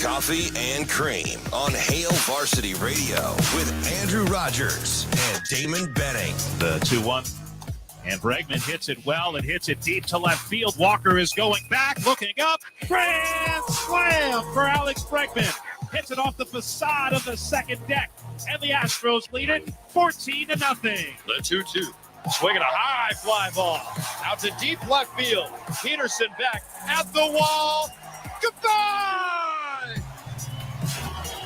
Coffee and Cream on Hail Varsity Radio with Andrew Rogers and Damon Benning. The 2-1. And Bregman hits it well and hits it deep to left field. Walker is going back, looking up. Grand slam for Alex Bregman. Hits it off the facade of the second deck. And the Astros lead it 14-0. The 2-2. Swinging a high fly ball out to deep left field. Peterson back at the wall. Goodbye!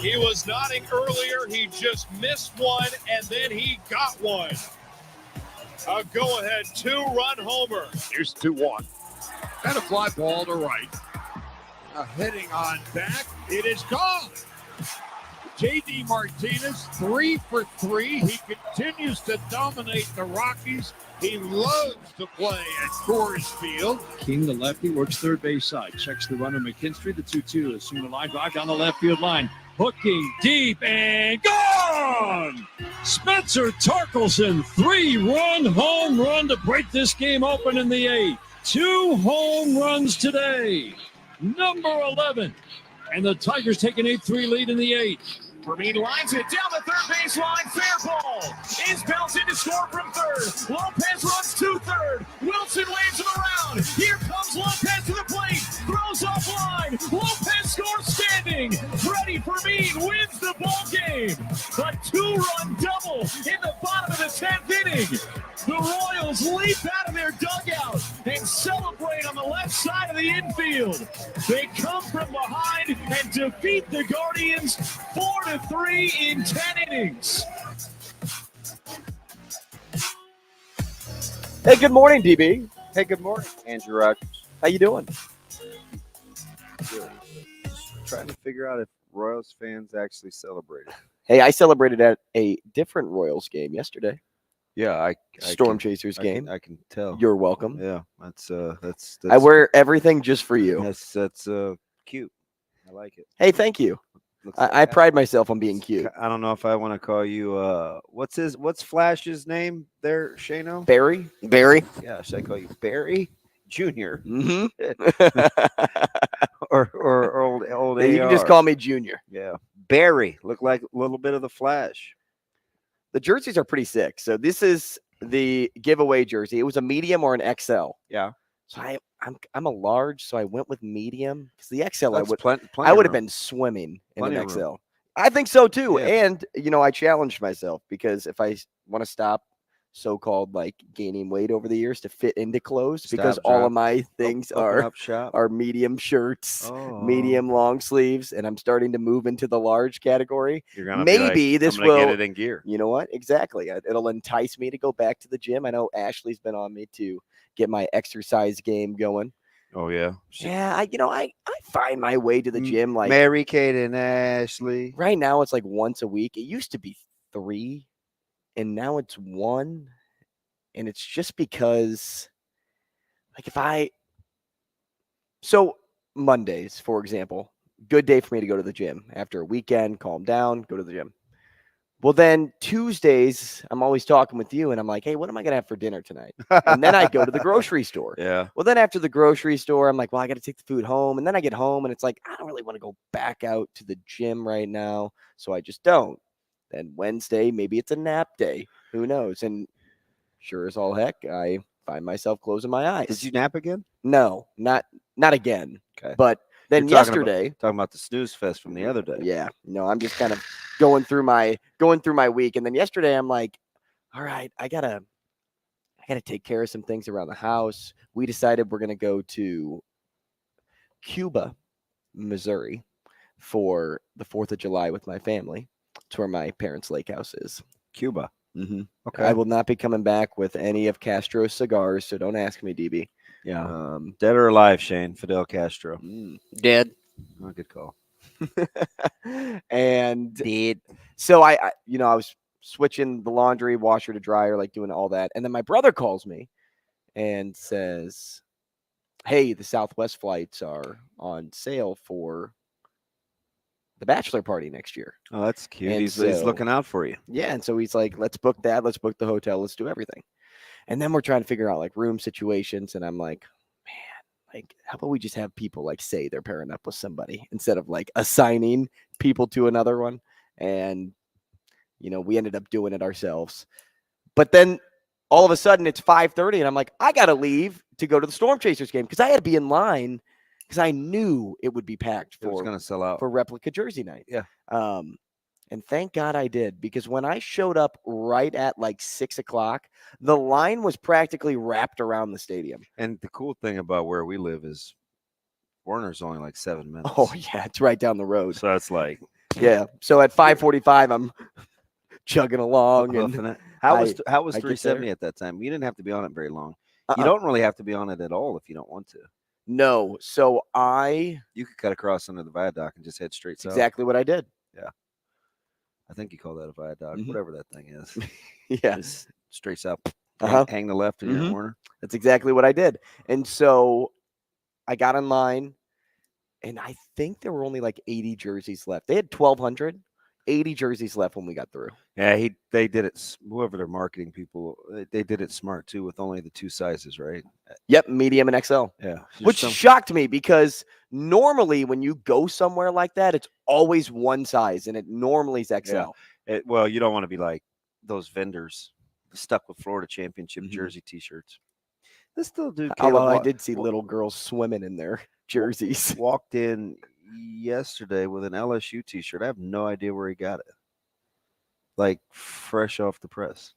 He was nodding earlier. He just missed one, and then he got one. A go-ahead 2-run homer. Here's 2-1. And a fly ball to right. Hitting on back. It is gone. J.D. Martinez, 3 for 3. He continues to dominate the Rockies. He loves to play at Coors Field. King, the lefty, works third base side. Checks the runner, McKinstry. The 2-2 is soon a line drive down the left field line. Hooking deep and gone! Spencer Torkelson, 3-run home run to break this game open in the 8th. 2 home runs today. Number 11. And the Tigers take an 8-3 lead in the 8th. Vermeen lines it down the third base line. Fair ball. Is bounced in to score from third. Lopez runs to third. Wilson waves him around. Here comes Lopez to the plate. Throws off line. Lopez scores standing. Freddie Vermeen wins the ball game. A 2-run double in the bottom of the 10th inning. The Royals leap out of their dugout and celebrate on the left side of the infield. They come from behind and defeat the Guardians 4-3 in 10 innings. Hey, good morning, DB. Hey, good morning, Andrew Rogers. How you doing? Good. Trying to figure out if Royals fans actually celebrated. Hey, I celebrated at a different Royals game yesterday. Yeah, Storm Chasers game. I can tell. You're welcome. Yeah, that's I wear everything just for you. That's cute. I like it. Hey, thank you. I pride myself on being cute. I don't know if I want to call you what's Flash's name there, Shano? Barry? Yeah, should I call you Barry Jr.? Mm-hmm. or old You AR. can just call me Junior. Yeah. Barry. Look like a little bit of the Flash. The jerseys are pretty sick. So this is the giveaway jersey. It was a medium or an XL. Yeah. So I'm a large, so I went with medium because the XL That's I would have been swimming in Plenty an of XL. room. I think so too. Yeah. And I challenged myself because if I want to stop so-called like gaining weight over the years to fit into clothes, because all of my things are medium shirts, medium long sleeves, and I'm starting to move into the large category. You're gonna maybe this will get it in gear. You know what? Exactly. It'll entice me to go back to the gym. I know Ashley's been on me to get my exercise game going. Oh yeah. Yeah, I find my way to the gym like Mary Kate and Ashley. Right now it's like once a week. It used to be 3, and now it's 1. And it's just because like so Mondays, for example, good day for me to go to the gym after a weekend, calm down, go to the gym. Well, then Tuesdays, I'm always talking with you, and I'm like, hey, what am I going to have for dinner tonight? And then I go to the grocery store. Yeah. Well, then after the grocery store, I'm like, well, I got to take the food home. And then I get home, and it's like, I don't really want to go back out to the gym right now, so I just don't. Then Wednesday, maybe it's a nap day. Who knows? And sure as all heck, I find myself closing my eyes. Did you nap again? No, not again. Okay. But then yesterday, talking about the snooze fest from the other day. Yeah, I'm just kind of going through my week, and then yesterday I'm like, all right, I gotta take care of some things around the house. We decided we're gonna go to Cuba, Missouri, for the 4th of July with my family. It's where my parents' lake house is. Cuba. Mm-hmm. Okay. I will not be coming back with any of Castro's cigars, so don't ask me, DB. Yeah. Dead or alive, Shane? Fidel Castro. Dead. Oh, good call. And dead. So I was switching the laundry, washer to dryer, like doing all that. And then my brother calls me and says, hey, the Southwest flights are on sale for the bachelor party next year. Oh, that's cute. And He's looking out for you. Yeah. And so he's like, let's book that. Let's book the hotel. Let's do everything. And then we're trying to figure out like room situations. And I'm like, man, like, how about we just have people like say they're pairing up with somebody instead of like assigning people to another one? And, we ended up doing it ourselves. But then all of a sudden it's 5:30 and I'm like, I got to leave to go to the Storm Chasers game because I had to be in line because I knew it would be packed It was going to sell out for replica jersey night. Yeah. And thank God I did, because when I showed up right at like 6 o'clock, the line was practically wrapped around the stadium. And the cool thing about where we live is Warner's only like 7 minutes. Oh yeah, it's right down the road. So it's like, yeah. So at 5:45, I'm chugging along. And it. how was I 370 at that time? You didn't have to be on it very long. You don't really have to be on it at all if you don't want to. No. So you could cut across under the viaduct and just head straight south. Exactly what I did. Yeah. I think you call that a viaduct, whatever that thing is. Yeah. Just straight south. Uh-huh. Hang the left in your corner. That's exactly what I did. And so I got in line, and I think there were only like 80 jerseys left. They had 1,200, 80 jerseys left when we got through. Yeah, they did it. Whoever their marketing people, they did it smart too, with only the 2 sizes, right? Yep, medium and XL. Yeah, which shocked me because normally when you go somewhere like that, it's always one size, and it normally is XL. Yeah. Well, you don't want to be like those vendors stuck with Florida Championship jersey T-shirts. This little dude, Although I did see little girls swimming in their jerseys. Walked in yesterday with an LSU T-shirt. I have no idea where he got it. Like fresh off the press.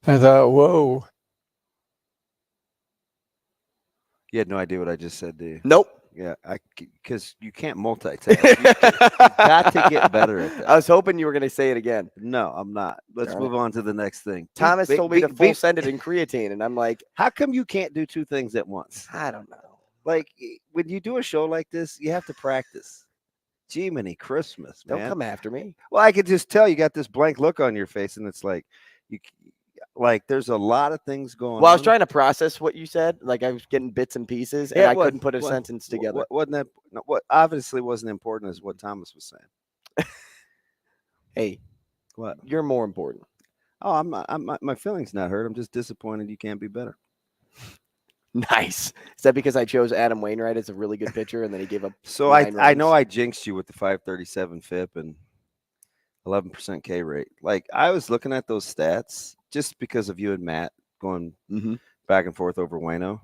I thought, whoa. You had no idea what I just said, do you? Nope. Yeah, because you can't multitask. You got to get better at that. I was hoping you were going to say it again. No, I'm not. Let's move on to the next thing. Thomas told me to full send it in creatine, and I'm like, how come you can't do 2 things at once? I don't know. Like, when you do a show like this, you have to practice. Gee, many Christmas, man. Don't come after me. Well, I could just tell you got this blank look on your face, and it's like, there's a lot of things going on. Well, I was trying to process what you said. Like, I was getting bits and pieces, and I couldn't put a sentence together. What obviously wasn't important is what Thomas was saying. Hey, what? You're more important. Oh, my feelings not hurt. I'm just disappointed you can't be better. Nice. Is that because I chose Adam Wainwright as a really good pitcher, and then he gave up? So I know I jinxed you with the 537 FIP and 11% K rate. Like, I was looking at those stats just because of you and Matt going back and forth over Waino.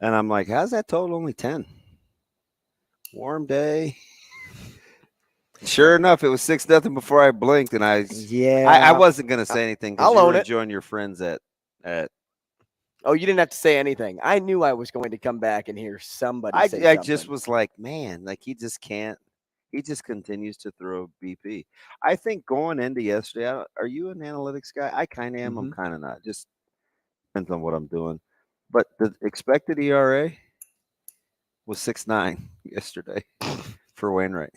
And I'm like, how's that total only 10? Warm day. Sure enough, it was 6-0 before I blinked, and I wasn't gonna say anything because you were enjoying your friends at. Oh, you didn't have to say anything. I knew I was going to come back and hear somebody say something. I just was like, man, like he just can't. He just continues to throw BP. I think going into yesterday, are you an analytics guy? I kind of am. I'm kind of not. Just depends on what I'm doing. But the expected ERA was 6.9 yesterday for Wainwright.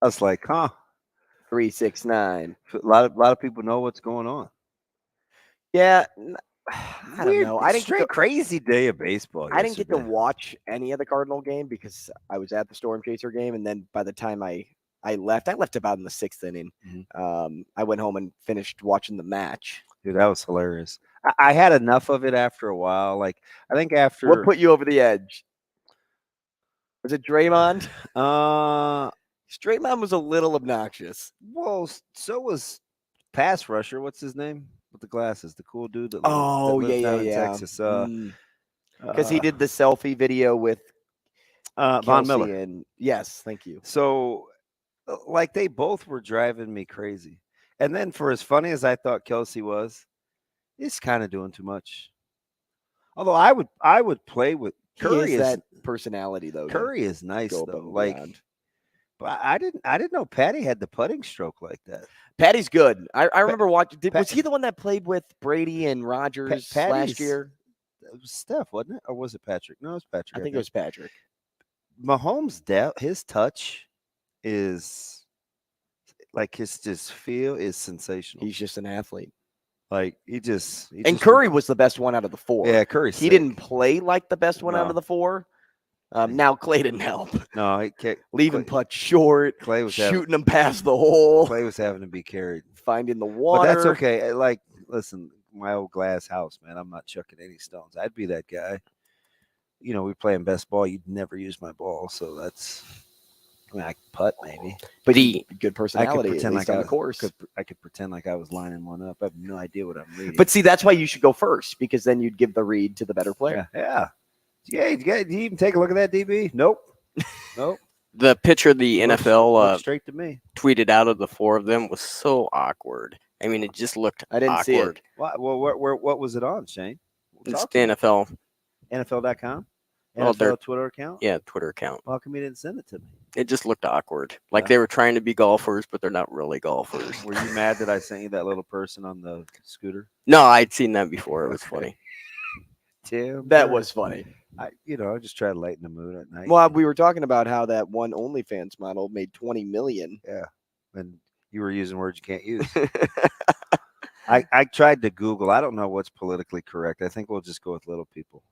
I was like, 3.69. A lot of people know what's going on. Yeah. I don't know. I didn't get the crazy day of baseball. I didn't get to watch any of the Cardinal game because I was at the Storm Chaser game, and then by the time I left about in the 6th inning. I went home and finished watching the match. Dude, that was hilarious. I had enough of it after a while. Like, I think after what put you over the edge? Was it Draymond? Draymond was a little obnoxious. Well, so was pass rusher. What's his name? With the glasses, the cool dude that lives down in Texas. Because he did the selfie video with Von Miller. And yes, thank you. So, like, they both were driving me crazy. And then, for as funny as I thought Kelsey was, he's kind of doing too much. Although I would play with Curry. Is that personality though? Curry is nice though. Like, but I didn't know Patty had the putting stroke like that. Patty's good. I remember watching. Was he the one that played with Brady and Rogers last year? It was Steph, wasn't it? Or was it Patrick? No, it was Patrick. I think it was Patrick. Mahomes' his touch is like his feel is sensational. He's just an athlete. Like he just Curry was the best one out of the 4. Yeah, Curry. He didn't play like the best one out of the 4. Now Clay didn't help. No, he can't. Leaving putts short. Clay was shooting them past the hole. Clay was having to be carried, finding the water. But that's okay. Like, listen, my old glass house, man. I'm not chucking any stones. I'd be that guy. You know, we play in best ball. You'd never use my ball, so that's. I mean, I could putt maybe, but good personality. I could pretend like on the course. I could pretend like I was lining one up. I have no idea what I'm reading. But see, that's why you should go first, because then you'd give the read to the better player. Yeah. Did you even take a look at that, DB? Nope. The picture the NFL straight to me tweeted out of the four of them was so awkward. I mean, it just looked I didn't see it. Well, what was it on, Shane? It's the NFL. NFL.com? Well, NFL Twitter account? Yeah, Twitter account. Well, how come you didn't send it to me? It just looked awkward. Like they were trying to be golfers, but they're not really golfers. Were you mad that I sent you that little person on the scooter? No, I'd seen that before. It was funny. Tim, That was funny. I just try to lighten the mood at night. Well, we were talking about how that one OnlyFans model made $20 million. Yeah, and you were using words you can't use. I tried to Google. I don't know what's politically correct. I think we'll just go with little people.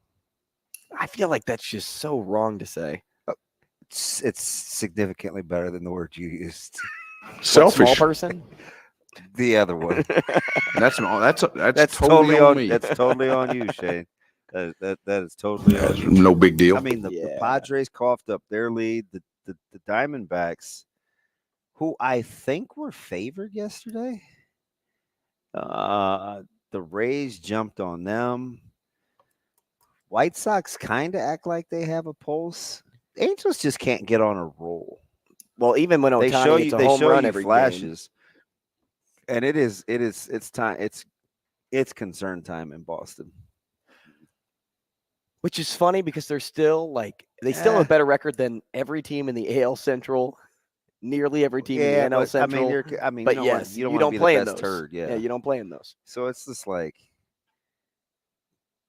I feel like that's just so wrong to say. It's significantly better than the word you used. Selfish. Small person? The other one. That's totally on me. That's totally on you, Shane. That is totally on you. No big deal. I mean, the Padres coughed up their lead. The Diamondbacks, who I think were favored yesterday, the Rays jumped on them. White Sox kind of act like they have a pulse. Angels just can't get on a roll. Well, even when they Ohtani show hits you, a home run every flashes, and it's time. It's concern time in Boston. Which is funny because they're still still have a better record than every team in the AL Central, nearly every team in the NL Central. But yes, you don't play in those. Turd, yeah, you don't play in those. So it's just like,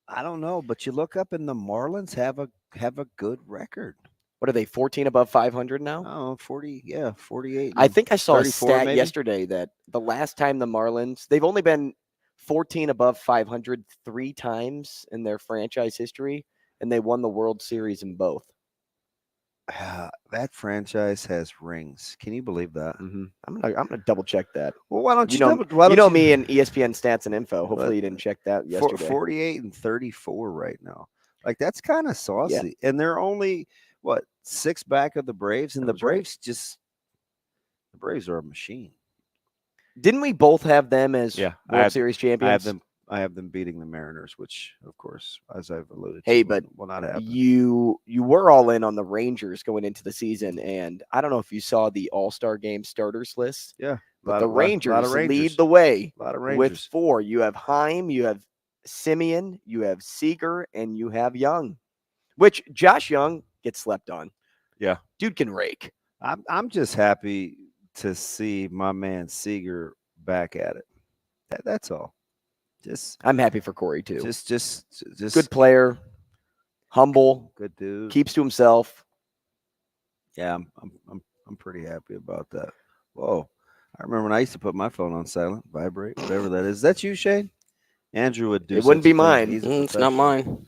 I don't know, but you look up and the Marlins have a good record. What are they, 14 above 500 now? Oh, 48. I think I saw a 34 stat maybe? yesterday that the last time the Marlins, they've only been 14 above 500 3 times in their franchise history, and they won the World Series in both. That franchise has rings. Can you believe that? Mm-hmm. I'm gonna double check that. Well, why don't you? You know me and ESPN stats and info. Hopefully, you didn't check that yesterday. 48 and 34 right now. Like, that's kind of saucy, and they're only 6 back of the Braves, and the Braves are a machine. Didn't we both have them as World Series champions? I have them beating the Mariners, which, of course, as I've alluded to, but will not happen. You were all in on the Rangers going into the season, and I don't know if you saw the All-Star Game starters list. Yeah, but the Rangers lead the way with 4. You have Heim, you have Simeon, you have Seager, and you have Young, which Josh Young gets slept on. Yeah, dude can rake. I'm just happy to see my man Seager back at it. That's all. I'm happy for Corey too. Just good player, humble, good dude, keeps to himself. Yeah, I'm pretty happy about that. Whoa, I remember when I used to put my phone on silent, vibrate, whatever that is. That's you, Shane? Andrew would do. It wouldn't be mine. It's not mine.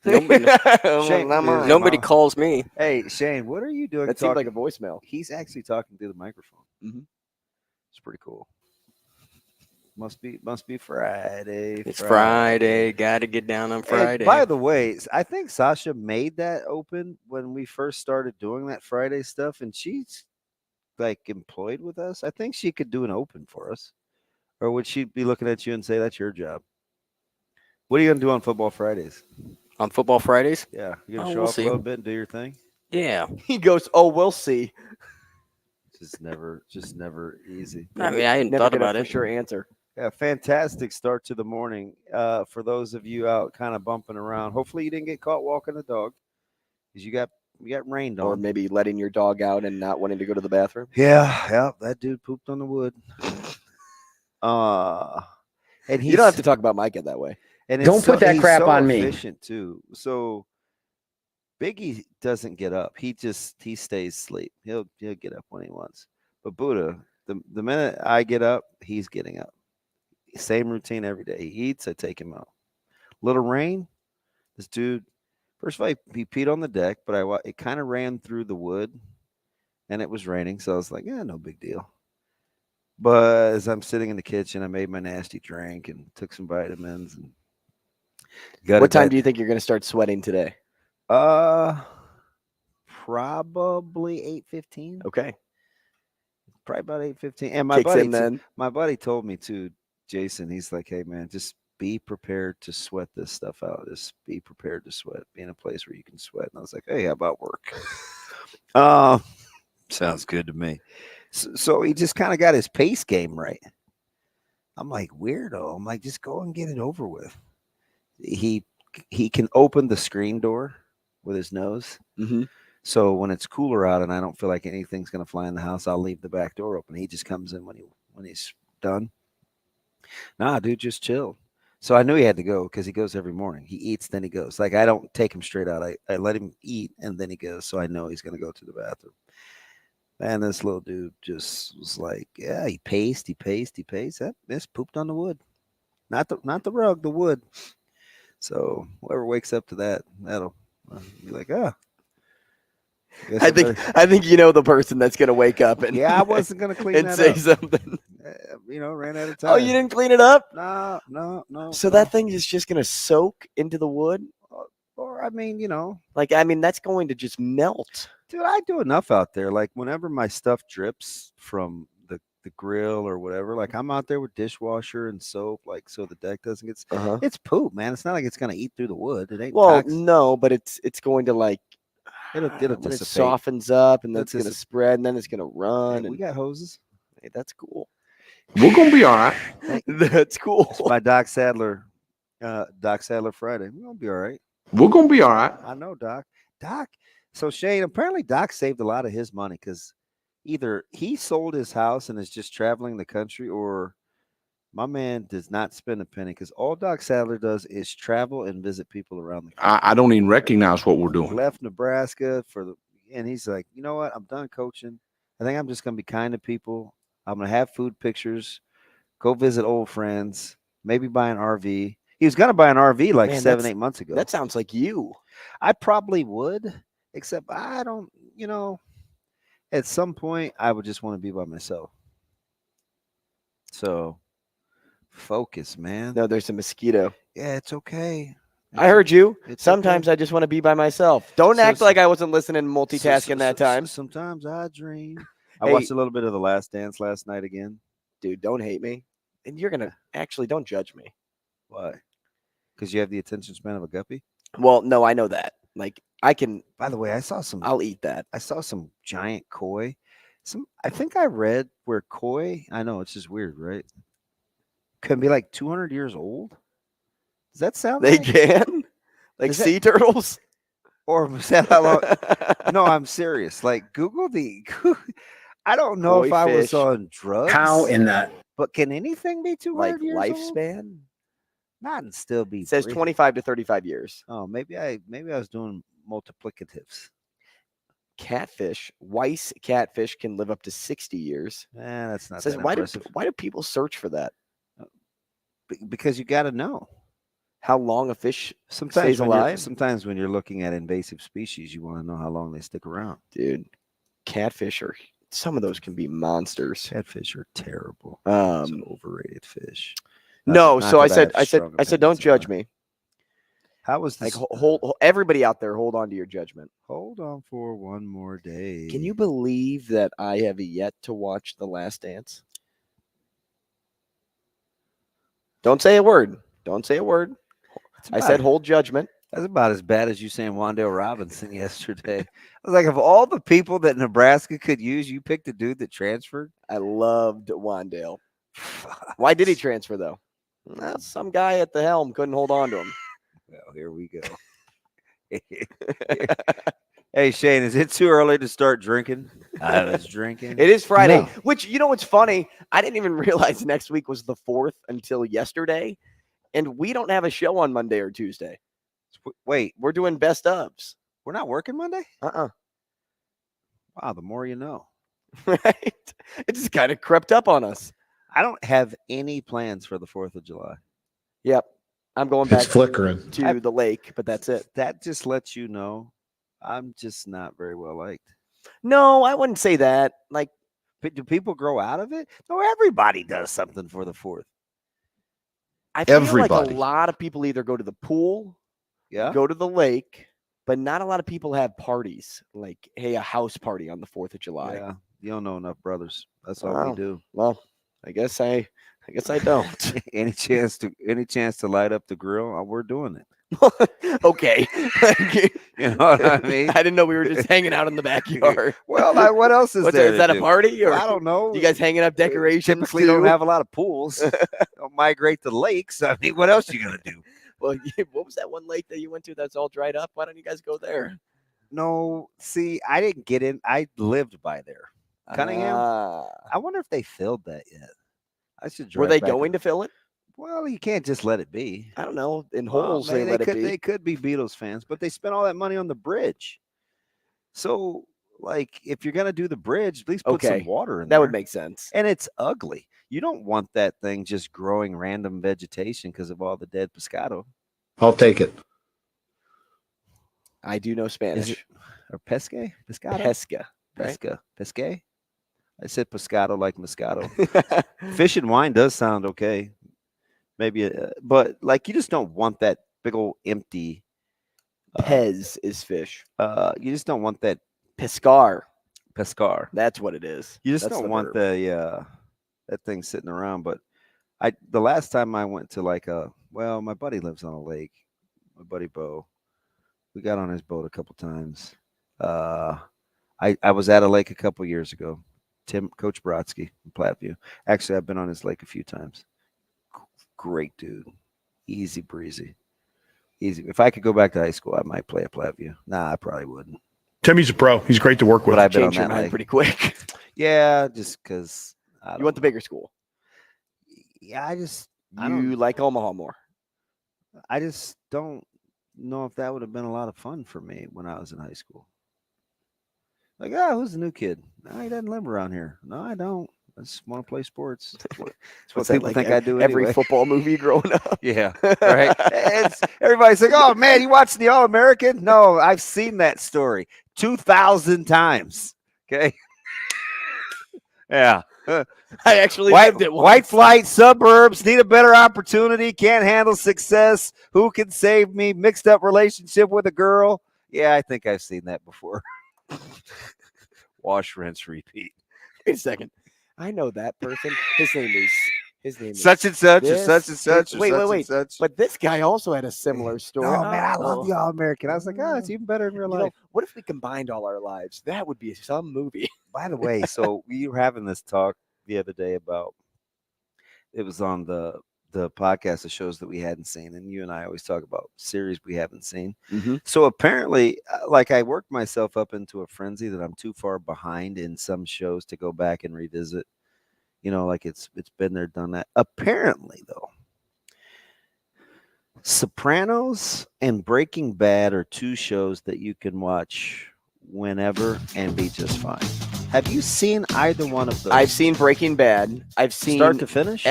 Shane, nobody calls me. Hey, Shane, what are you doing? That seemed like a voicemail. He's actually talking through the microphone. Mm-hmm. It's pretty cool. Must be Friday. It's Friday. Got to get down on Friday. Hey, by the way, I think Sasha made that open when we first started doing that Friday stuff, and she's employed with us. I think she could do an open for us, or would she be looking at you and say that's your job? What are you gonna do on Football Fridays? On Football Fridays? Yeah, you gonna show off a little bit and do your thing. Yeah. He goes, "Oh, we'll see." Just never easy. I mean, I hadn't thought about it. For sure answer. Yeah, fantastic start to the morning. For those of you out kind of bumping around, hopefully you didn't get caught walking the dog because you got rained on. Or maybe letting your dog out and not wanting to go to the bathroom. Yeah, that dude pooped on the wood. And you don't have to talk about Micah that way. And don't put that crap on me. Efficient too. So Biggie doesn't get up. He stays asleep. He'll get up when he wants. But Buddha, the minute I get up, he's getting up. Same routine every day. He eats, I take him out. Little rain, this dude, first of all, he peed on the deck, but it kind of ran through the wood, and it was raining, so I was like, yeah, no big deal. But as I'm sitting in the kitchen, I made my nasty drink and took some vitamins. And what time do you think you're going to start sweating today? Probably 8:15. Okay. Probably about 8:15. And my buddy told me too, Jason, he's like, hey man, just be prepared to sweat this stuff out. Just be prepared to sweat. Be in a place where you can sweat. And I was like, hey, how about work? Sounds good to me. So he just kind of got his pace game right. I'm like, weirdo. I'm like, just go and get it over with. He can open the screen door with his nose. Mm-hmm. So when it's cooler out and I don't feel like anything's going to fly in the house, I'll leave the back door open. He just comes in when he's done. Nah, dude, just chill. So I knew he had to go because he goes every morning. He eats, then he goes. Like, I don't take him straight out. I let him eat, and then he goes. So I know he's going to go to the bathroom. And this little dude just was like, yeah, he paced. This pooped on the wood. Not the rug, the wood. So whoever wakes up to that, that'll be like, I think you know the person that's going to wake up and I wasn't going to clean and that say up. something. Ran out of time. Oh, you didn't clean it up? No. So that thing is just going to soak into the wood? Or that's going to just melt. Dude, I do enough out there. Like whenever my stuff drips from the grill or whatever, like I'm out there with dishwasher and soap, like so the deck doesn't get. It's poop, man. It's not like it's gonna eat through the wood. It ain't. Well, toxic. no, but it's going to like it'll it dissipate. softens up and then it's gonna spread and then it's gonna run. Hey, we got hoses. Hey, that's cool. We're gonna be all right. That's cool. It's by Doc Sadler. Doc Sadler Friday. We're gonna be all right. We're gonna be all right. I know, Doc. So Shane, apparently Doc saved a lot of his money because either he sold his house and is just traveling the country, or my man does not spend a penny because all Doc Sadler does is travel and visit people around the country. I don't even recognize what we're doing. He left Nebraska and he's like, you know what? I'm done coaching. I think I'm just gonna be kind to people. I'm gonna have food pictures, go visit old friends, maybe buy an RV. He was gonna buy an RV like 7-8 months ago. That sounds like you. I probably would, except I don't, at some point I would just want to be by myself. So focus, man. No, there's a mosquito. Yeah, it's okay. I heard you. It's Sometimes okay. I just want to be by myself. Don't act like I wasn't listening and multitasking that time. Sometimes I dream. I watched a little bit of The Last Dance last night again. Dude, don't hate me. And you're going to actually don't judge me. Why? Because you have the attention span of a guppy? Well, no, I know that. Like, I can. By the way, I'll eat that. I saw some giant koi. I think I read where koi, I know it's just weird, right? Can be like 200 years old. Does that sound They right? can? Like sea turtles? Or was that how long? No, I'm serious. Like, Google I don't know Koi if I was fish. on drugs. How in that? But can anything be 200 Like years old? lifespan? Not and still be. It says 25 to 35 years. Oh, maybe I was doing multiplicatives. Catfish, Weiss catfish can live up to 60 years. That's not It says, that why impressive. do people search for that? Because you got to know. How long a fish Sometimes stays alive? Sometimes when you're looking at invasive species, you want to know how long they stick around. Dude, catfish some of those can be monsters. Catfish are terrible. Um, It's overrated fish. No, Not so I that have said, strong don't opinions judge on it. me. How was Like this? hold everybody out there, hold on to your judgment. Hold on for one more day. Can you believe that I have yet to watch The Last Dance? Don't say a word. Don't say a word. I said hold judgment. That's about as bad as you saying Wandale Robinson yesterday. I was like, of all the people that Nebraska could use, you picked a dude that transferred. I loved Wandale. Why did he transfer though? Well, some guy at the helm couldn't hold on to him. Well, here we go. Hey, Shane, is it too early to start drinking? I was drinking. It is Friday, No. which, you know what's funny? I didn't even realize next week was the 4th until yesterday, and we don't have a show on Monday or Tuesday. Wait, We're doing best ofs. we're not working Monday? Wow, the more you know. right? It just kind of crept up on us. I don't have any plans for the 4th of July. Yep. I'm going back It's flickering. to the lake, but that's it. That just lets you know I'm just not very well liked. No, I wouldn't say that. Like, Do people grow out of it? No, everybody does something for the 4th. I feel Everybody. like a lot of people either go to the pool, Yeah. go to the lake, but not a lot of people have parties. Like, hey, a house party on the 4th of July. Yeah. You don't know enough brothers. That's all Wow. we do. Well, I guess I don't. Any chance to light up the grill, we're doing it. Okay. You know what I mean? I didn't know we were just hanging out in the backyard. Well, what else is What's there? that? Is that to a do? party? Or I don't know. you guys hanging up decorations? Typically don't too? have a lot of pools. Don't migrate to lakes. I mean, what else you gonna do? Well, what was that one lake that you went to that's all dried up? Why don't you guys go there? No, see, I didn't get in. I lived by there. Cunningham. I wonder if they filled that yet. I should. Were they going to fill it? Well, you can't just let it be. I don't know. In Well, holes, maybe they let it be. They could be Beatles fans, but they spent all that money on the bridge. So, like, if you're gonna do the bridge, at least put some water in there. That would make sense. And it's ugly. You don't want that thing just growing random vegetation because of all the dead pescado. I'll take it. I do know Spanish. Or pesca? Pescado? Pesca. Right? Pesca. Pesca? I said pescado like Moscato. Fish and wine does sound okay. Maybe, but like you just don't want that big old empty. Pez is fish. You just don't want that Pescar. pescar. That's what it is. You just That's don't the want verb. that thing sitting around. But the last time I went to my buddy lives on a lake. My buddy Bo. We got on his boat a couple times. I was at a lake a couple years ago. Coach Brodsky in Platteview. Actually, I've been on his lake a few times. Great dude. Easy breezy. Easy. If I could go back to high school, I might play at Platteview. Nah, I probably wouldn't. Timmy's a pro. He's great to work with. But I've been on Change your that mind lake. pretty quick. Yeah, just because. You went to bigger school. Yeah, You like Omaha more. I just don't know if that would have been a lot of fun for me when I was in high school. Like, who's the new kid? No, he doesn't live around here. No, I don't. I just want to play sports. That's what people think I do every anyway. football movie growing up. Yeah, right. Everybody's like, "Oh man, you watching the All-American?" No, I've seen that story 2,000 times. Okay. Yeah. I actually lived it once. White flight, suburbs, need a better opportunity, can't handle success. Who can save me? Mixed up relationship with a girl. Yeah, I think I've seen that before. Wash, rinse, repeat. Wait a second. I know that person. His name is Such and such, or this, such and such, or wait, such wait. and such. But this guy also had a similar story. Oh man, I love the All-American. I was like, it's even better in real life. What if we combined all our lives? That would be some movie. By the way, so we were having this talk the other day about, it was on the podcast of shows that we hadn't seen, and you and I always talk about series we haven't seen. Mm-hmm. So apparently, like, I worked myself up into a frenzy that I'm too far behind in some shows to go back and revisit. You know, like it's been there, done that. Apparently, though, Sopranos and Breaking Bad are two shows that you can watch whenever and be just fine. Have you seen either one of those? I've seen Breaking Bad. I've seen start to finish.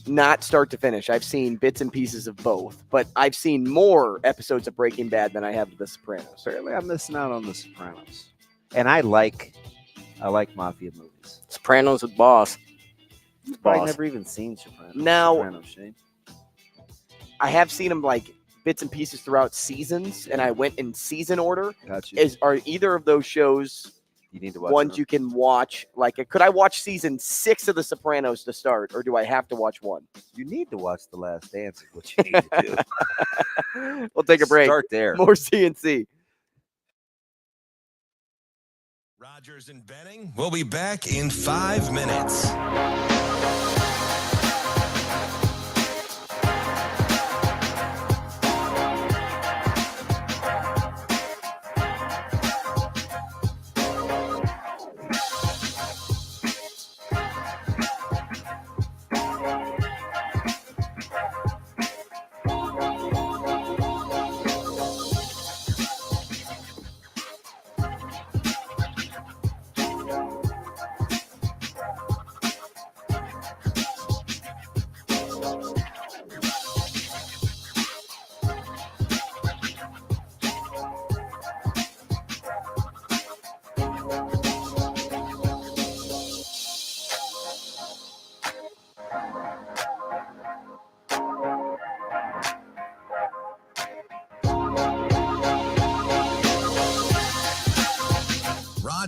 Not start to finish. I've seen bits and pieces of both, but I've seen more episodes of Breaking Bad than I have of The Sopranos. Apparently, I'm missing out on The Sopranos, and I like mafia movies. Sopranos with Boss. You've probably Boss. never even seen Sopranos. Now- Sopranos, Shane. I have seen them like bits and pieces throughout seasons, and I went in season order. Gotcha. Are either of those shows You need to watch ones them. you can watch? Like, could I watch season 6 of The Sopranos to start, or do I have to watch one? You need to watch The Last Dance. Is what you need to do. We'll take a break. Start there. More CNC. Rogers and Benning will be back in 5 minutes.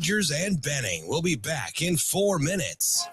Rogers and Benning will be back in 4 minutes.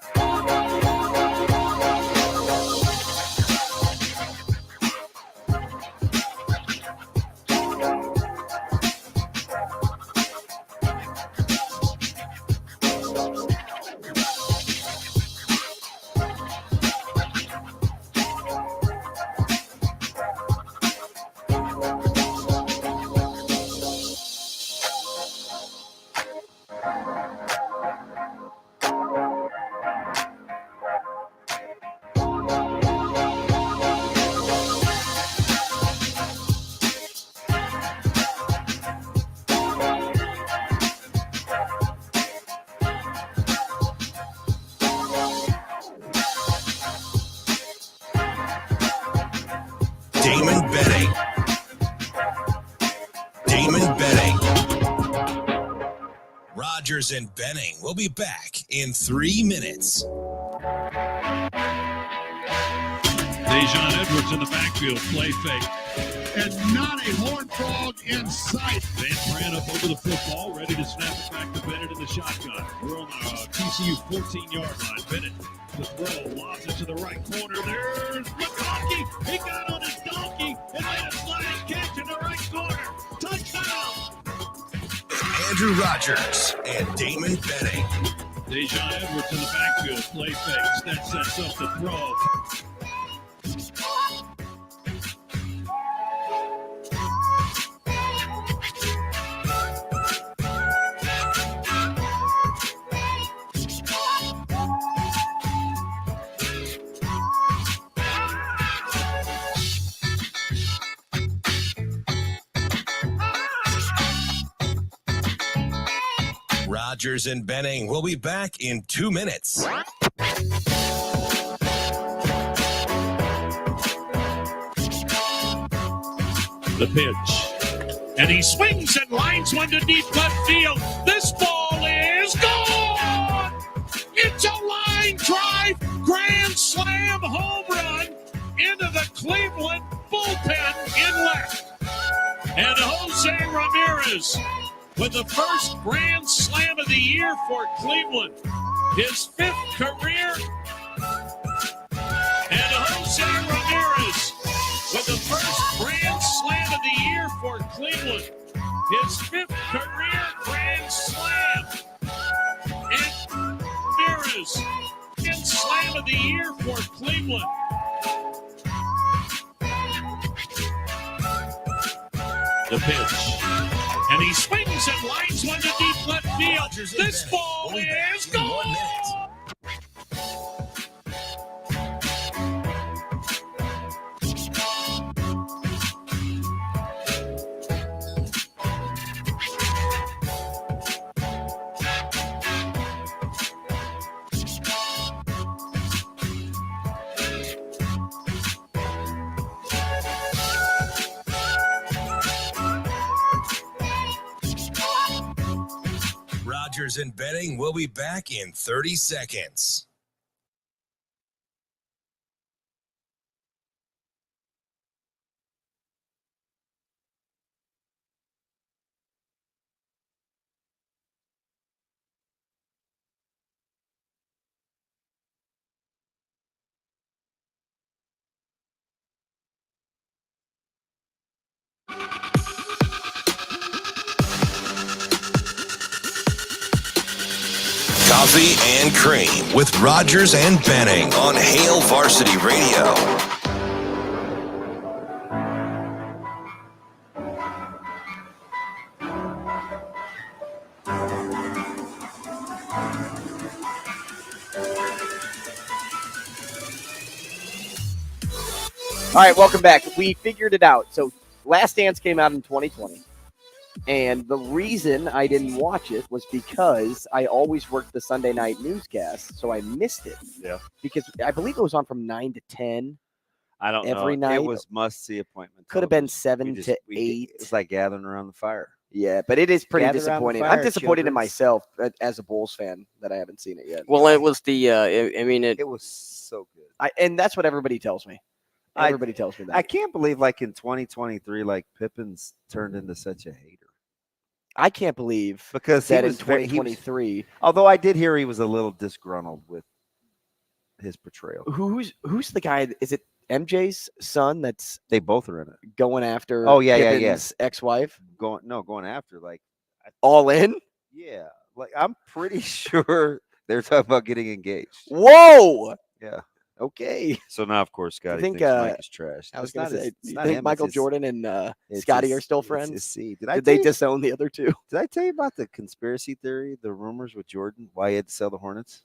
Rogers and Benning will be back in 3 minutes. Dejon Edwards in the backfield, play fake. And not a horned frog in sight. Van ran up over the football, ready to snap it back to Bennett in the shotgun. We're on the TCU 14-yard line. Bennett, the throw, lobs it to the right corner. There's McConkey. He got on his donkey and made a sliding catch in the right corner. Touchdown! Andrew Rogers and Damon Benning. Dejon Edwards in the backfield, play fakes. That sets up the throw. Rogers and Benning will be back in 2 minutes. The pitch. And he swings and lines one to deep left field. This ball is gone! It's a line drive, grand slam home run into the Cleveland bullpen in left. And Jose Ramirez with the first grand slam of the year for Cleveland. His 5th career. And Jose Ramirez with the first grand slam of the year for Cleveland. His 5th career grand slam. And Ramirez, grand slam of the year for Cleveland. The pitch. And he swings and lines one to deep left field. This ball is gone! Rogers and Benning will be back in 30 seconds. Coffee and Cream with Rogers and Benning on Hail Varsity Radio. All right, welcome back. We figured it out. So Last Dance came out in 2020. And the reason I didn't watch it was because I always worked the Sunday night newscast, so I missed it. Yeah. Because I believe it was on from 9 to 10. I don't every know. night. It was must-see appointment. Could have been 7 to 8. It's like gathering around the fire. Yeah, but it is pretty Gather around the disappointing. fire, I'm disappointed in children. myself as a Bulls fan that I haven't seen it yet. Well, it was the. It was so good. And that's what everybody tells me. Everybody tells me that. I can't believe, like in 2023, like Pippen's turned into such a hater. I can't believe because that he in was very, 2023. although I did hear he was a little disgruntled with his portrayal. Who's the guy? Is it MJ's son that's They both are in it. going after Pippin's ex-wife? Going after, like, All in? yeah. Like, I'm pretty sure they're talking about getting engaged. Whoa! Yeah. Okay. So now, of course, Scotty think, thinks Mike is trash. I was It's going not to say, his- do it's you not think him, Michael it's his- Jordan and it's Scotty his- are still it's friends? his seed. Did they disown the other two? Did I tell you about the conspiracy theory, the rumors with Jordan, why he had to sell the Hornets?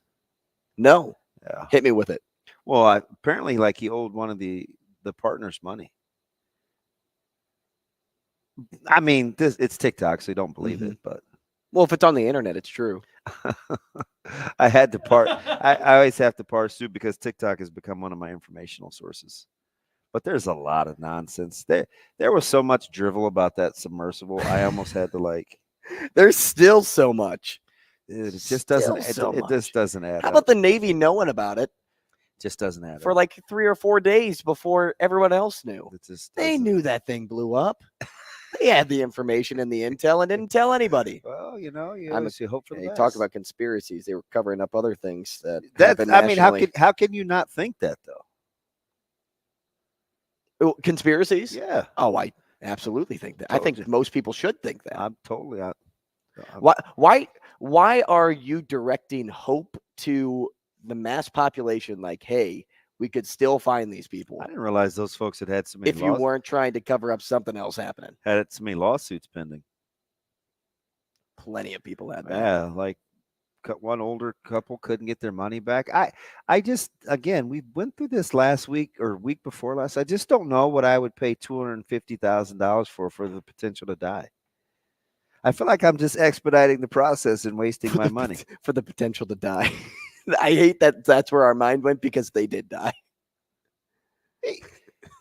No. Yeah. Hit me with it. Well, apparently, like, he owed one of the partners money. I mean, it's TikTok, so you don't believe it, but Well, if it's on the internet, it's true. I had to I always have to parse through because TikTok has become one of my informational sources. But there's a lot of nonsense. There was so much drivel about that submersible. I almost had to, like. There's still so much. It just doesn't. Still so It just doesn't add How up. about the Navy knowing about it Just doesn't add for up. like 3 or 4 days before everyone else knew? It just They doesn't. knew that thing blew up. They had the information and the intel and didn't tell anybody. Well, you I'm obviously hope for the You best. talk about conspiracies. They were covering up other things that that. happened I mean, nationally. how can you not think that though? Oh, conspiracies? Yeah. Oh, I absolutely think that. I Told think you. most people should think that. I'm totally out. Why are you directing hope to the mass population? Like, hey, we could still find these people I didn't realize those folks had so many. if you weren't trying to cover up something else happening. Had so many lawsuits pending. Plenty of people had that. Yeah, like one older couple couldn't get their money back. I just, again, we went through this last week or week before last. I just don't know what I would pay $250,000 for the potential to die. I feel like I'm just expediting the process and wasting my money for the potential to die. I hate that that's where our mind went because they did die.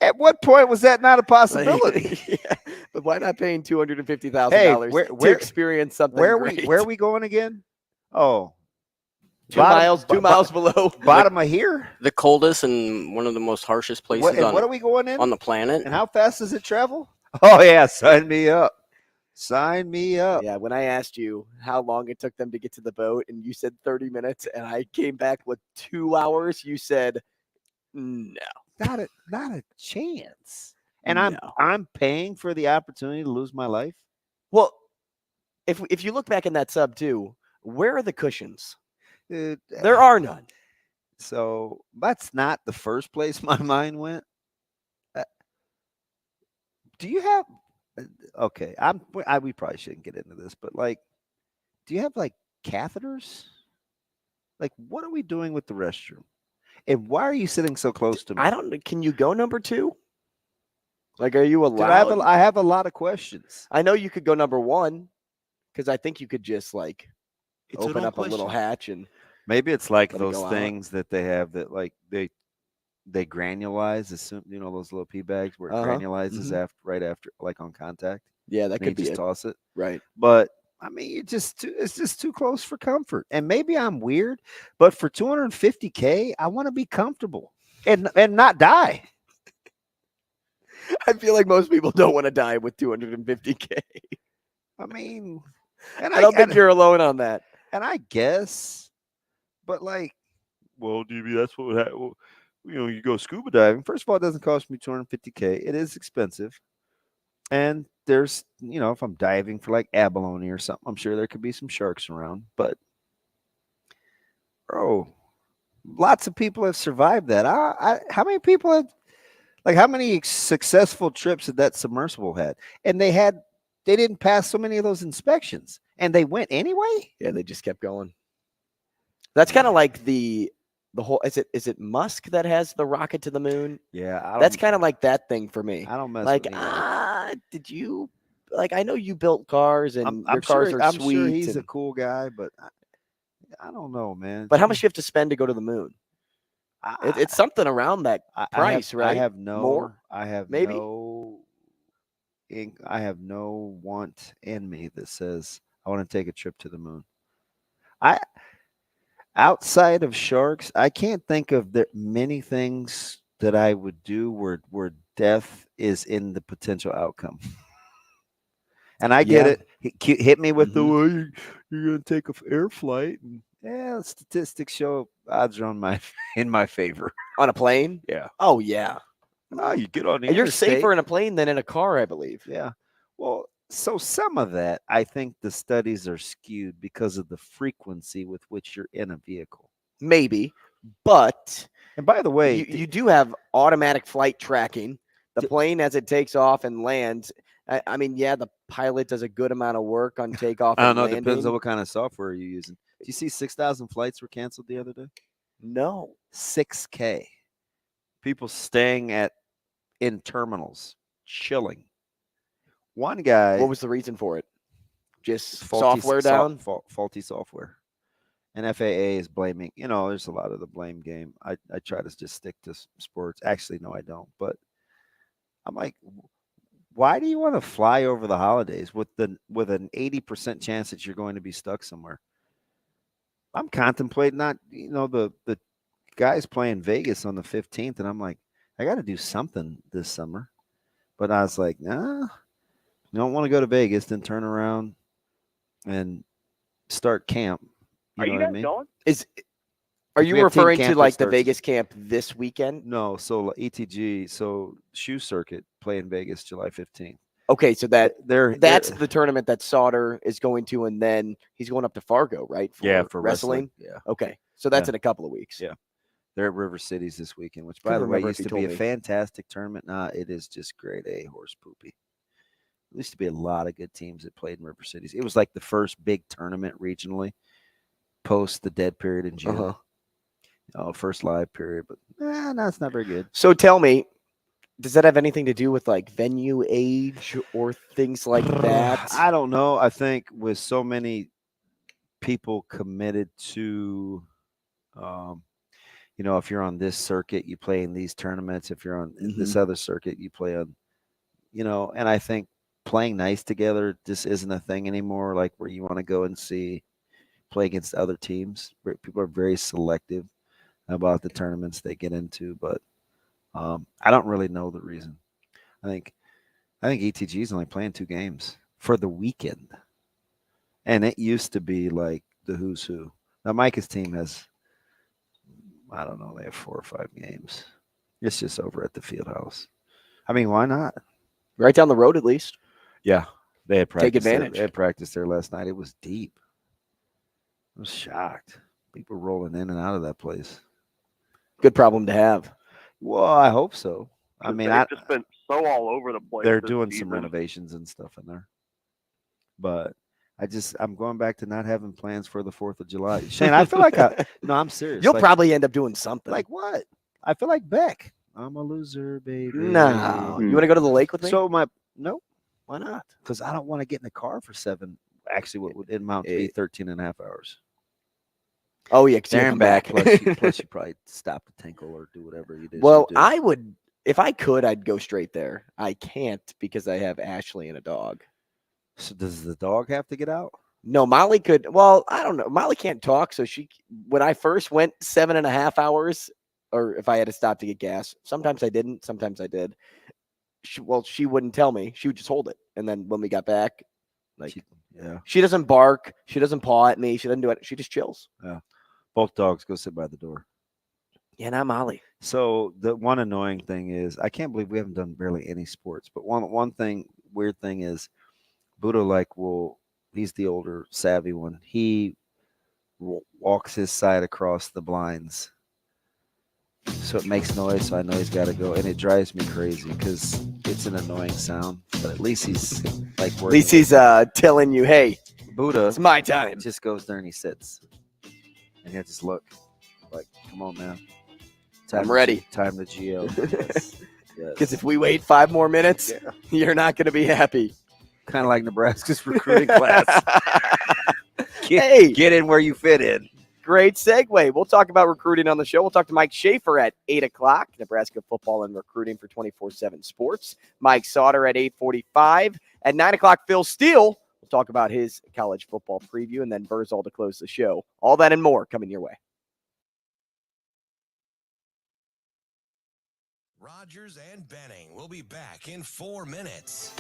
At what point was that not a possibility? Yeah, but why not paying $250,000 to experience something? Where great? are we going again? Oh, 2 miles below. Bottom of here? The coldest and one of the most harshest places what are we going in? on the planet. And how fast does it travel? Oh, yeah. Sign me up. Sign me up. Yeah, when I asked you how long it took them to get to the boat and you said 30 minutes and I came back with 2 hours, you said no. Not a chance. And I'm paying for the opportunity to lose my life. Well, if you look back in that sub too, where are the cushions? Dude, There are none. So that's not the first place my mind went. Do you have? Okay, we probably shouldn't get into this, but like, do you have like catheters? Like, what are we doing with the restroom? And why are you sitting so close to me? I don't. Can you go number 2? Like, are you allowed? Dude, I have a lot of questions. I know you could go number 1 because I think you could just like open up a little hatch and maybe it's like let it those go out. things that they have that like they granulize as soon, those little pee bags where it granulizes right after like on contact. Yeah, that could be just it. toss it. Right. But I mean, it's just too close for comfort. And maybe I'm weird, but for $250K, I want to be comfortable and not die. I feel like most people don't want to die with $250K. I mean, I don't think you're alone on that. And I guess, but like, well, DB, that's what would happen. Well, you go scuba diving. First of all, it doesn't cost me $250K. It is expensive. And there's, if I'm diving for like abalone or something, I'm sure there could be some sharks around. But, bro, lots of people have survived that. How many people have, like, how many successful trips had that submersible had? And they didn't pass so many of those inspections. And they went anyway? Yeah, they just kept going. That's kind of like the whole, is it Musk that has the rocket to the moon? Yeah. That's kind of like that thing for me. I don't mess like, with him. did you, like, I know you built cars and your cars are I'm sweet. sure he's a cool guy, but I don't know, man. But how much do you have to spend to go to the moon? It's something around that price, right? I have no more. I have maybe I have no want in me that says I want to take a trip to the moon. Outside of sharks, I can't think of many things that I would do where death is in the potential outcome. And I get it. He hit me with the way you're going to take an air flight. And, yeah, statistics show odds are in my favor. On a plane? Yeah. Oh, yeah. Oh, you get on the And you're interstate. safer in a plane than in a car, I believe. Yeah. Well, so some of that, I think the studies are skewed because of the frequency with which you're in a vehicle. Maybe. But and by the way, you do have automatic flight tracking. The plane as it takes off and lands. I mean, yeah, the pilot does a good amount of work on takeoff and landing. It depends on what kind of software you're using. Do you see 6,000 flights were canceled the other day? No. 6K. People staying in terminals, chilling. One guy. What was the reason for it? Just software down? Faulty software. And FAA is blaming. There's a lot of the blame game. I try to just stick to sports. Actually, no, I don't. But I'm like, why do you want to fly over the holidays with an 80% chance that you're going to be stuck somewhere? I'm contemplating the guys playing Vegas on the 15th, and I'm like, I got to do something this summer. But I was like, nah, you don't want to go to Vegas, then turn around and start camp. Are you guys going? Are you referring to like the Vegas camp this weekend? No, so ETG, so Shoe Circuit play in Vegas July 15th. Okay, so that's the tournament that Sautter is going to, and then he's going up to Fargo, right? For wrestling. Yeah. Okay, so that's in a couple of weeks. Yeah. They're at River Cities this weekend, which, by the way, used to be a fantastic tournament. Nah, it is just grade A horse poopy. There used to be a lot of good teams that played in River Cities. It was like the first big tournament regionally post the dead period in June. First live period, but no, it's not very good. So tell me, does that have anything to do with like venue age or things like that? I don't know. I think with so many people committed to, if you're on this circuit, you play in these tournaments. If you're on this other circuit, you play on, and I think playing nice together just isn't a thing anymore. Like where you want to go and play against other teams. People are very selective about the tournaments they get into, but I don't really know the reason. I think ETG is only playing 2 games for the weekend, and it used to be like the who's who. Now Micah's team has, I don't know, they have 4 or 5 games. It's just over at the field house. I mean, why not? Right down the road, at least. Yeah, they had practice. Take advantage. They had practice there last night. It was deep. I was shocked. People rolling in and out of that place. Good problem to have. Well, I hope so. I mean, they've just been so all over the place. They're doing some renovations and stuff in there. But I'm going back to not having plans for the 4th of July. Shane, I feel like no, I'm serious. You'll probably end up doing something. Like what? I feel like Beck. I'm a loser, baby. No. You want to go to the lake with me? No. Why not? Because I don't want to get in the car for 7. Actually, what would amount to be 13 and a half hours. Oh, yeah, because you're back. plus you probably stop to tinkle or do whatever you did. Well, I would, if I could, I'd go straight there. I can't because I have Ashley and a dog. So does the dog have to get out? No, Molly could. Well, I don't know. Molly can't talk. So when I first went 7.5 hours, or if I had to stop to get gas, sometimes I didn't. Sometimes I did. She wouldn't tell me. She would just hold it. And then when we got back, she doesn't bark. She doesn't paw at me. She doesn't do it. She just chills. Yeah. Both dogs go sit by the door. Yeah, not Molly. So the one annoying thing is, I can't believe we haven't done barely any sports. But one weird thing is, Buddha, he's the older, savvy one. He walks his side across the blinds. So it makes noise, so I know he's got to go. And it drives me crazy because it's an annoying sound. But at least he's at least he's telling you, hey, Buddha, it's my time. Just goes there and he sits. And he'll just look like, come on, man. I'm ready. Time to GL. Because if we wait 5 more minutes, you're not going to be happy. Kind of like Nebraska's recruiting class. Get in where you fit in. Great segue. We'll talk about recruiting on the show. We'll talk to Mike Schaefer at 8 o'clock, Nebraska football and recruiting for 24/7 Sports. Mike Sautter at 8:45. At 9 o'clock, Phil Steele. We'll talk about his college football preview, and then Vrzal to close the show. All that and more coming your way. Rogers and Benning will be back in 4 minutes.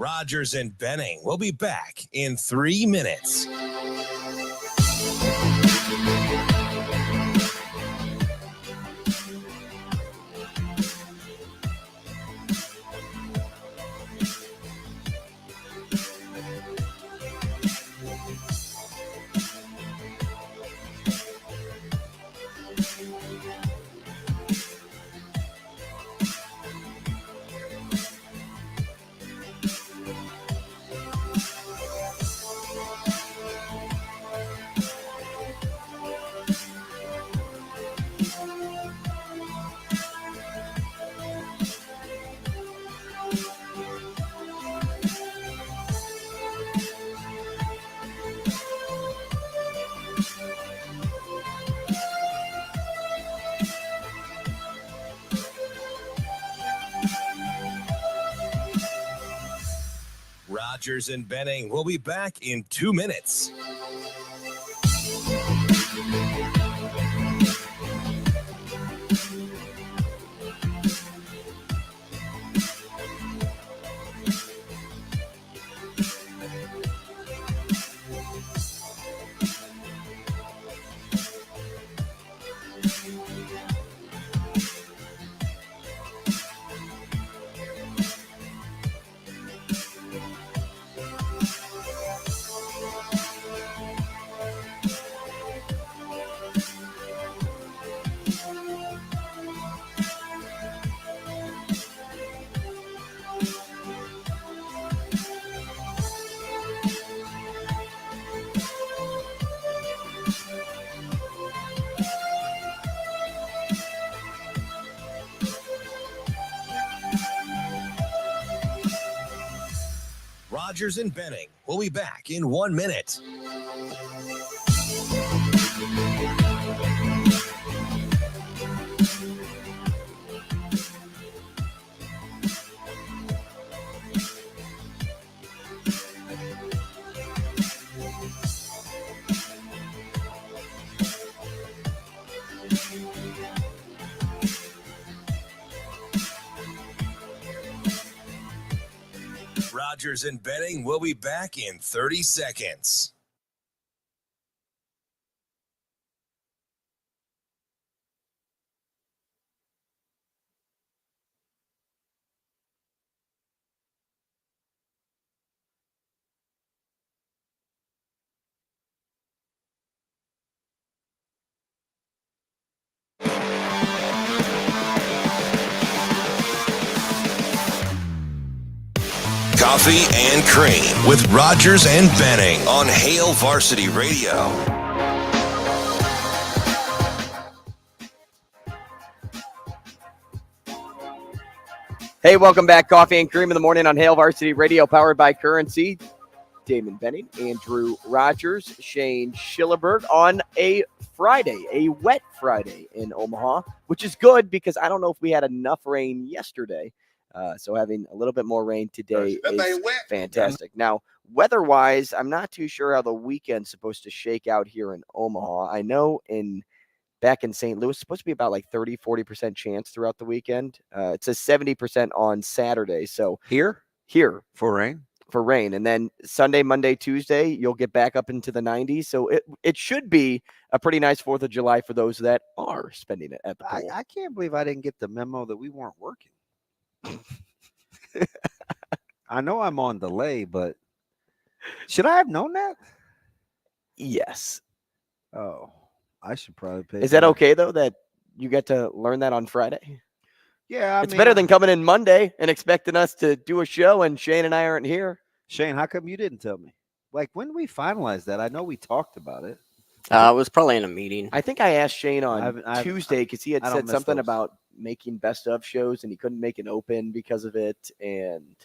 Rogers and Benning will be back in 3 minutes. Rogers and Benning will be back in 2 minutes. Rogers and Benning will be back in 1 minute. Rogers and Benning will be back in 30 seconds. Coffee and Cream with Rogers and Benning on Hail Varsity Radio. Hey, welcome back. Coffee and Cream in the morning on Hail Varsity Radio, powered by Currency. Damon Benning, Andrew Rogers, Shane Schillerberg on a Friday, a wet Friday in Omaha, which is good because I don't know if we had enough rain yesterday. So having a little bit more rain today is fantastic. Now, weather-wise, I'm not too sure how the weekend's supposed to shake out here in Omaha. I know back in St. Louis, it's supposed to be about like 30-40% chance throughout the weekend. It says 70% on Saturday. So Here for rain. And then Sunday, Monday, Tuesday, you'll get back up into the 90s. So it should be a pretty nice 4th of July for those that are spending it at the pool. I can't believe I didn't get the memo that we weren't working. I know I'm on delay, but should I have known that? Yes. Oh, I should probably pay. Is that okay, though, that you get to learn that on Friday? Yeah. It's better than coming in Monday and expecting us to do a show and Shane and I aren't here. Shane, how come you didn't tell me? Like, when we finalized that, I know we talked about it. It was probably in a meeting. I think I asked Shane on I've- Tuesday because he had I don't said miss something those. about making best of shows and he couldn't make an open because of it. And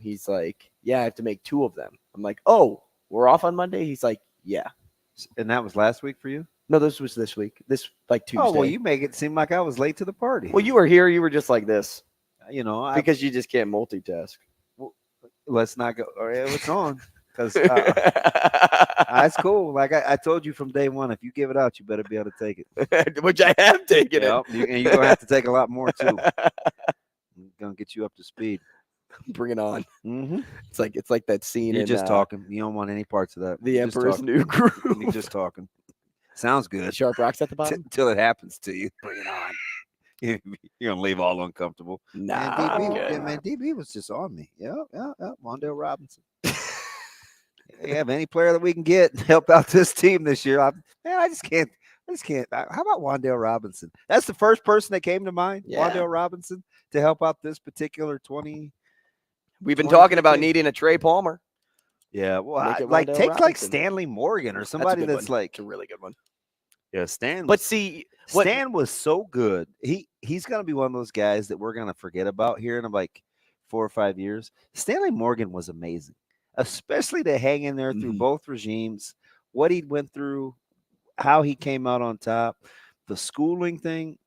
he's like, yeah, I have to make 2 of them. I'm like, oh, we're off on Monday? He's like, yeah. And that was last week for you? No, this was this week. This like Tuesday. Oh, well, you make it seem like I was late to the party. Well, you were here. You were just like this. You know, Because you just can't multitask. let's not go. Or it's on. Because that's cool. Like I told you from day one, if you give it out, you better be able to take it. Which I have taken it. And you're going to have to take a lot more, too. I'm going to get you up to speed. Bring it on. Mm-hmm. It's like that scene. You're in, just talking. You don't want any parts of that. The You're just Emperor's talking. New Groove. You're just talking. Sounds good. Sharp Rocks at the bottom? Till it happens to you. Bring it on. You're going to leave all uncomfortable. Nah. Man, DB was just on me. Yeah. Wandale Robinson. Have any player that we can get to help out this team this year. I just can't. How about Wandale Robinson? That's the first person that came to mind. Yeah. Wandale Robinson to help out this particular 20. We've been talking about needing a Trey Palmer. Yeah, well, Make it like Wandale take like Robinson. Stanley Morgan or somebody good that's one. like It's a really good one. yeah. Stan, But see, what, Stan was so good. He's gonna be one of those guys that we're gonna forget about here in like 4 or 5 years. Stanley Morgan was amazing, especially to hang in there through both regimes. What he went through, how he came out on top, the schooling thing.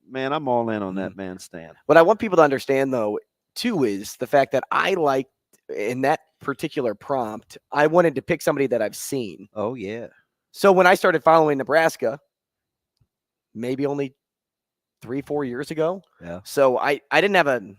Man, I'm all in on that man, Stan. what I want people to understand, though, too, is the fact that I like in that particular prompt, I wanted to pick somebody that I've seen. Oh, yeah. So when I started following Nebraska, maybe only 3-4 years ago. Yeah. So I didn't have a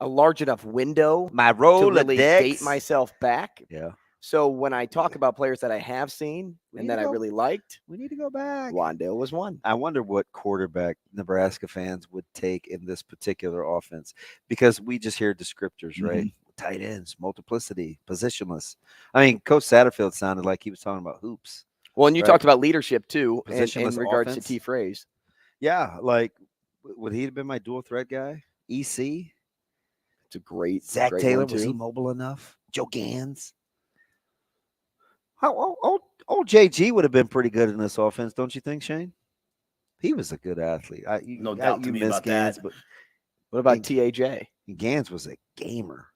large enough window My to role really date myself back. Yeah. So when I talk about players that I have seen and that I really liked, We need to go back. Wandale was one. I wonder what quarterback Nebraska fans would take in this particular offense because we just hear descriptors, right? Tight ends, multiplicity, positionless. I mean, Coach Satterfield sounded like he was talking about hoops. Well, and you Right. talked about leadership too, in Positionless regards offense. to T. Phrase. Yeah, like would he have been my dual threat guy? EC, It's a great Zach great Taylor, one, was he too. mobile enough? Joe Gans. How old JG would have been pretty good in this offense, don't you think, Shane? He was a good athlete. No doubt to me miss about Gans, that. but What about TAJ? Gans was a gamer.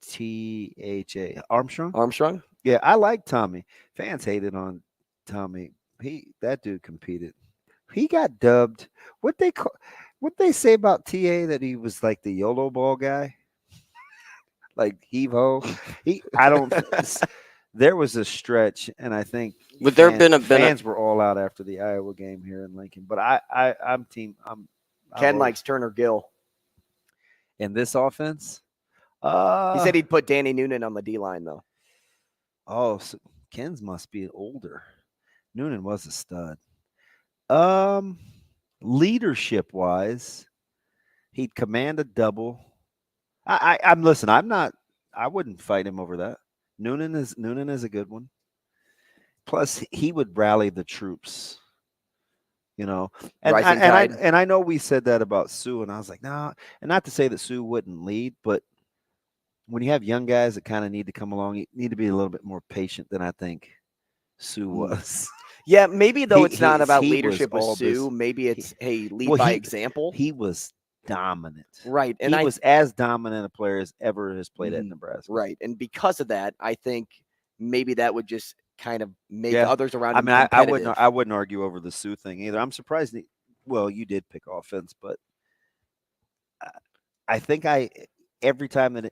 THA Armstrong. Armstrong? Yeah, I like Tommy. Fans hated on Tommy. That dude competed. He got dubbed. What they say about TA that he was like the YOLO ball guy, like heave ho. There was a stretch, and I think Would there been a fans were all out after the Iowa game here in Lincoln. But I'm team. Ken likes Turner Gill. in this offense. He said he'd put Danny Noonan on the D line, though. Oh, so Ken's must be older. Noonan was a stud. Leadership wise, he'd command a double. I'm listen. I wouldn't fight him over that. Noonan is a good one. Plus, he would rally the troops. You know, and I know we said that about Sue, and I was like, no, and not to say that Sue wouldn't lead, but when you have young guys that kind of need to come along, you need to be a little bit more patient than I think Sue was. Yeah, maybe though it's not about he leadership was with all Sue. this- Maybe it's lead Well, by he- example. He was dominant. Right. And He was as dominant a player as ever has played at Mhm. Nebraska. right. And because of that, I think maybe that would just kind of make Yeah. others around I him mean, I competitive. wouldn't argue over the Sue thing either. I'm surprised. Well, you did pick offense, but I think every time that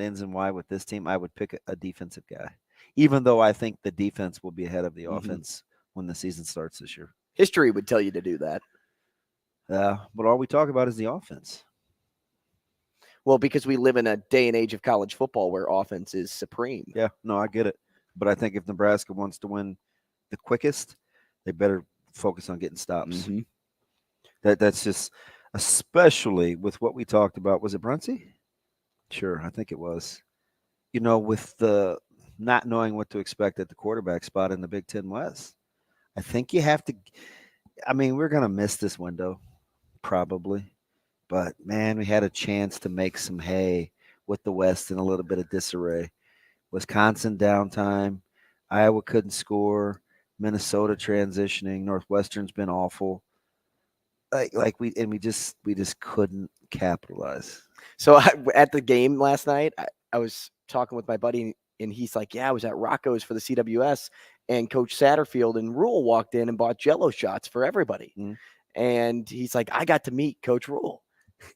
ends in Y with this team, I would pick a defensive guy, even though I think the defense will be ahead of the offense when the season starts this year. History would tell you to do that. But all we talk about is the offense. Well, because we live in a day and age of college football where offense is supreme. Yeah, no, I get it. But I think if Nebraska wants to win the quickest, they better focus on getting stops. That's just, especially with what we talked about. Was it Bruncy? Sure, I think it was. You know, with the not knowing what to expect at the quarterback spot in the Big Ten West, I think you have to. I mean, we're going to miss this window, probably. But, man, we had a chance to make some hay with the West in a little bit of disarray. Wisconsin downtime, Iowa couldn't score. Minnesota transitioning. Northwestern's been awful. We just couldn't capitalize. So at the game last night, I was talking with my buddy, and he's like, "Yeah, I was at Rocco's for the CWS, and Coach Satterfield and Rhule walked in and bought Jello shots for everybody." And he's like, "I got to meet Coach Rhule,"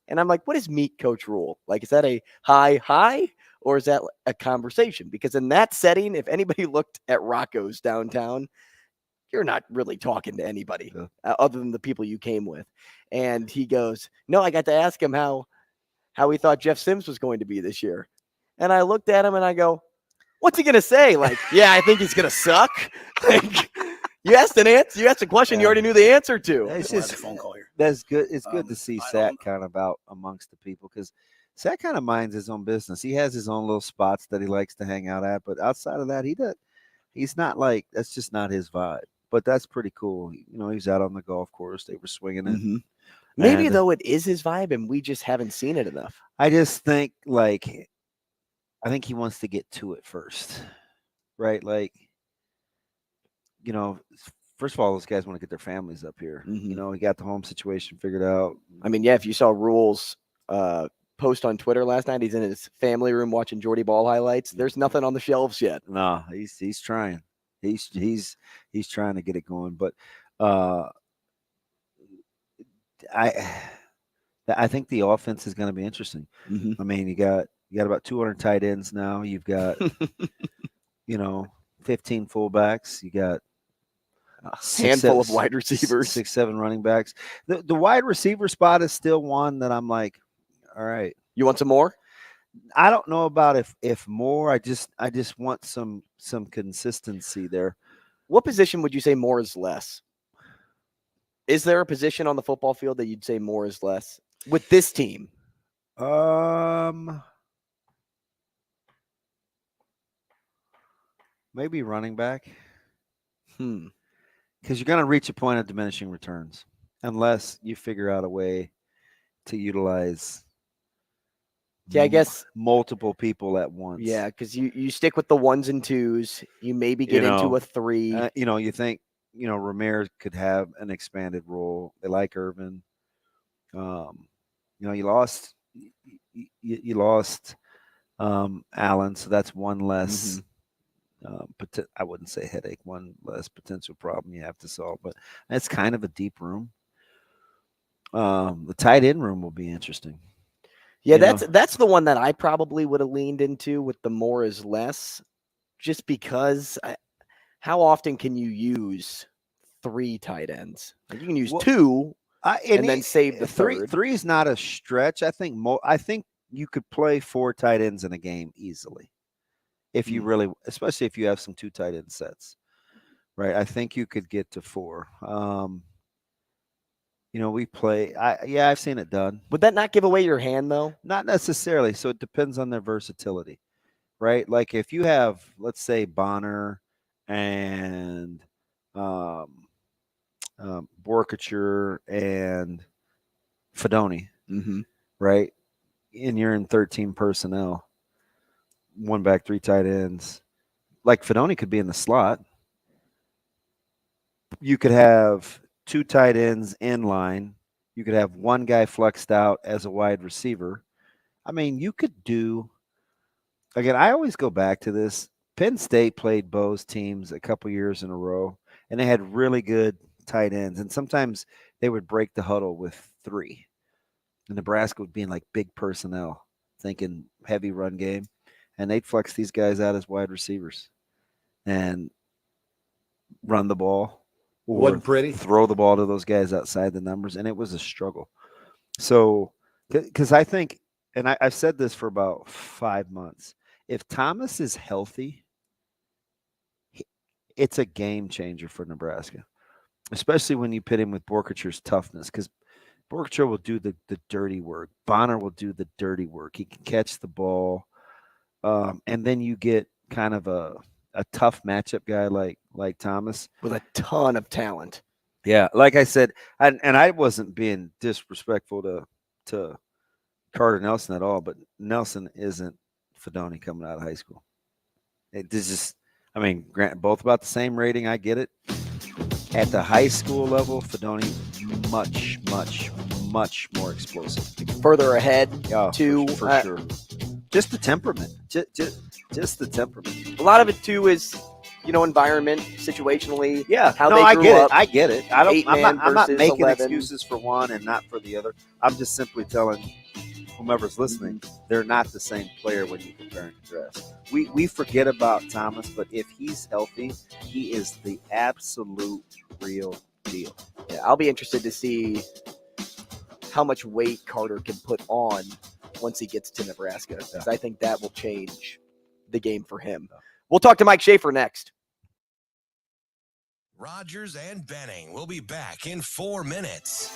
and I'm like, "What is meet Coach Rhule? Like, is that a hi, or is that a conversation?" Because in that setting, if anybody looked at Rocco's downtown, you're not really talking to anybody other than the people you came with. And he goes, "No, I got to ask him how he thought Jeff Sims was going to be this year." And I looked at him and I go, "What's he going to say?" Like, "Yeah, I think he's going to suck." Like, you asked a question you already knew the answer to. It's just a phone call here. That's good. It's good to see Sat kind of out amongst the people, because Sat kind of minds his own business. He has his own little spots that he likes to hang out at, but outside of that, he's not like, that's just not his vibe. But that's pretty cool. He's out on the golf course. They were swinging it. Maybe though it is his vibe and we just haven't seen it enough. I just think I think he wants to get to it first, right? Like, first of all, those guys want to get their families up here. He got the home situation figured out. I mean, yeah, if you saw Rhule's post on Twitter last night, he's in his family room watching Jordy Ball highlights. There's nothing on the shelves yet. No, he's trying. He's trying to get it going, but I think the offense is going to be interesting. I mean, you got about 200 tight ends now. You've got 15 fullbacks. You got a handful of wide receivers, 6-7 running backs. The wide receiver spot is still one that I'm like, all right. You want some more? I don't know about if more. I just want some consistency there. What position would you say more is less? Is there a position on the football field that you'd say more is less with this team? Maybe running back. Because you're going to reach a point of diminishing returns unless you figure out a way to utilize. Yeah, I guess multiple people at once. Yeah, because you stick with the ones and twos. You maybe get into a three. You think, Ramirez could have an expanded role. They like Irvin. You lost Allen, so that's one less. I wouldn't say headache, one less potential problem you have to solve. But it's kind of a deep room. The tight end room will be interesting. Yeah, that's the one that I probably would have leaned into with the more is less, just because how often can you use 3 tight ends? Like you can use 2 and then save the third. 3 is not a stretch. I think you could play 4 tight ends in a game easily if you really, especially if you have some 2 tight end sets, right? I think you could get to 4. We play. I've seen it done. Would that not give away your hand, though? Not necessarily. So it depends on their versatility, right? Like if you have, let's say, Bonner and Borkature and Fedoni, right? And you're in 13 personnel, 1 back, 3 tight ends. Like Fedoni could be in the slot. You could have 2 tight ends in line. You could have 1 guy flexed out as a wide receiver. I mean, you could do, again, I always go back to this. Penn State played Bo's teams a couple years in a row, and they had really good tight ends. And sometimes they would break the huddle with 3. And Nebraska would be in like big personnel, thinking heavy run game. And they'd flex these guys out as wide receivers and run the ball. Wasn't pretty. Throw the ball to those guys outside the numbers, and it was a struggle. So, because I think, and I've said this for about 5 months, if Thomas is healthy, it's a game changer for Nebraska, especially when you pit him with Borkachure's toughness, because Borkature will do the dirty work. Bonner will do the dirty work. He can catch the ball, and then you get kind of a tough matchup guy like Thomas with a ton of talent. Yeah, like I said, and I wasn't being disrespectful to Carter Nelson at all, but Nelson isn't Fedoni coming out of high school. I mean, both about the same rating. I get it. At the high school level, Fedoni much, much, much more explosive. Further ahead, too, for sure. Just the temperament. Just the temperament. A lot of it too is, environment, situationally. Yeah, how they grew up. I get it. I'm not making 11. excuses for one and not for the other. I'm just simply telling whomever's listening, they're not the same player when you compare and contrast. We forget about Thomas, but if he's healthy, he is the absolute real deal. Yeah, I'll be interested to see how much weight Carter can put on once he gets to Nebraska, because I think that will change the game for him. We'll talk to Mike Schaefer next. Rogers and Benning will be back in 4 minutes.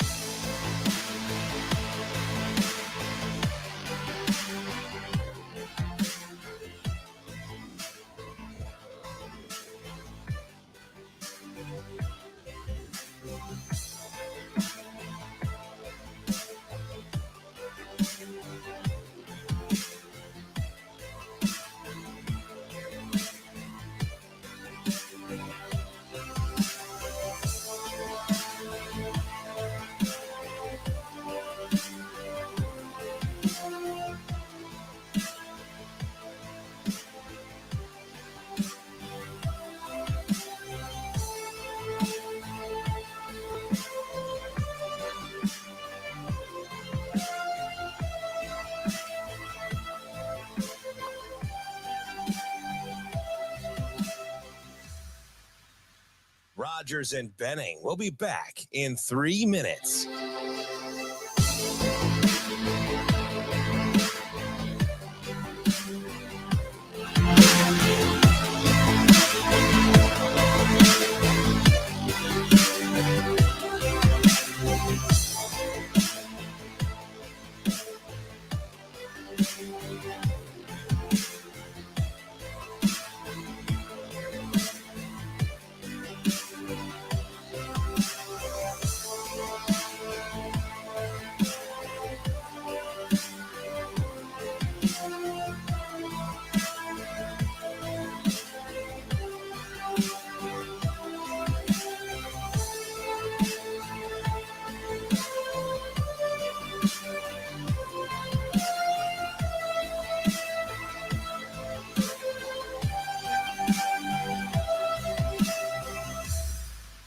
Rogers and Benning will be back in 3 minutes.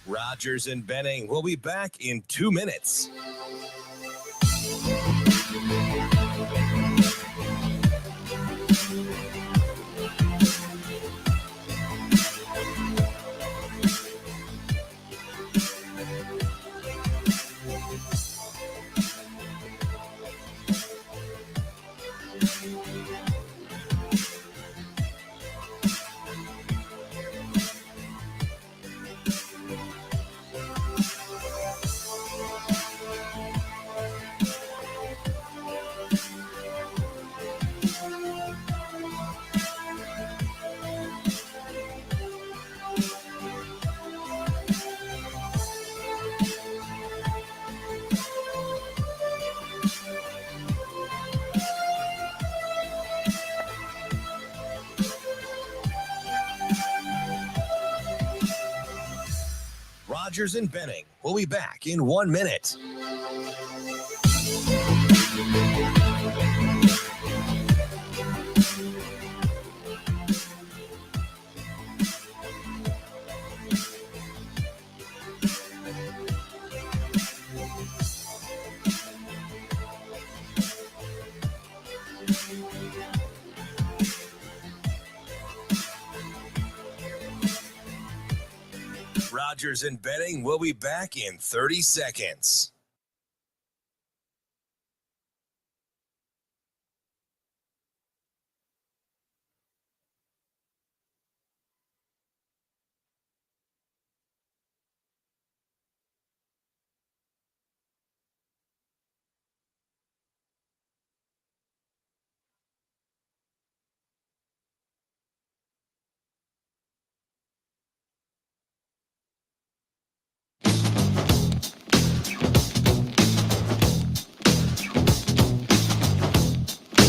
Rogers and Benning will be back in 2 minutes. Rogers and Benning will be back in 1 minute. Rogers and Benning will be back in 30 seconds.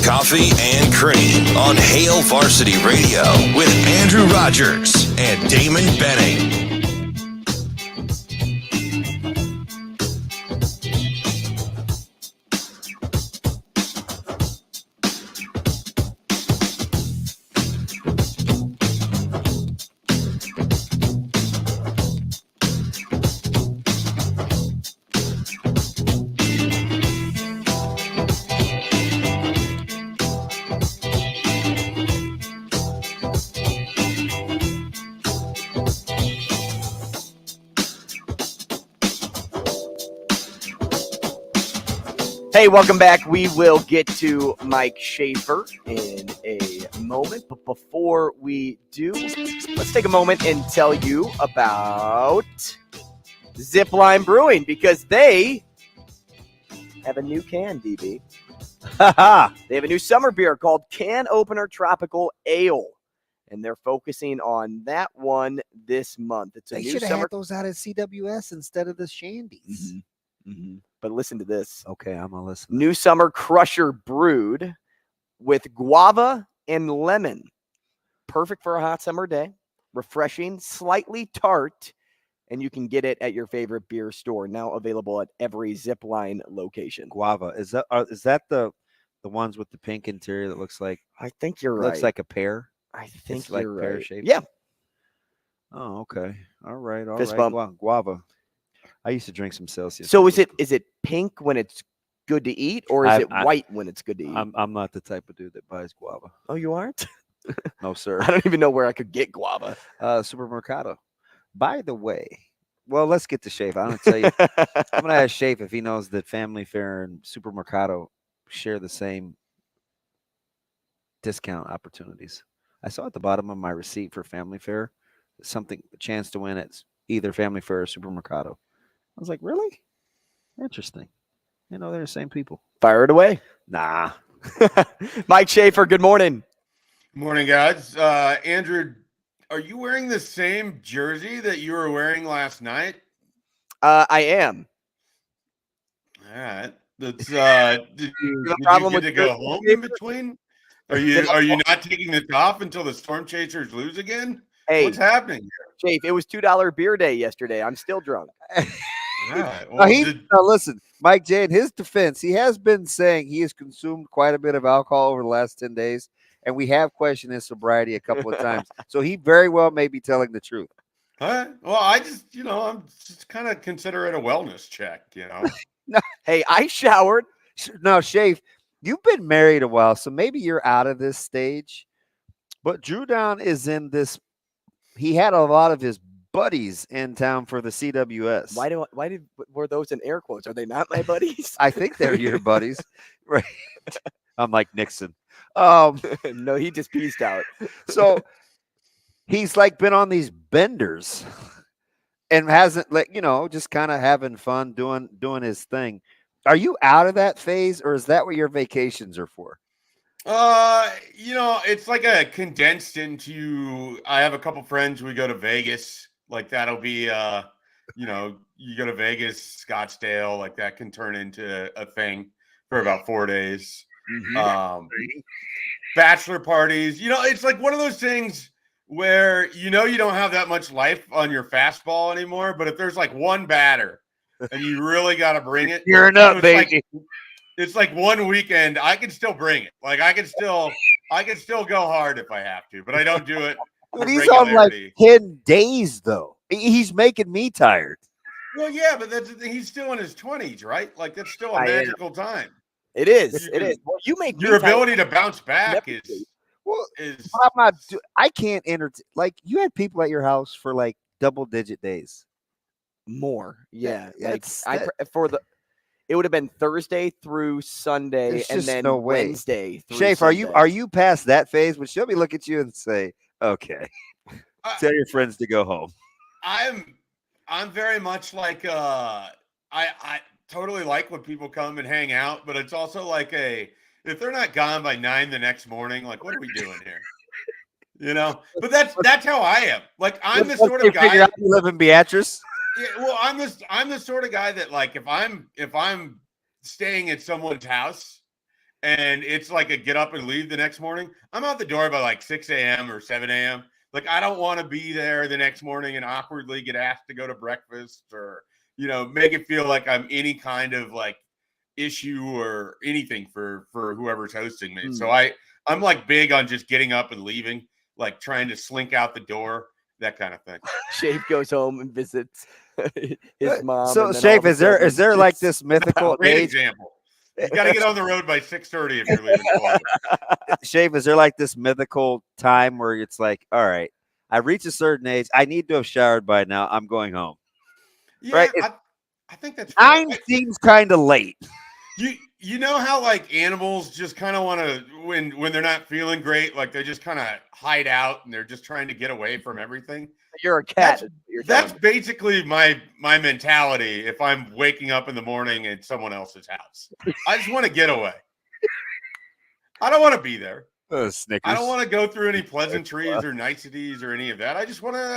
Coffee and Cream on Hail Varsity Radio with Andrew Rogers and Damon Benning. Hey, welcome back. We will get to Mike Schaefer in a moment. But before we do, let's take a moment and tell you about Zipline Brewing, because they have a new can, DB. They have a new summer beer called Can Opener Tropical Ale, and they're focusing on that one this month. It's a They new should have summer. had those out at CWS instead of the Shandies. But listen to this. Okay, I'm going to listen. New Summer Crusher brewed with guava and lemon. Perfect for a hot summer day. Refreshing, slightly tart, and you can get it at your favorite beer store. Now available at every Zipline location. Guava. Is that the ones with the pink interior that looks like? I think you're right. Looks like a pear. I think It's like you're pear right. shaped. Yeah. Oh, okay. All right. All Fist right. bump. Wow, guava. I used to drink some Celsius. So is it pink when it's good to eat, or is it white when it's good to eat? I'm not the type of dude that buys guava. Oh, you aren't? No, sir. I don't even know where I could get guava. Supermercado. By the way, well, let's get to Schaefer. I'm going to tell you. I'm going to ask Schaefer if he knows that Family Fare and Supermercado share the same discount opportunities. I saw at the bottom of my receipt for Family Fare a chance to win at either Family Fare or Supermercado. I was like, really? Interesting. They're the same people. Fire it away. Nah. Mike Schaefer, good morning. Morning, guys. Andrew, are you wearing the same jersey that you were wearing last night? I am. All right. That's did you get to go home in between? Are you not taking this off until the Storm Chasers lose again? Hey, what's happening here? Chafe, it was $2 beer day yesterday. I'm still drunk. Right. Now listen, Mike J, in his defense, he has been saying he has consumed quite a bit of alcohol over the last 10 days, and we have questioned his sobriety a couple of times. So he very well may be telling the truth. All right. Well, I just, I'm just kind of consider it a wellness check, No, hey, I showered. Now, Shafe, you've been married a while, so maybe you're out of this stage. But Drew Down is in this. He had a lot of his buddies in town for the CWS. Why were those in air quotes? Are they not my buddies? I think they're your buddies, right? I'm like Nixon. No, he just peaced out. So he's like been on these benders and hasn't just kind of having fun doing his thing. Are you out of that phase, or is that what your vacations are for? It's like a condensed into. I have a couple friends. We go to Vegas. Like that'll be, you go to Vegas, Scottsdale. Like that can turn into a thing for about 4 days. Mm-hmm. Bachelor parties. It's like one of those things where you don't have that much life on your fastball anymore. But if there's like one batter and you really got to bring it, you're up, baby. It's like one weekend. I can still bring it. Like I can still go hard if I have to, but I don't do it. But he's on like 10 days though. He's making me tired. Well, yeah, but he's still in his 20s, right? Like that's still a magical time. It is. It is. Well, you make your ability to bounce back is. I'm not. I can't entertain. Like you had people at your house for like double-digit days. More, yeah. It would have been Thursday through Sunday, and then Wednesday. Schaefer, are you past that phase? When she'll be look at you and say, "Okay, tell your friends to go home." I'm very much like I totally like when people come and hang out, but it's also like if they're not gone by 9 the next morning, like what are we doing here? But that's how I am. Like I'm the sort of guy. You live in Beatrice. Yeah, well, I'm the sort of guy that like if I'm staying at someone's house and it's like a get up and leave the next morning, I'm out the door by like 6 a.m. or 7 a.m. Like, I don't want to be there the next morning and awkwardly get asked to go to breakfast or, make it feel like I'm any kind of like issue or anything for whoever's hosting me. So I'm like big on just getting up and leaving, like trying to slink out the door, that kind of thing. Shafe goes home and visits his mom. So, Shafe, is there like this mythical Great age? example. You got to get on the road by 6:30 if you're leaving. Shafe, is there like this mythical time where it's like, all right, I reach a certain age, I need to have showered by now, I'm going home. Yeah, right? I think that's 9 seems kind of late. You know how like animals just kind of want to when they're not feeling great, like they just kind of hide out and they're just trying to get away from everything. You're a cat. That's basically my mentality if I'm waking up in the morning at someone else's house. I just want to get away. I don't want to be there. Snickers. I don't want to go through any pleasantries or niceties or any of that. I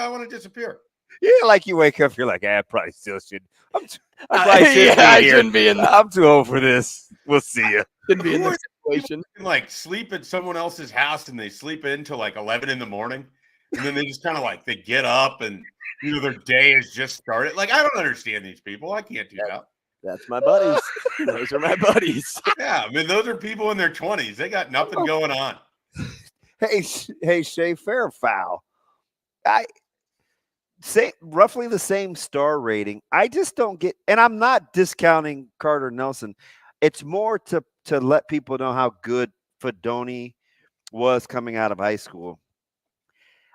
want to disappear. Yeah, like you wake up, you're like, I probably still should. I shouldn't be in. I'm too old for this. We'll see you. Shouldn't be in this situation. Like sleep at someone else's house and they sleep in till like 11 in the morning, and then they just kind of like they get up and their day has just started. Like, I don't understand these people. I can't do that. That's my buddies. Those are my buddies. Yeah, I mean, those are people in their 20s. They got nothing going on. Hey, Shay, fair or foul? I say roughly the same star rating. I just don't get, and I'm not discounting Carter Nelson. It's more to let people know how good Fidone was coming out of high school.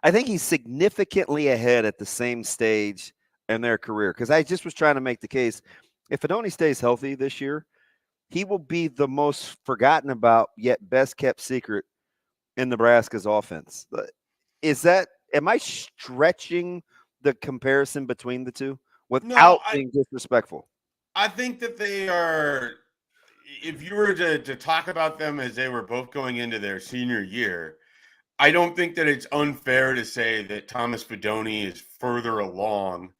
I think he's significantly ahead at the same stage in their career, because I just was trying to make the case. If Fidone stays healthy this year, he will be the most forgotten about yet best kept secret in Nebraska's offense. Am I stretching the comparison between the two without being disrespectful? I think that they are, if you were to talk about them as they were both going into their senior year, I don't think that it's unfair to say that Thomas Fidone is further along,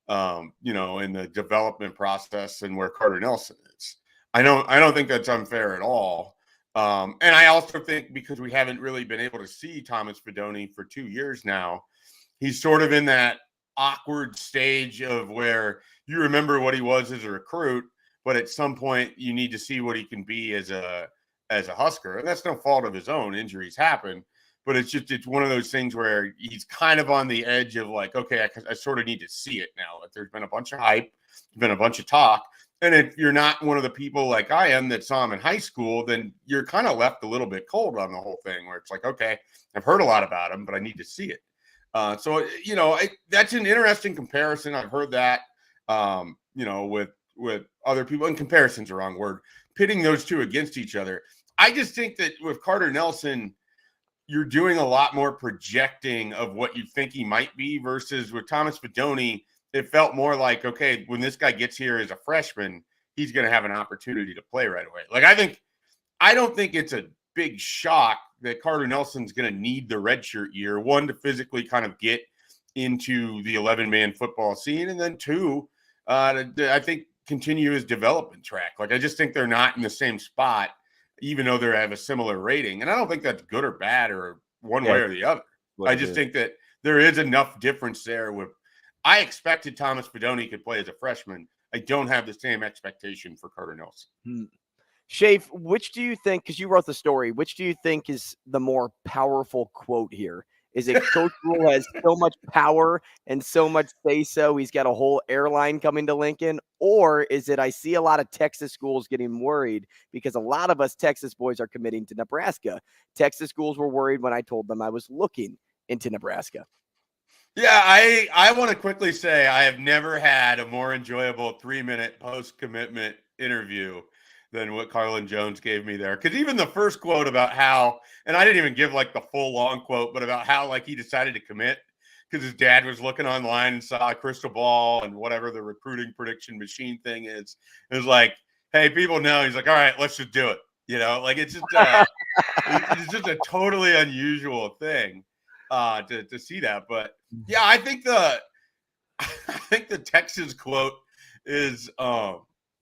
in the development process than where Carter Nelson is. I don't think that's unfair at all. And I also think because we haven't really been able to see Thomas Fidone for 2 years now, he's sort of in that awkward stage of where you remember what he was as a recruit, but at some point you need to see what he can be as a Husker. And that's no fault of his own. Injuries happen. But it's one of those things where he's kind of on the edge of like, okay, I sort of need to see it now. Like, there's been a bunch of hype, there's been a bunch of talk. And if you're not one of the people like I am that saw him in high school, then you're kind of left a little bit cold on the whole thing, where it's like, okay, I've heard a lot about him, but I need to see it. So that's an interesting comparison. I've heard that, with other people, and comparison's the wrong word, pitting those two against each other. I just think that with Carter Nelson, you're doing a lot more projecting of what you think he might be versus with Thomas Fidone. It felt more like, okay, when this guy gets here as a freshman, he's going to have an opportunity to play right away. Like, I don't think it's a big shock that Carter Nelson's going to need the redshirt year, one, to physically kind of get into the 11-man football scene, and then two, I think continue his development track. Like, I just think they're not in the same spot, even though they have a similar rating. And I don't think that's good or bad or one way or the other. I just think that there is enough difference there. I expected Thomas Fidone could play as a freshman. I don't have the same expectation for Carter Nelson. Shafe, which do you think, because you wrote the story, which do you think is the more powerful quote here? Is it Coach Rhule has so much power and so much say-so, he's got a whole airline coming to Lincoln? Or is it, I see a lot of Texas schools getting worried because a lot of us Texas boys are committing to Nebraska. Texas schools were worried when I told them I was looking into Nebraska. Yeah, I want to quickly say I have never had a more enjoyable 3-minute post-commitment interview than what Carlin Jones gave me there. Because even the first quote about how, and I didn't even give like the full long quote, but about how like he decided to commit because his dad was looking online and saw a crystal ball and whatever the recruiting prediction machine thing is. It was like, hey, people know. He's like, all right, let's just do it. Like it's just it's just a totally unusual thing to see that. But yeah, I think the Texas quote is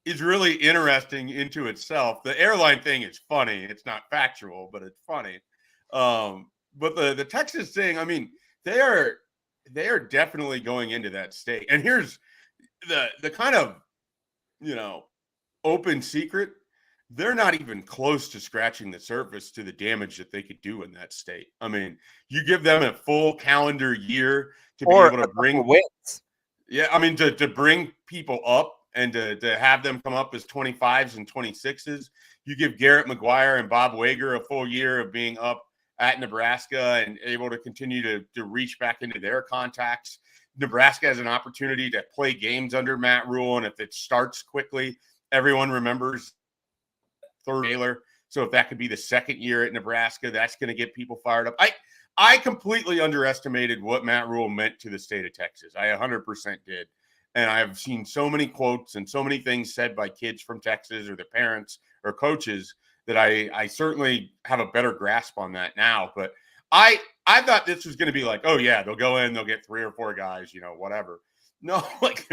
is really interesting into itself. The airline thing is funny. It's not factual, but it's funny. But the Texas thing, I mean, they are definitely going into that state. And here's the kind of, open secret. They're not even close to scratching the surface to the damage that they could do in that state. I mean, you give them a full calendar year to be able to bring wins. Yeah, I mean, to bring people up and to have them come up as 25s and 26s. You give Garrett McGuire and Bob Wager a full year of being up at Nebraska and able to continue to reach back into their contacts. Nebraska has an opportunity to play games under Matt Rhule, and if it starts quickly, everyone remembers third Baylor. So if that could be the second year at Nebraska, that's going to get people fired up. I completely underestimated what Matt Rhule meant to the state of Texas. I 100% did. And I've seen so many quotes and so many things said by kids from Texas or their parents or coaches that I certainly have a better grasp on that now. But I thought this was going to be like, oh, yeah, they'll go in, they'll get 3 or 4 guys, whatever. No, like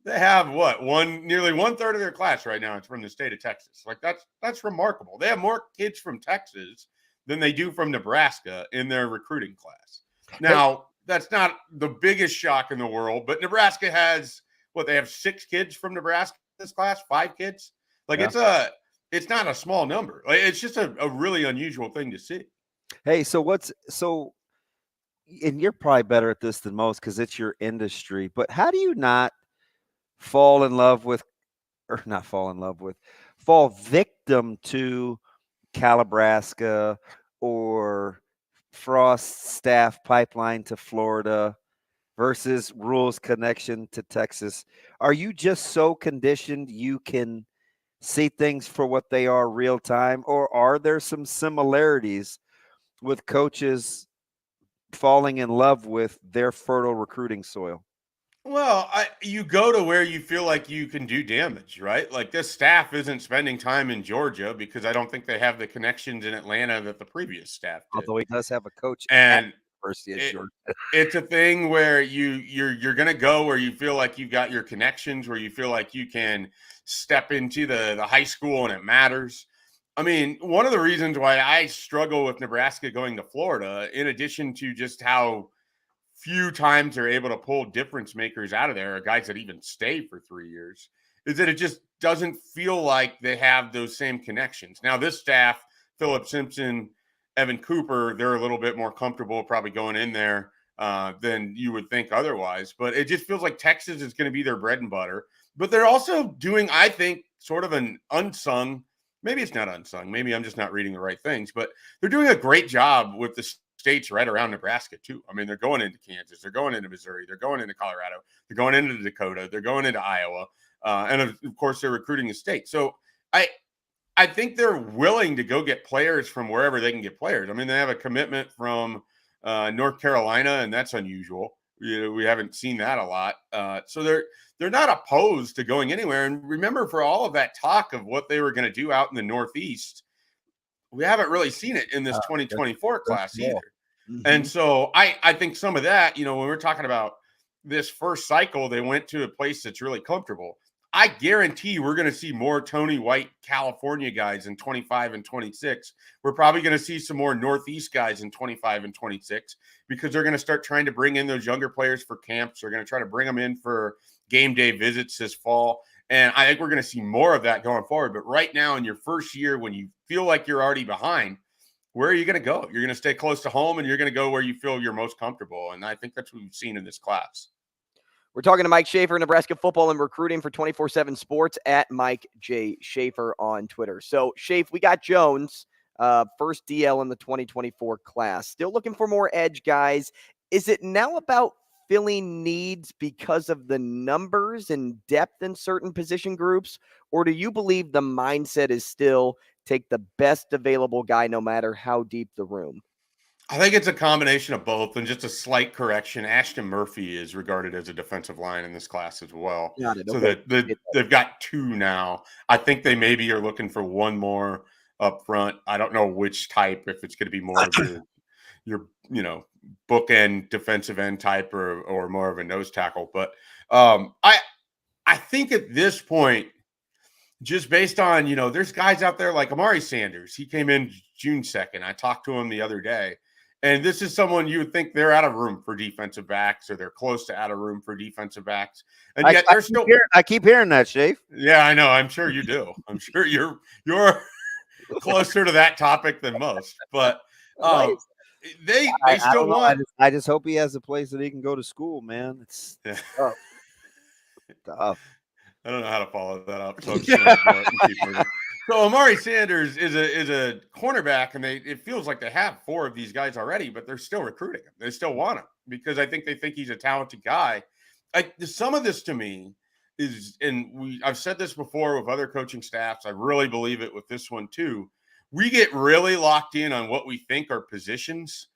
they have nearly 1/3 of their class right now. It's from the state of Texas. Like that's remarkable. They have more kids from Texas than they do from Nebraska in their recruiting class. Now, that's not the biggest shock in the world, but Nebraska has they have 6 kids from Nebraska in this class, 5 kids. Like it's not a small number. Like, it's just a really unusual thing to see. Hey, and you're probably better at this than most because it's your industry, but how do you not fall victim to Calabrasca or Frost's staff pipeline to Florida versus Rhule's connection to Texas? Are you just so conditioned you can see things for what they are real time, or are there some similarities with coaches falling in love with their fertile recruiting soil? Well, you go to where you feel like you can do damage, right? Like this staff isn't spending time in Georgia because I don't think they have the connections in Atlanta that the previous staff did. Although he does have a coach and at University of Georgia. It's a thing where you're going to go where you feel like you've got your connections, where you feel like you can step into the high school and it matters. I mean, one of the reasons why I struggle with Nebraska going to Florida, in addition to just how few times they're able to pull difference makers out of there, or guys that even stay for 3 years, is that it just doesn't feel like they have those same connections. Now, this staff, Philip Simpson, Evan Cooper, they're a little bit more comfortable probably going in there than you would think otherwise. But it just feels like Texas is going to be their bread and butter. But they're also doing, I think, sort of an unsung, maybe it's not unsung, maybe I'm just not reading the right things, but they're doing a great job with the states right around Nebraska too. I mean, they're going into Kansas, they're going into Missouri, they're going into Colorado, they're going into Dakota, they're going into Iowa, and of course they're recruiting the state. So I think they're willing to go get players from wherever they can get players. I mean, they have a commitment from North Carolina, and that's unusual. We haven't seen that a lot. So they're not opposed to going anywhere. And remember, for all of that talk of what they were going to do out in the Northeast, we haven't really seen it in this 2024 class either. Mm-hmm. And so I think some of that, when we're talking about this first cycle, they went to a place that's really comfortable. I guarantee we're going to see more Tony White California guys in 25 and 26. We're probably going to see some more Northeast guys in 25 and 26 because they're going to start trying to bring in those younger players for camps. They're going to try to bring them in for game day visits this fall. And I think we're going to see more of that going forward. But right now in your first year, when you feel like you're already behind, where are you going to go? You're going to stay close to home and you're going to go where you feel you're most comfortable. And I think that's what we've seen in this class. We're talking to Mike Schaefer, Nebraska football and recruiting for 24/7 Sports at Mike J. Schaefer on Twitter. So, Schaefer, we got Jones, first DL in the 2024 class. Still looking for more edge guys. Is it now about filling needs because of the numbers and depth in certain position groups? Or do you believe the mindset is still take the best available guy no matter how deep the room? I think it's a combination of both, and just a slight correction. Ashton Murphy is regarded as a defensive line in this class as well. So that they've got 2 now. I think they maybe are looking for one more up front. I don't know which type, if it's going to be more of your bookend defensive end type or more of a nose tackle. But I think at this point, just based on, there's guys out there like Amari Sanders. He came in June 2nd. I talked to him the other day. And this is someone you would think they're out of room for defensive backs, or they're close to out of room for defensive backs. And yet they're still. I keep hearing that, Shafe. Yeah, I know. I'm sure you do. I'm sure you're closer to that topic than most. But they still want. I just hope he has a place that he can go to school, man. It's tough. Tough. I don't know how to follow that up. So I'm just gonna ignore it and keep moving. So Amari Sanders is a cornerback, and it feels like they have 4 of these guys already, but they're still recruiting him. They still want him because I think they think he's a talented guy. Some of this to me is, and I've said this before with other coaching staffs. I really believe it with this one too. We get really locked in on what we think are positions,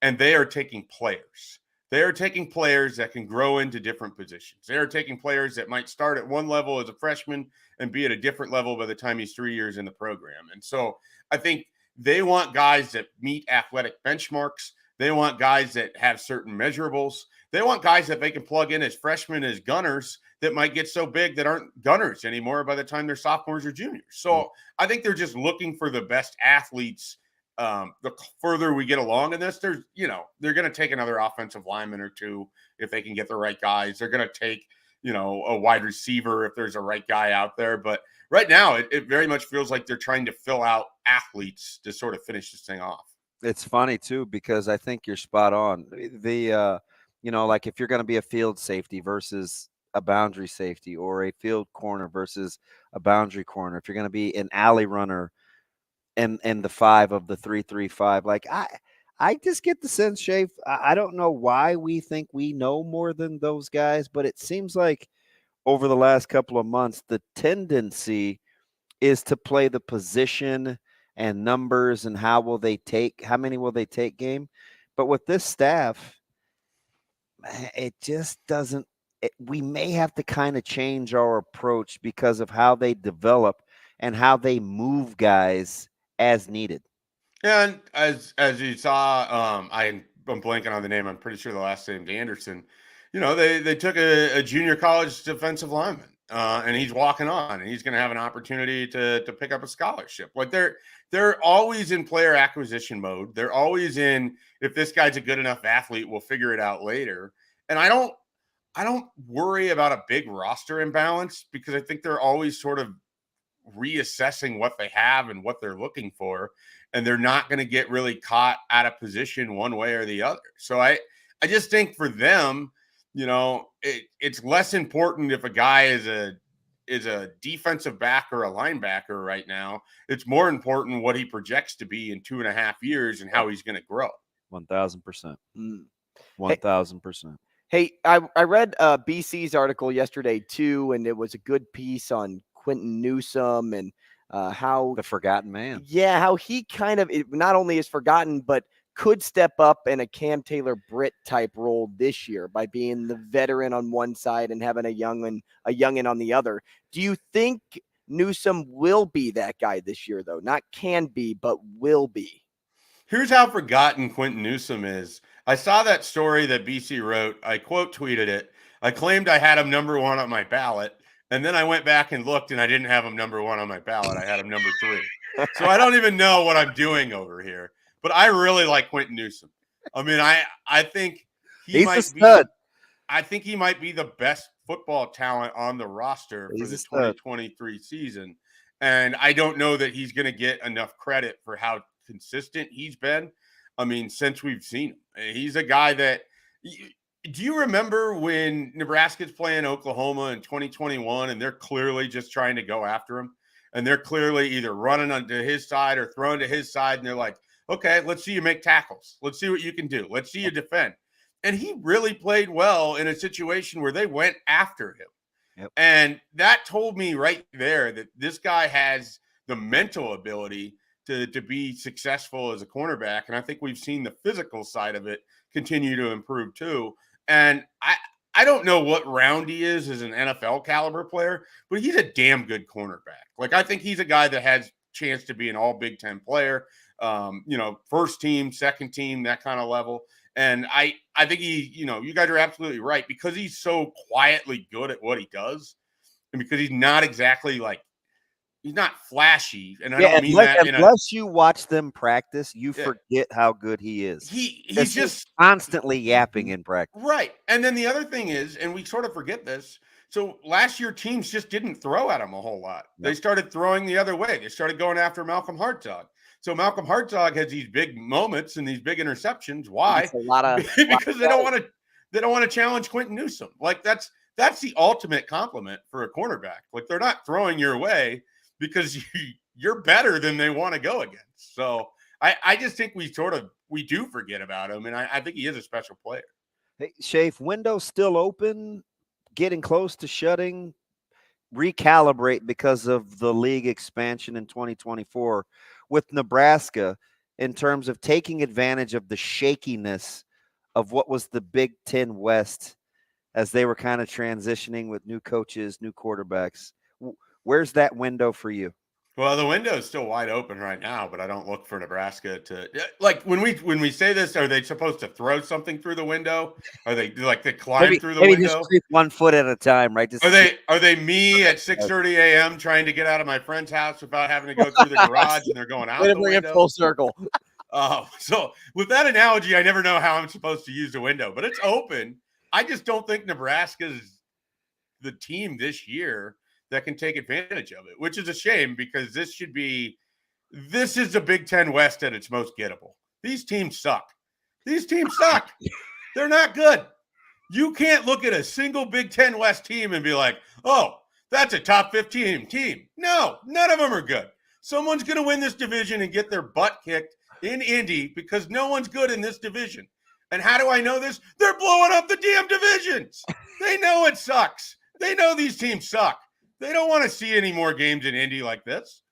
and they are taking players. They are taking players that can grow into different positions. They are taking players that might start at one level as a freshman and be at a different level by the time he's 3 years in the program. And so I think they want guys that meet athletic benchmarks. They want guys that have certain measurables. They want guys that they can plug in as freshmen as gunners that might get so big that aren't gunners anymore by the time they're sophomores or juniors. So I think they're just looking for the best athletes. The further we get along in this, they're going to take another offensive lineman or 2 if they can get the right guys. They're going to take, a wide receiver if there's a right guy out there. But right now, it very much feels like they're trying to fill out athletes to sort of finish this thing off. It's funny too, because I think you're spot on. Like if you're going to be a field safety versus a boundary safety, or a field corner versus a boundary corner, if you're going to be an alley runner and the 5 of the 3-3-5, like I just get the sense, Shafe, I don't know why we think we know more than those guys, but it seems like over the last couple of months, the tendency is to play the position and numbers and how many will they take game. But with this staff, it just doesn't. We may have to kind of change our approach because of how they develop and how they move guys as needed. And as you saw, I'm blanking on the name. I'm pretty sure the last name's Anderson. They took a junior college defensive lineman, and he's walking on, and he's going to have an opportunity to pick up a scholarship. Like they're always in player acquisition mode. They're always in, if this guy's a good enough athlete, we'll figure it out later. And I don't worry about a big roster imbalance, because I think they're always sort of reassessing what they have and what they're looking for, and they're not going to get really caught out of position one way or the other. So I just think for them, it's less important if a guy is a defensive back or a linebacker right now. It's more important what he projects to be in 2.5 years and how he's going to grow. 1,000%. 1,000%. Hey, I read BC's article yesterday too, and it was a good piece on Quentin Newsome and how the forgotten man. Yeah, how he kind of not only is forgotten, but could step up in a Cam Taylor-Britt type role this year by being the veteran on one side and having a youngin on the other. Do you think Newsome will be that guy this year, though? Not can be, but will be. Here's how forgotten Quentin Newsome is. I saw that story that BC wrote. I quote tweeted it. I claimed I had him number 1 on my ballot, and then I went back and looked, and I didn't have him number 1 on my ballot. I had him number 3. So I don't even know what I'm doing over here. But I really like Quentin Newsome. I mean, I think he's a stud. I think he might be the best football talent on the roster for the 2023 season. And I don't know that he's going to get enough credit for how consistent he's been. I mean, since we've seen him, he's a guy that do you remember when Nebraska's playing Oklahoma in 2021 and they're clearly just trying to go after him, and they're clearly either running onto his side or throwing to his side, and they're like, okay, let's see you make tackles. Let's see what you can do. Let's see you defend. And he really played well in a situation where they went after him. Yep. And that told me right there that this guy has the mental ability to be successful as a cornerback. And I think we've seen the physical side of it continue to improve too. And I don't know what round he is as an NFL caliber player, but he's a damn good cornerback. Like, I think he's a guy that has chance to be an all Big Ten player, first team, second team, that kind of level. And I think you guys are absolutely right, because he's so quietly good at what he does, and because he's not exactly like He's not flashy, and I don't mean that. Unless you watch them practice, you forget how good he is. He's just constantly yapping in practice. Right. And then the other thing is, and we sort of forget this, so last year teams just didn't throw at him a whole lot. They started throwing the other way. They started going after Malcolm Hartzog. So Malcolm Hartzog has these big moments and these big interceptions. Why? Because they don't want to challenge Quentin Newsome. Like that's the ultimate compliment for a cornerback. Like they're not throwing your way because you're better than they want to go against. So I just think we do forget about him, and I think he is a special player. Hey, Shafe, window still open, getting close to shutting, recalibrate because of the league expansion in 2024 with Nebraska in terms of taking advantage of the shakiness of what was the Big Ten West as they were kind of transitioning with new coaches, new quarterbacks. Where's that window for you? Well, the window is still wide open right now, but I don't look for Nebraska to like when we say this. Are they supposed to throw something through the window? Are they like they climb through the window? Just creep 1 foot at a time, right? Are they me at 6:30 a.m. trying to get out of my friend's house without having to go through the garage and they're going out the window? It full circle. So with that analogy, I never know how I'm supposed to use the window, but it's open. I just don't think Nebraska's the team this year that can take advantage of it, which is a shame because this is the Big Ten West at its most gettable. These teams suck. They're not good. You can't look at a single Big Ten West team and be like, oh, that's a top 15 team. No, none of them are good. Someone's going to win this division and get their butt kicked in Indy because no one's good in this division. And how do I know this? They're blowing up the damn divisions. They know it sucks. They know these teams suck. They don't want to see any more games in Indy like this.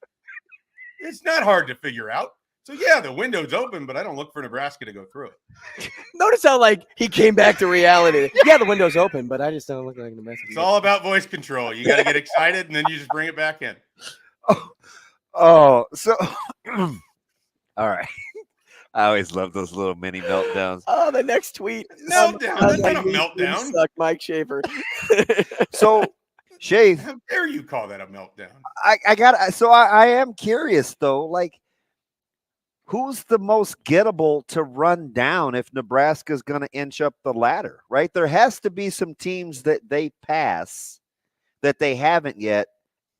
It's not hard to figure out. So, yeah, the window's open, but I don't look for Nebraska to go through it. Notice how, he came back to reality. Yeah, the window's open, but I just don't look like Nebraska. It's all about voice control. You got to get excited, and then you just bring it back in. All right. I always love those little mini meltdowns. Oh, the next tweet. Meltdown. That's not a meltdown. Suck Mike Schaefer. So, Shafe, how dare you call that a meltdown? I am curious though, who's the most gettable to run down if Nebraska's going to inch up the ladder, right? There has to be some teams that they pass that they haven't yet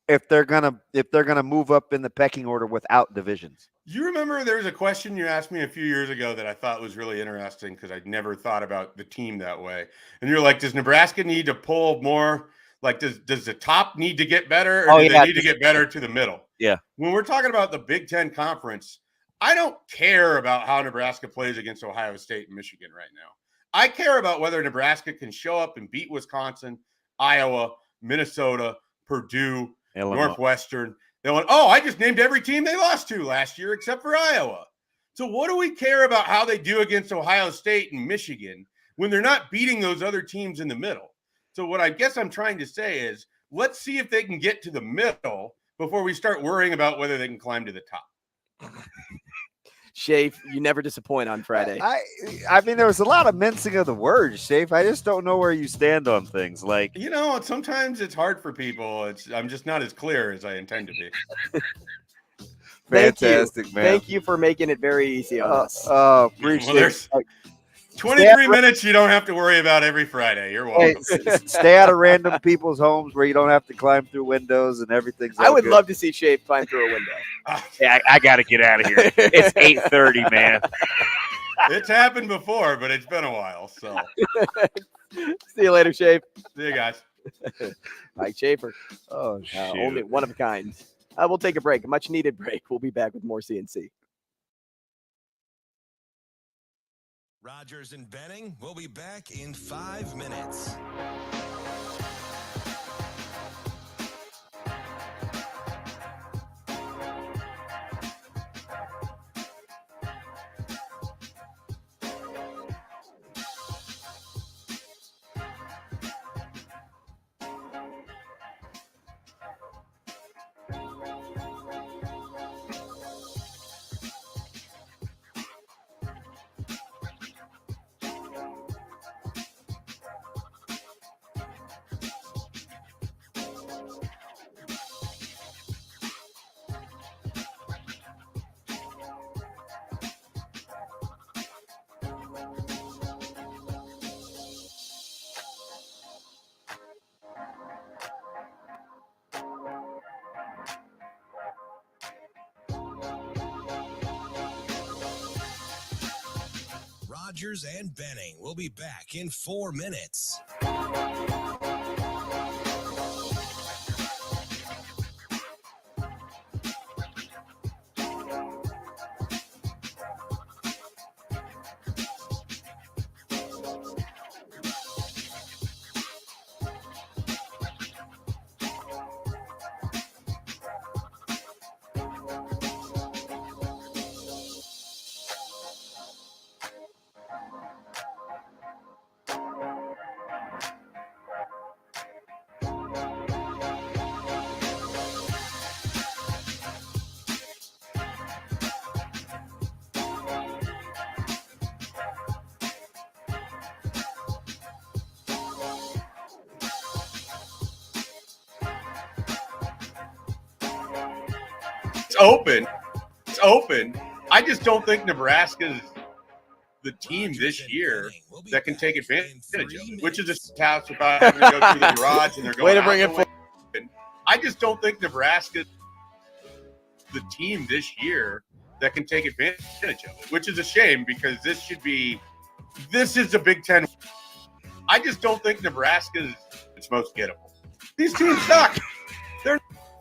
if they're going to move up in the pecking order without divisions. You remember there was a question you asked me a few years ago that I thought was really interesting because I'd never thought about the team that way. And you're like, does Nebraska need to pull more? Like, does the top need to get better or do they need to get better to the middle? Yeah. When we're talking about the Big Ten Conference, I don't care about how Nebraska plays against Ohio State and Michigan right now. I care about whether Nebraska can show up and beat Wisconsin, Iowa, Minnesota, Purdue, Illinois. Northwestern. They went, I just named every team they lost to last year except for Iowa. So what do we care about how they do against Ohio State and Michigan when they're not beating those other teams in the middle? So what I guess I'm trying to say is let's see if they can get to the middle before we start worrying about whether they can climb to the top. Shafe, you never disappoint on Friday. I mean, there was a lot of mincing of the words, Shafe. I just don't know where you stand on things. Sometimes it's hard for people. I'm just not as clear as I intend to be. Fantastic, man. Thank you for making it very easy on us. Appreciate it. 23 minutes you don't have to worry about every Friday. You're welcome. Stay out of random people's homes where you don't have to climb through windows and everything's I would love to see Shafe climb through a window. Yeah, I got to get out of here. It's 8:30, man. It's happened before, but it's been a while. So see you later, Shafe. See you guys. Mike Schaefer. Oh, shoot. Only one of a kind. We'll take a break, a much needed break. We'll be back with more CNC. Rogers and Benning will be back in 5 minutes. Rogers and Benning will be back in 4 minutes. It's open. I just don't think Nebraska's the team this year that can take advantage of it, which is a house without having to go through the garage and they're going. Way to bring it forward. I just don't think Nebraska's the team this year that can take advantage of it, which is a shame because this is a Big Ten. I just don't think Nebraska's its most gettable. These teams suck.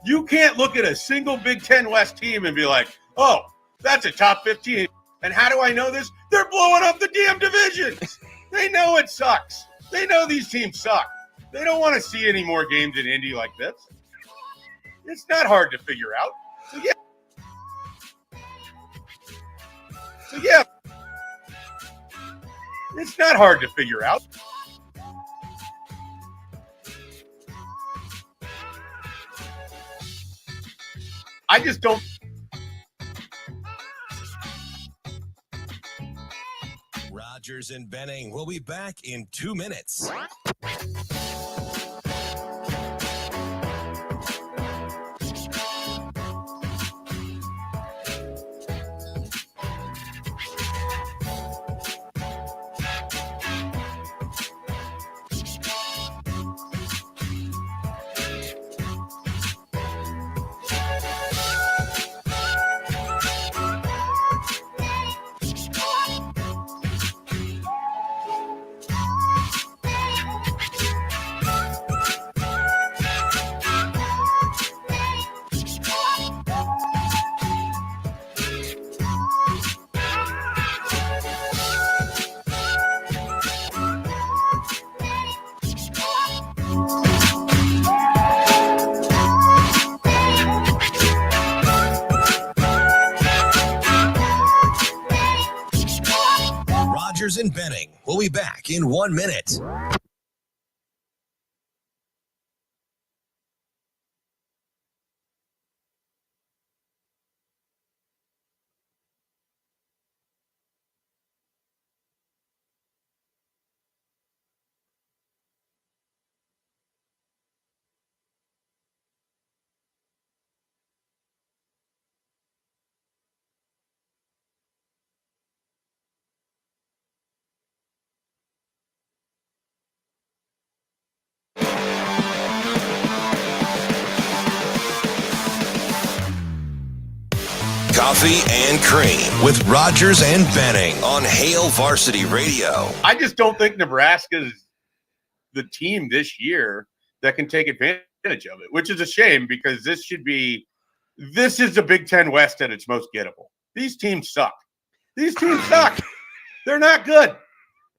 You can't look at a single Big Ten West team and be like, oh, that's a top 15. And how do I know this? They're blowing up the damn divisions. They know it sucks. They know these teams suck. They don't want to see any more games in Indy like this. It's not hard to figure out. So, yeah. It's not hard to figure out. I just don't. Rogers and Benning will be back in 2 minutes. Rogers and Benning will be back in 1 minute. Coffee and Cream with Rogers and Benning on Hail Varsity Radio. I just don't think Nebraska's the team this year that can take advantage of it, which is a shame because this is the Big Ten West at its most gettable. These teams suck. They're not good.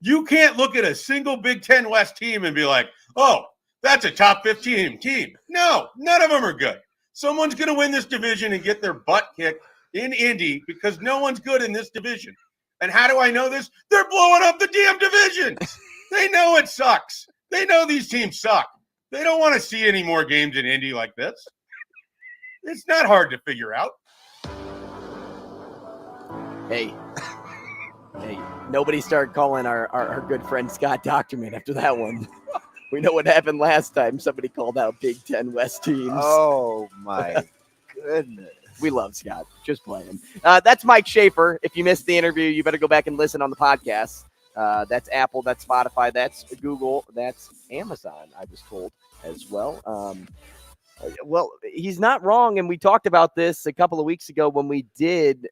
You can't look at a single Big Ten West team and be like, oh, that's a top 15 team. No, none of them are good. Someone's going to win this division and get their butt kicked in Indy because no one's good in this division. And how do I know this? They're blowing up the damn divisions. They know it sucks. They know these teams suck. They don't want to see any more games in Indy like this. It's not hard to figure out. Hey, nobody started calling our good friend Scott Doctorman after that one. We know what happened last time. Somebody called out Big Ten West teams. Oh, my goodness. We love Scott. Just playing. That's Mike Schaefer. If you missed the interview, you better go back and listen on the podcast. That's Apple, that's Spotify, that's Google, that's Amazon, I was told as well. Well, he's not wrong, and we talked about this a couple of weeks ago when we did.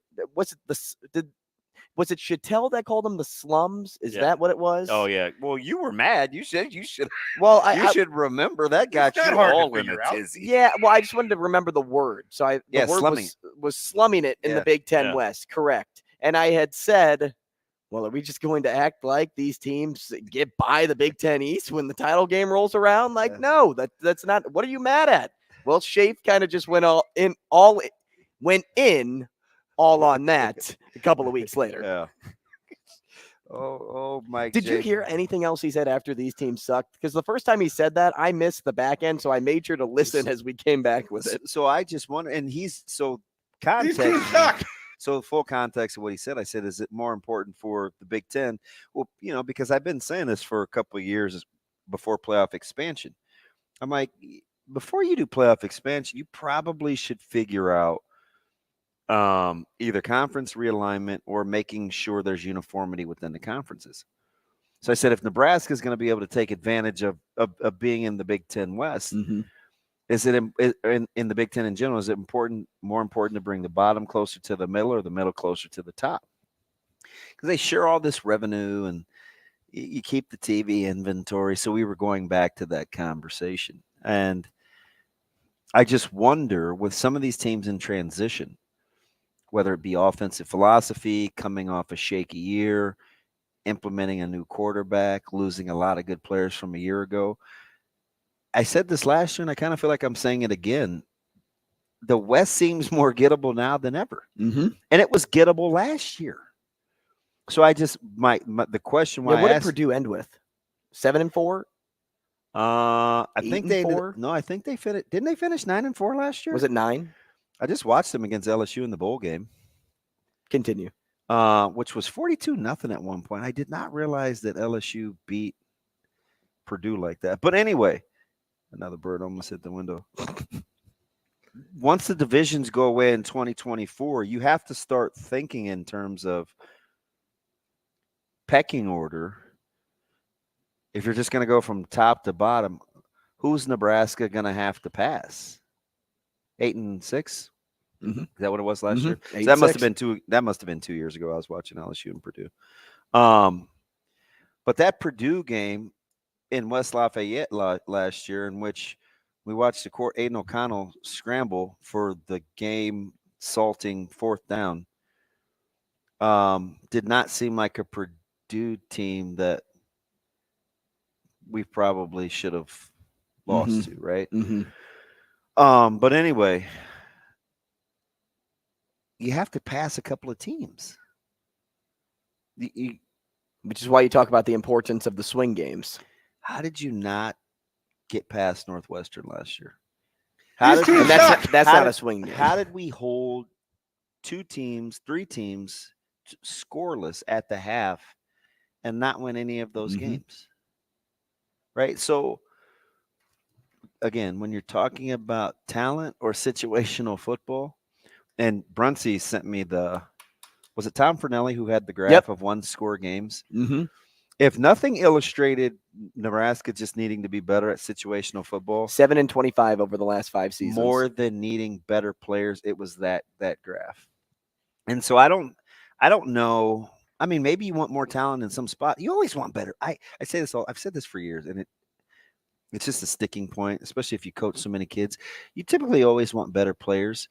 Was it Chattel that called them the slums? Is Yeah. that what it was? Oh yeah. Well, you were mad. You said you should. Well, you should remember that got not you hard to all in figure a out. tizzy. Yeah, well, I just wanted to remember the word. So the word slumming. was slumming it in the Big Ten West, correct. And I had said, well, are we just going to act like these teams get by the Big Ten East when the title game rolls around? Like, no, that's not. What are you mad at? Well, Schaefer kind of just went all in on that a couple of weeks later. Yeah. Oh, Mike. Did you hear anything else he said after these teams sucked? Because the first time he said that, I missed the back end, so I made sure to listen as we came back with it. So I just wonder, and These context. teams suck. So the full context of what he said, I said, is it more important for the Big Ten? Well, because I've been saying this for a couple of years before playoff expansion. I'm like, before you do playoff expansion, you probably should figure out either conference realignment or making sure there's uniformity within the conferences. So I said, if Nebraska is going to be able to take advantage of being in the Big Ten West, is it in the Big Ten in general, is it more important to bring the bottom closer to the middle or the middle closer to the top? Because they share all this revenue and you keep the TV inventory. So we were going back to that conversation. And I just wonder, with some of these teams in transition, whether it be offensive philosophy, coming off a shaky year, implementing a new quarterback, losing a lot of good players from a year ago. I said this last year, and I kind of feel like I'm saying it again. The West seems more gettable now than ever. And it was gettable last year. So I just, the question why what did Purdue end with? 7-4? I think they 8-4? No, I think they finished. Didn't they finish 9-4 last year? Was it 9? I just watched them against LSU in the bowl game. Continue. Which was 42-0 at one point. I did not realize that LSU beat Purdue like that. But anyway, another bird almost hit the window. Once the divisions go away in 2024, you have to start thinking in terms of pecking order. If you're just going to go from top to bottom, who's Nebraska going to have to pass? 8 and 6? Is that what it was last year? So that must have been 2. That must have been 2 years ago. I was watching LSU and Purdue. But that Purdue game in West Lafayette last year, in which we watched Aiden O'Connell scramble for the game salting 4th down, did not seem like a Purdue team that we probably should have lost to, right? But anyway, you have to pass a couple of teams. Which is why you talk about the importance of the swing games. How did you not get past Northwestern last year? That's not a swing game. How did we hold 3 teams scoreless at the half and not win any of those games? Right? So, again, when you're talking about talent or situational football, and Brunsey sent me was it Tom Fernelli who had the graph of 1-score games? If nothing illustrated Nebraska just needing to be better at situational football, 7-25 over the last 5 seasons, more than needing better players, it was that graph. And so I don't know. I mean, maybe you want more talent in some spot. You always want better. I say this I've said this for years, and it's just a sticking point, especially if you coach so many kids. You typically always want better players.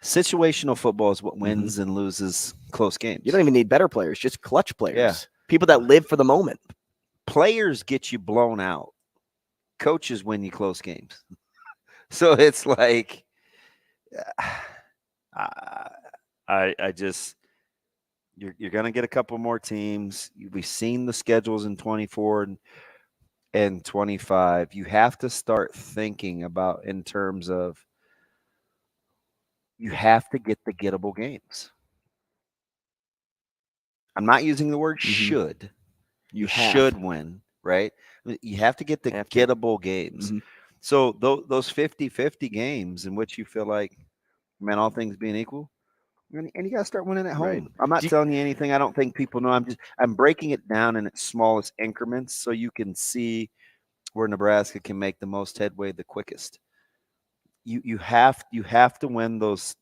Situational football is what wins and loses close games. You don't even need better players, just clutch players. Yeah. People that live for the moment. Players get you blown out. Coaches win you close games. So it's like, I just, you're going to get a couple more teams. We've seen the schedules in 24 and 25. You have to start thinking about in terms of, you have to get the gettable games. I'm not using the word should. You should win, right? You have to get the gettable games. So those 50-50 games in which you feel like, man, all things being equal, and you got to start winning at home. Right. I'm not telling you anything I don't think people know. I'm breaking it down in its smallest increments so you can see where Nebraska can make the most headway the quickest. You have to win those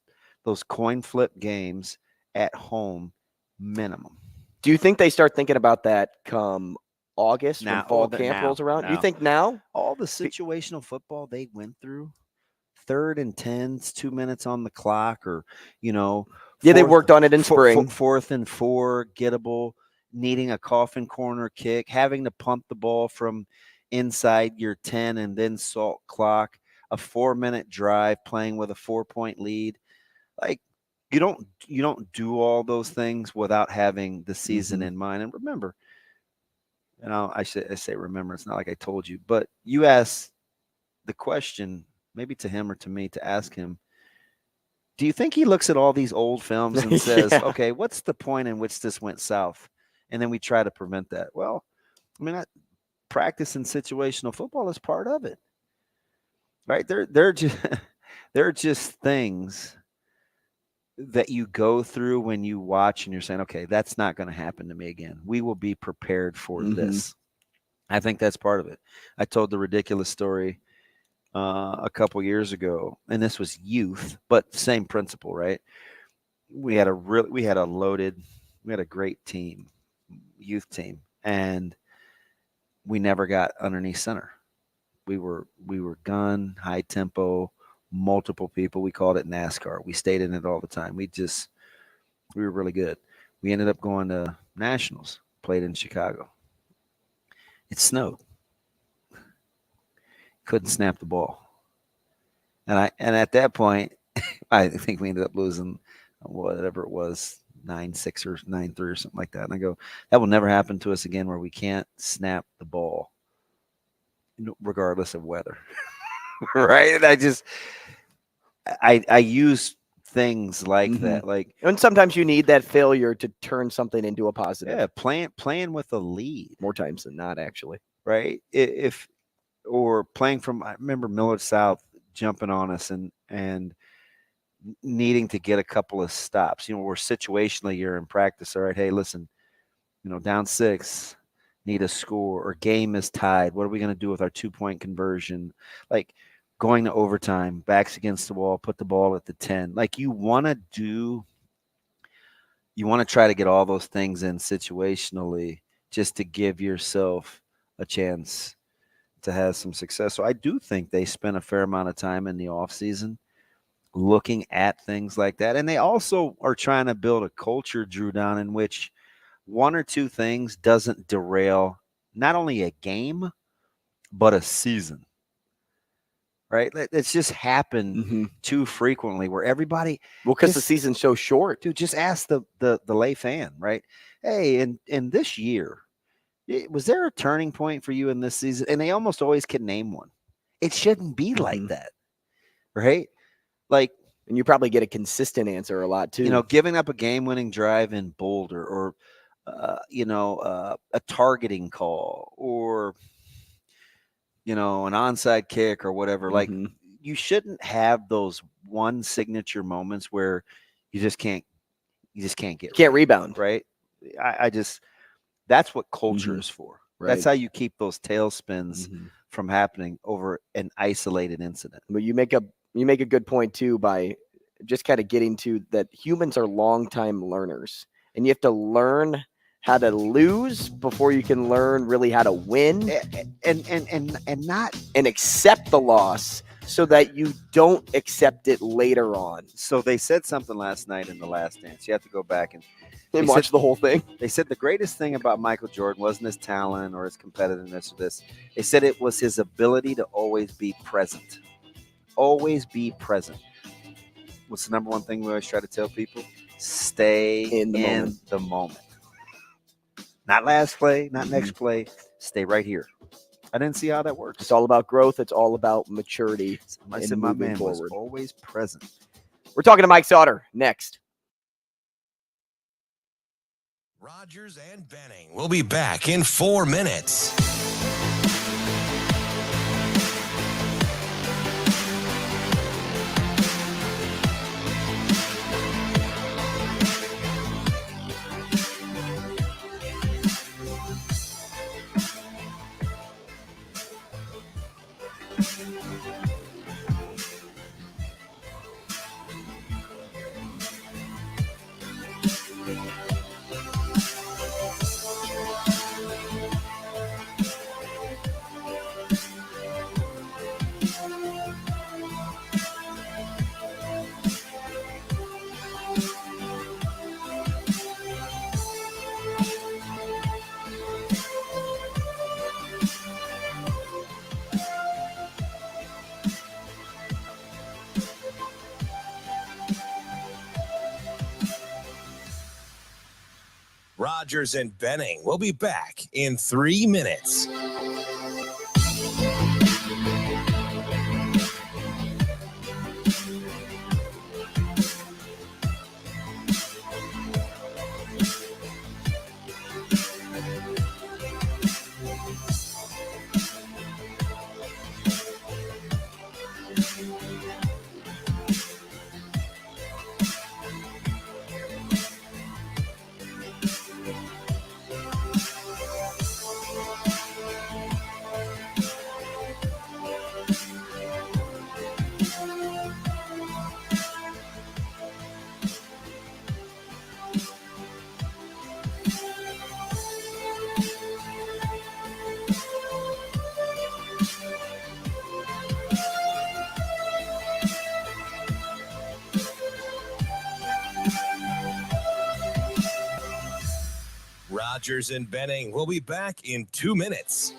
coin flip games at home minimum. Do you think they start thinking about that come August Now, when fall camp rolls around? You think now? All the situational football they went through, 3rd and 10s, 2 minutes on the clock, or, they worked on it in spring. 4th and 4, gettable, needing a coffin corner kick, having to punt the ball from inside your 10 and then salt clock, a 4-minute drive, playing with a 4-point lead. Like, you don't do all those things without having the season in mind. And remember, I say remember, it's not like I told you, but you asked the question, maybe to him or to me, to ask him, do you think he looks at all these old films and says, okay, what's the point in which this went south? And then we try to prevent that. Well, practice in situational football is part of it, right? They're just things that you go through when you watch and you're saying, okay, that's not going to happen to me again. We will be prepared for this. I think that's part of it. I told the ridiculous story a couple years ago, and this was youth, but same principle, right? We had a great team, youth team, and we never got underneath center. We were gun, high tempo, multiple people. We called it NASCAR. We stayed in it all the time. We were really good. We ended up going to nationals, played in Chicago. It snowed. Couldn't snap the ball. And at that point, I think we ended up losing whatever it was, 9-6 or 9-3 or something like that. And I go, that will never happen to us again, where we can't snap the ball regardless of weather. Right? And I use things like that. Like, and sometimes you need that failure to turn something into a positive. Yeah, playing with a lead. More times than not, actually. Right? Or playing from, I remember Millard South jumping on us and needing to get a couple of stops. We're situationally, you're in practice. All right, hey, listen, down 6, need a score, or game is tied. What are we going to do with our 2-point conversion? Like, going to overtime, backs against the wall, put the ball at the 10. Like, you want to try to get all those things in situationally just to give yourself a chance to have some success. So I do think they spend a fair amount of time in the offseason looking at things like that. And they also are trying to build a culture, Drew, down in which 1 or 2 things doesn't derail not only a game, but a season. Right? It's just happened too frequently where everybody. Well, because the season's so short. Dude, just ask the lay fan, right? Hey, in this year, was there a turning point for you in this season? And they almost always can name one. It shouldn't be like that, right? Like, and you probably get a consistent answer a lot too. Giving up a game-winning drive in Boulder, or a targeting call, or an onside kick or whatever. Like, you shouldn't have those one signature moments where you just can't rebound, right? That's what culture is for. Right. That's how you keep those tailspins from happening over an isolated incident. But you make a good point too, by just kind of getting to that humans are longtime learners, and you have to learn how to lose before you can learn really how to win, and accept the loss so that you don't accept it later on. So they said something last night in The Last Dance. You have to go back and watch the whole thing. They said the greatest thing about Michael Jordan wasn't his talent or his competitiveness or this. They said it was his ability to always be present. Always be present. What's the number one thing we always try to tell people? Stay in the moment. Not last play, not next play. Stay right here. I didn't see how that works. It's all about growth. It's all about maturity. I said my man was always present. We're talking to Mike Sautter next. Rogers and Benning. We'll be back in 4 minutes. Rogers and Benning will be back in 3 minutes. Rogers and Benning will be back in 2 minutes.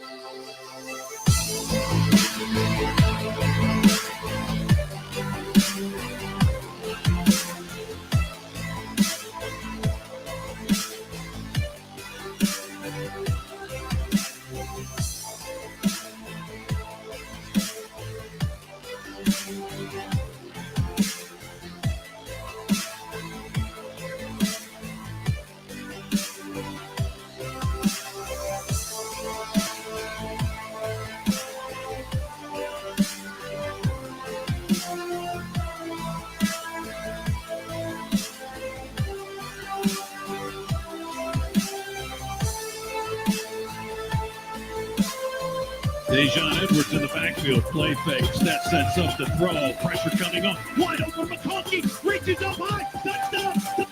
Dejon Edwards in the backfield, play fakes, that sets up the throw, pressure coming on, wide open, McConkey reaches up high, touchdown!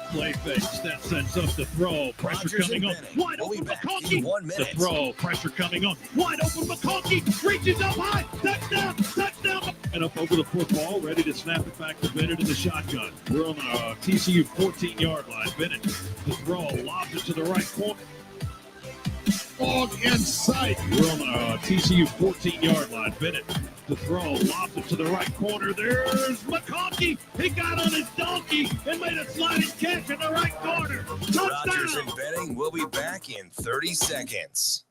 Play fakes, that sets up the throw, pressure Rogers coming on, Benning wide will be open, back in McConkey, 1 the minute. throw, pressure coming on, wide open, McConkey reaches up high, touchdown, touchdown! And up over the football, ready to snap it back to Bennett in the shotgun. We're on the TCU 14-yard line. Bennett, the throw, lobs it to the right corner. Fog in sight. We're on the TCU 14-yard line. Bennett, the throw, lobs it to the right corner. There's McConkey. He got on his donkey and made a sliding catch in the right corner. Touchdown. Rogers and Benning will be back in 30 seconds.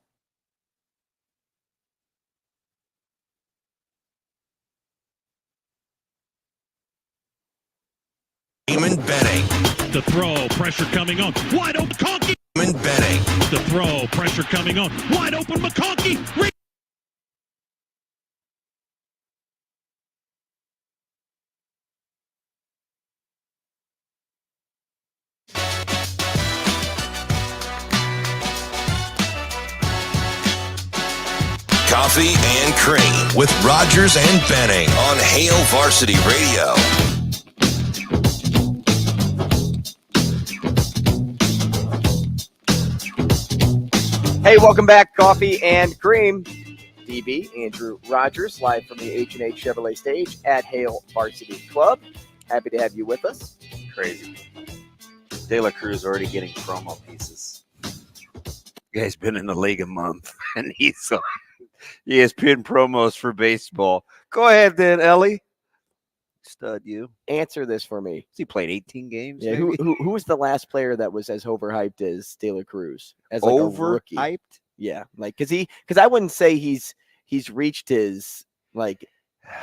Damon Benning. The throw, pressure coming on. Wide open, McConkey. Damon Benning. The throw, pressure coming on. Wide open, McConkey. Coffee and Cream with Rogers and Benning on Hail Varsity Radio. Hey, welcome back, Coffee and Cream. DB, Andrew Rogers, live from the H&H Chevrolet stage at Hail Varsity Club. Happy to have you with us. Crazy. De La Cruz already getting promo pieces. The guy's been in the league a month, and he's on ESPN promos for baseball. Go ahead then, Ellie. Stud you. Answer this for me. He played 18 games. Yeah, maybe? who was the last player that was as overhyped as De La Cruz? As like a rookie? Overhyped? Yeah, like because I wouldn't say he's reached his like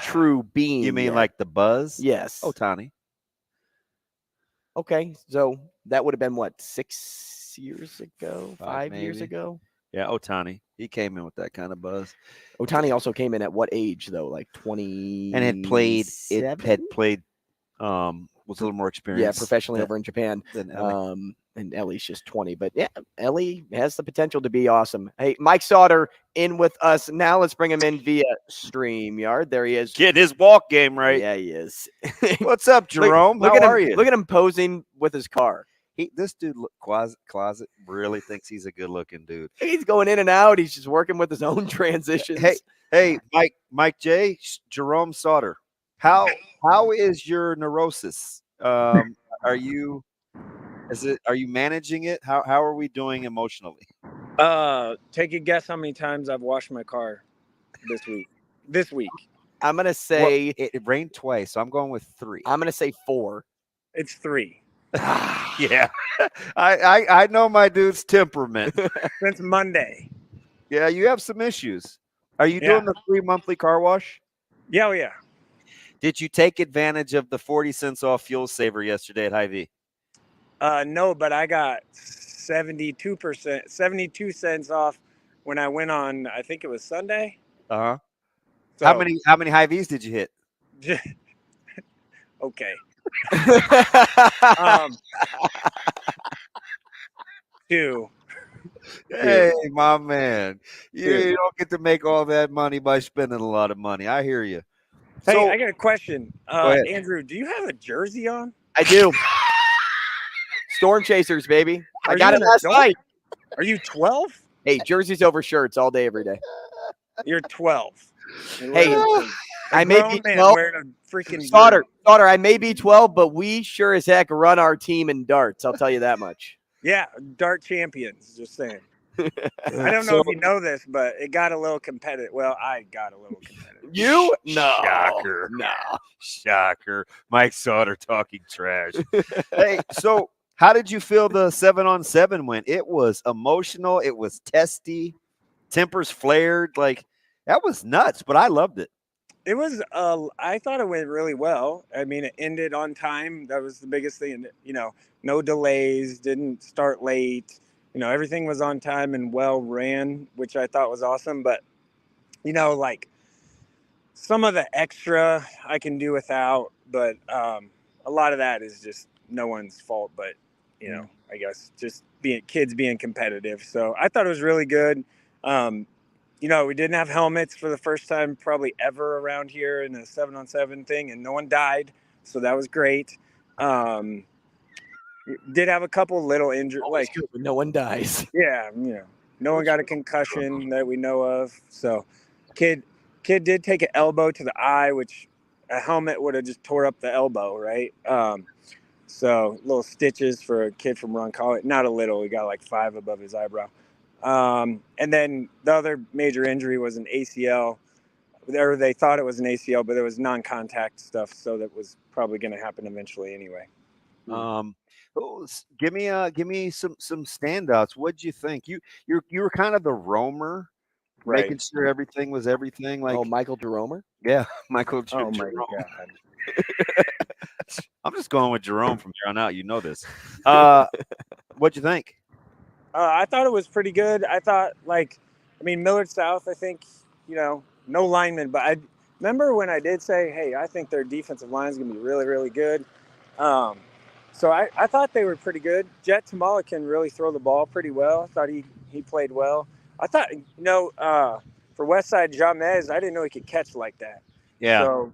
true being. You mean yet. like the buzz? Yes. Ohtani. Okay, so that would have been what, 6 years ago, 5 years maybe. ago. Yeah, Ohtani. He came in with that kind of buzz. Ohtani also came in at what age though? Like 20 And had played was a little more experienced. Yeah, professionally over in Japan. Than Ellie. And Ellie's just 20. But yeah, Ellie has the potential to be awesome. Hey, Mike Sautter in with us. Now let's bring him in via StreamYard. There he is. Getting his walk game right. Yeah, he is. What's up, Jerome? Look How at him, are you? Look at him posing with his car. This dude, closet, really thinks he's a good-looking dude. He's going in and out. He's just working with his own transitions. Hey, Mike J, Jerome Sautter. How is your neurosis? Are you managing it? How are we doing emotionally? Take a guess how many times I've washed my car this week. I'm gonna say it rained twice, so I'm going with 3. I'm gonna say 4. It's 3. Yeah. I know my dude's temperament. Since Monday. Yeah, you have some issues. Are you doing the free monthly car wash? Yeah, oh yeah. Did you take advantage of the 40 cents off fuel saver yesterday at Hy-Vee? No, but I got 72 cents off when I went on, I think it was Sunday. Uh-huh. So, How many Hy-Vees did you hit? Okay. 2. Hey, my man. You don't get to make all that money by spending a lot of money. I hear you. Hey, So, I got a question. go ahead. Andrew, do you have a jersey on? I do. Storm Chasers, baby. I got it last night. Are you 12? Hey, jerseys over shirts all day, every day. You're 12. Hey, I may be 12. Wearing a freaking Sautter, I may be 12, but we sure as heck run our team in darts. I'll tell you that much. Yeah, dart champions, just saying. I don't know if you know this, but it got a little competitive. Well, I got a little competitive. You? No. Shocker. No. Shocker. Mike Sautter talking trash. Hey, so how did you feel the 7-on-7 went? It was emotional. It was testy. Tempers flared. Like, that was nuts, but I loved it. It was, I thought it went really well. I mean, it ended on time. That was the biggest thing. You know, no delays, didn't start late. You know, everything was on time and well ran, which I thought was awesome. But, you know, like some of the extra I can do without, but a lot of that is just no one's fault. But, you know, I guess just kids being competitive. So I thought it was really good. You know, we didn't have helmets for the first time probably ever around here in a 7-on-7 thing, and no one died. So that was great. Did have a couple little injuries. Like, good when no one dies. Yeah, you know, no one got a concussion that we know of. So kid did take an elbow to the eye, which a helmet would have just tore up the elbow, right? So little stitches for a kid from Roncalli. Not a little. He got like 5 above his eyebrow. And then the other major injury was an ACL. Or they thought it was an ACL, but it was non-contact stuff, so that was probably going to happen eventually anyway. Give me some standouts. What'd you think? You were kind of the roamer, right? Making sure everything was everything. Like, Michael Jeromer? Yeah, Michael. Oh Jerome. my God! I'm just going with Jerome from here on out. You know this. What'd you think? I thought it was pretty good. I thought, Millard South, I think, you know, no linemen, but I remember when I did say, hey, I think their defensive line is going to be really, really good. So I thought they were pretty good. Jet Tamala can really throw the ball pretty well. I thought he played well. I thought, you know, for Westside Jamez, I didn't know he could catch like that. Yeah. So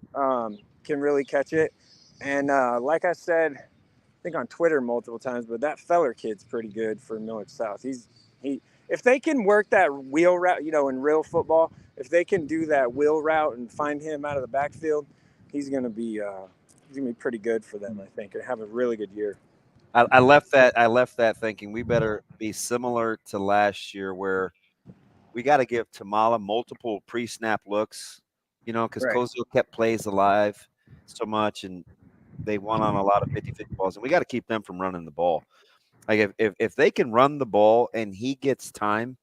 can really catch it. And like I said, I think on Twitter multiple times, but that Feller kid's pretty good for Millard South. If they can work that wheel route, you know, in real football, if they can do that wheel route and find him out of the backfield, he's going to be pretty good for them, I think, and have a really good year. I left that thinking we better be similar to last year, where we got to give Tamala multiple pre-snap looks, you know, because Kozo kept plays alive so much, and they won on a lot of 50-50 balls, and we got to keep them from running the ball. Like if they can run the ball and he gets time,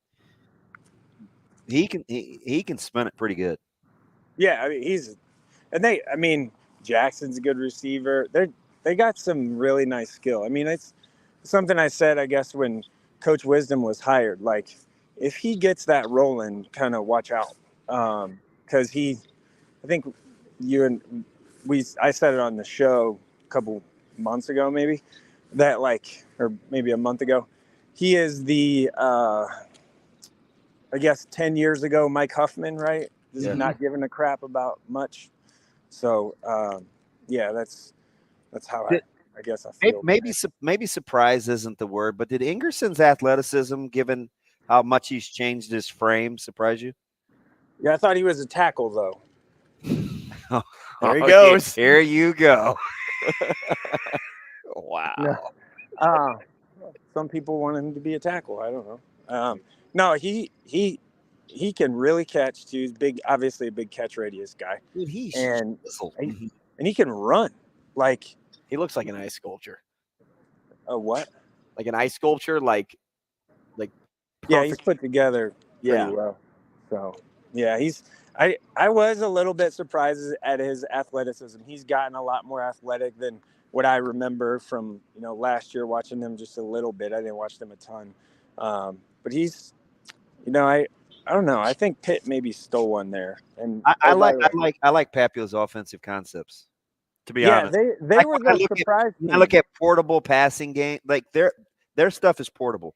he can spin it pretty good. Yeah, I mean, Jackson's a good receiver. They got some really nice skill. I mean, it's something I said, I guess, when Coach Wisdom was hired. Like, if he gets that rolling, kind of watch out, because I think I said it on the show a couple months ago, maybe, that or maybe a month ago, he is the, I guess 10 years ago, Mike Huffman, right? Yeah. Not giving a crap about much. So, yeah, that's how I guess I feel. Maybe surprise isn't the word, but did Ingerson's athleticism, given how much he's changed his frame, surprise you? Yeah, I thought he was a tackle, though. There he goes. Here you go. Wow. Yeah. Some people want him to be a tackle. I don't know. No, he can really catch too. He's big, obviously a big catch radius guy. Dude, and he can run. Like, he looks like an ice sculpture. A what? Like an ice sculpture, like Yeah, he's perfect. put together pretty Yeah. well. So yeah, I was a little bit surprised at his athleticism. He's gotten a lot more athletic than what I remember from, last year watching him just a little bit. I didn't watch them a ton. But he's, I don't know. I think Pitt maybe stole one there. And I like Papio's offensive concepts. To be honest, they were the surprise team. I look at portable passing game. Like their stuff is portable.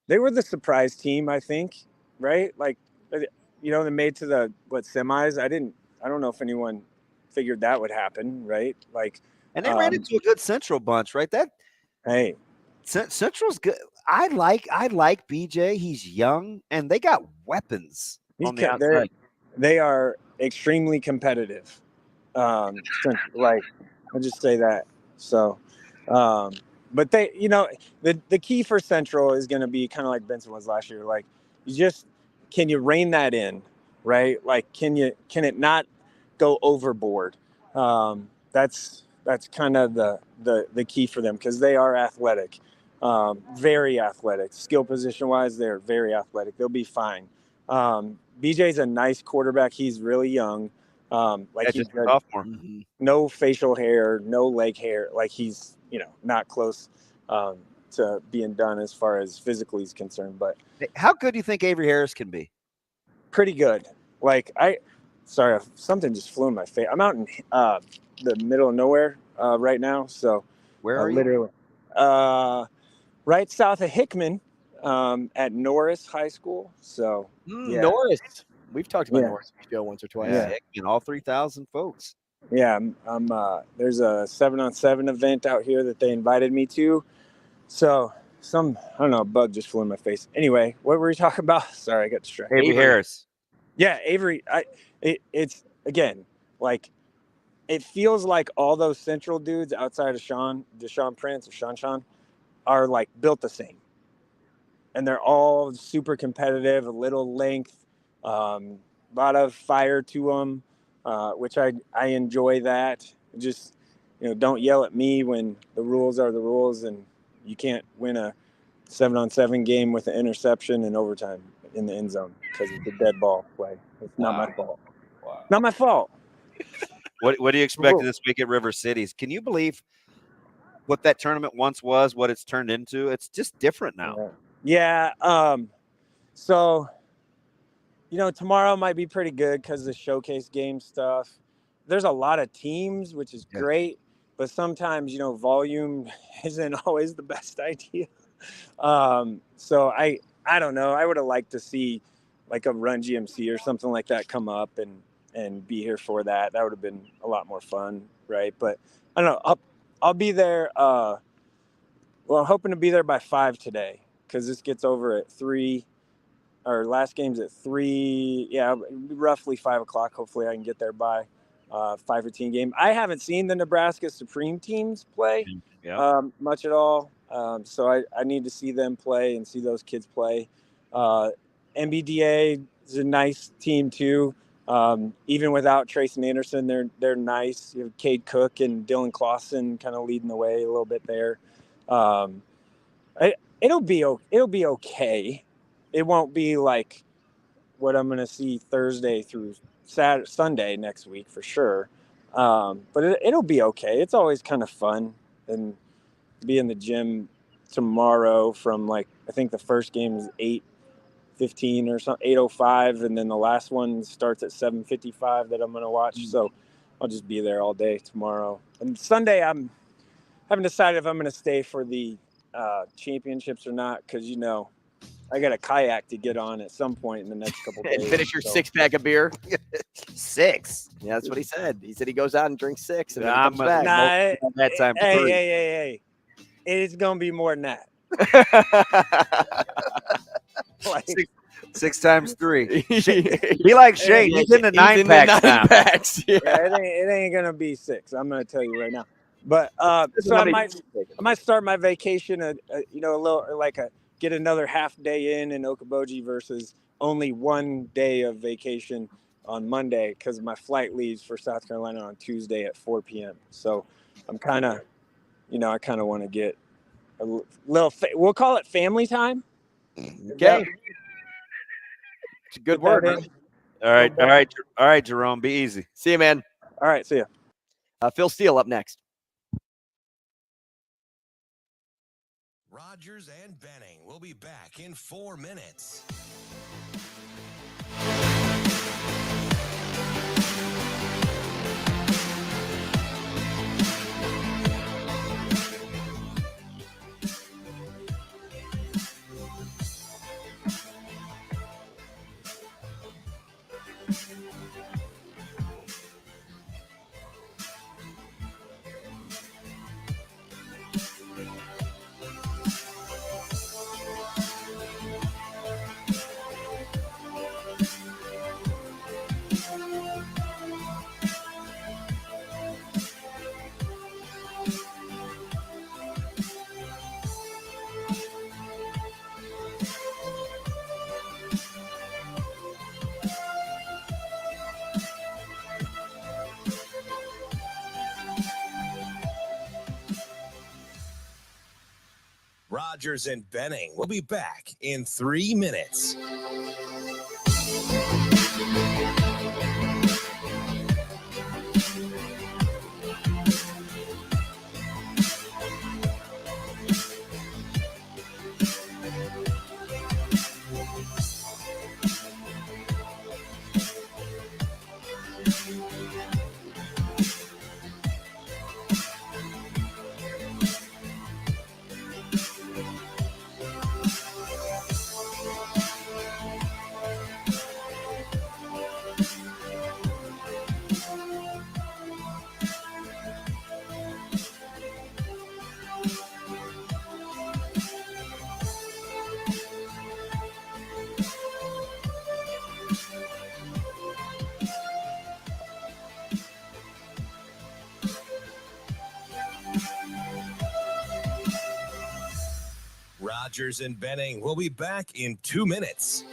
They were the surprise team, I think, right? Like, they made to the semis. I don't know if anyone figured that would happen, right? Like, and they ran into a good Central bunch, right? Central's good. I like BJ. He's young, and they got weapons on the outside. They are extremely competitive. Like, I'll just say that. So, but they, the key for Central is going to be kind of like Benson was last year. Like, can you rein that in, right? Like, can it not go overboard? That's kind of the key for them, because they are athletic, very athletic. Skill position wise, they're very athletic. They'll be fine. BJ's a nice quarterback. He's really young. Like he's a sophomore. No facial hair, no leg hair. Like he's, not close to being done as far as physically is concerned. But how good do you think Avery Harris can be? Pretty good. Like sorry, something just flew in my face. I'm out in the middle of nowhere right now. So where are you? Literally, right south of Hickman, at Norris High School. So yeah. Norris. We've talked about Norris show once or twice. Yeah, and all 3,000 folks. Yeah, I'm there's a 7-on-7 event out here that they invited me to. So I don't know, a bug just flew in my face. Anyway, what were we talking about? Sorry, I got distracted. Avery Harris. Yeah, Avery. It's again, like, it feels like all those Central dudes outside of Deshaun Prince or Sean are like built the same. And they're all super competitive, a little length, a lot of fire to them, which I enjoy that. Just, don't yell at me when the rules are the rules, and you can't win a 7-on-7 game with an interception in overtime in the end zone because it's a dead ball play. It's not my fault. Wow. Not my fault. What do you expect this week at River Cities? Can you believe what that tournament once was, what it's turned into? It's just different now. Yeah. So, tomorrow might be pretty good because of the showcase game stuff. There's a lot of teams, which is great, but sometimes, volume isn't always the best idea. So I don't know. I would have liked to see like a Run GMC or something like that come up and be here for that. That would have been a lot more fun, right? But I don't know. I'll be there. I'm hoping to be there by 5 today, because this gets over at 3. Our last game's at 3. Yeah, roughly 5 o'clock. Hopefully I can get there by 5:15 game. I haven't seen the Nebraska Supreme teams play much at all. So I need to see them play and see those kids play. NBDA is a nice team too. Even without Trayson Anderson, they're nice. You have Cade Cook and Dylan Clausen kind of leading the way a little bit there. It'll be okay. It won't be like what I'm going to see Thursday through Sunday next week for sure. But it'll be okay. It's always kind of fun, and be in the gym tomorrow from I think the first game is 8:15 or something, 8:05, and then the last one starts at 7:55 that I'm going to watch. So I'll just be there all day tomorrow. And Sunday, I haven't decided if I'm going to stay for the championships or not, because I got a kayak to get on at some point in the next couple days. And finish your 6-pack of beer. 6. Yeah, that's what he said. He said he goes out and drinks 6 and then comes back. That time. Hey. It's going to be more than that. 6 times 3. He likes Shane. He's in the 9-packs now. It ain't going to be 6. I'm going to tell you right now. But so I might start my vacation, a little get another half day in Okoboji versus only one day of vacation on Monday, because my flight leaves for South Carolina on Tuesday at 4 p.m. So I'm kind of, I kind of want to get we'll call it family time. Okay. It's a good word. All right, Jerome, be easy. See you, man. All right, see ya. Phil Steele up next. Rogers and Benning will be back in 4 minutes. Rogers and Benning will be back in 3 minutes. Rogers and Benning will be back in 2 minutes.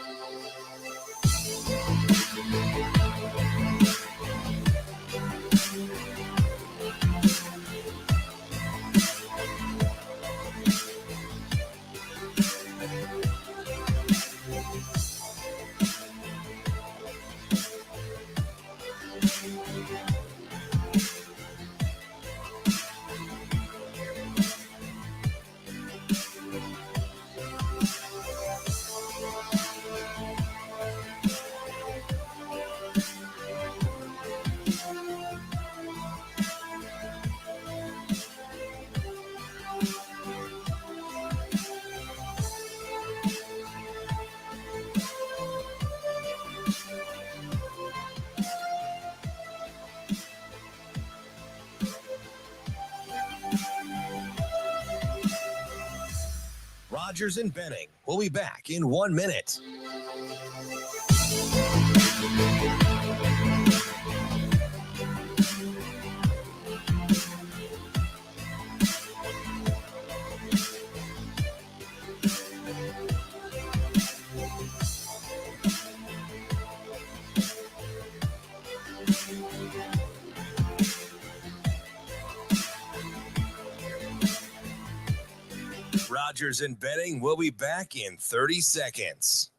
Rogers and Benning will be back in 1 minute. Rogers and Benning will be back in 30 seconds.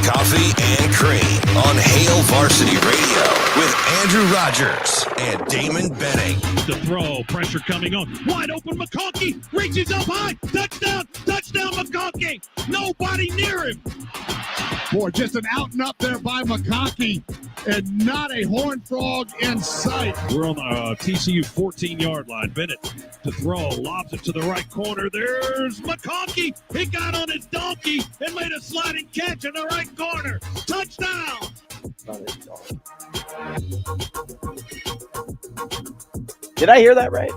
Coffee and Cream on Hail Varsity Radio with Andrew Rogers and Damon Benning. The throw, pressure coming on. Wide open, McConkey reaches up high. Touchdown, touchdown, McConkey. Nobody near him. Boy, just an out and up there by McConkey and not a Horned Frog in sight. We're on the TCU 14-yard line. Bennett to throw, lobs it to the right corner. There's McConkey. He got on his donkey and made a sliding catch in the right corner. Touchdown. Did I hear that right?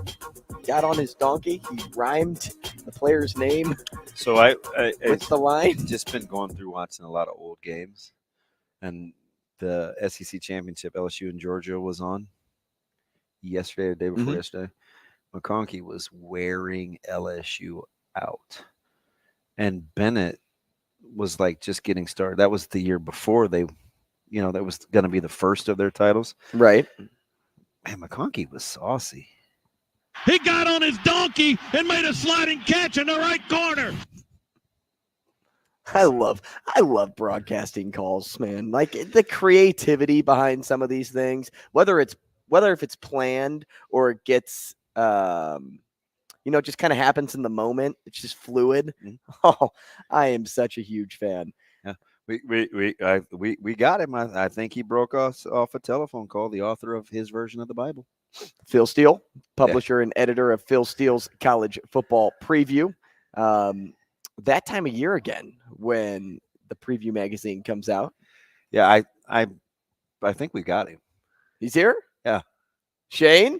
Got on his donkey. He rhymed the player's name. So What's the line? Just been going through watching a lot of old games, And the SEC championship, LSU and Georgia was on yesterday, the day before yesterday. McConkey was wearing LSU out. And Bennett was like just getting started. That was the year before they, that was going to be the first of their titles. Right. And McConkey was saucy. He got on his donkey and made a sliding catch in the right corner. I love broadcasting calls, man. Like the creativity behind some of these things, whether if it's planned or it gets just kind of happens in the moment. It's just fluid. Oh, I am such a huge fan. Yeah. We got him. I think he broke us off a telephone call, the author of his version of the Bible. Phil Steele, publisher and editor of Phil Steele's College Football Preview. That time of year again when the preview magazine comes out. Yeah, I think we got him. He's here? Yeah. Shane?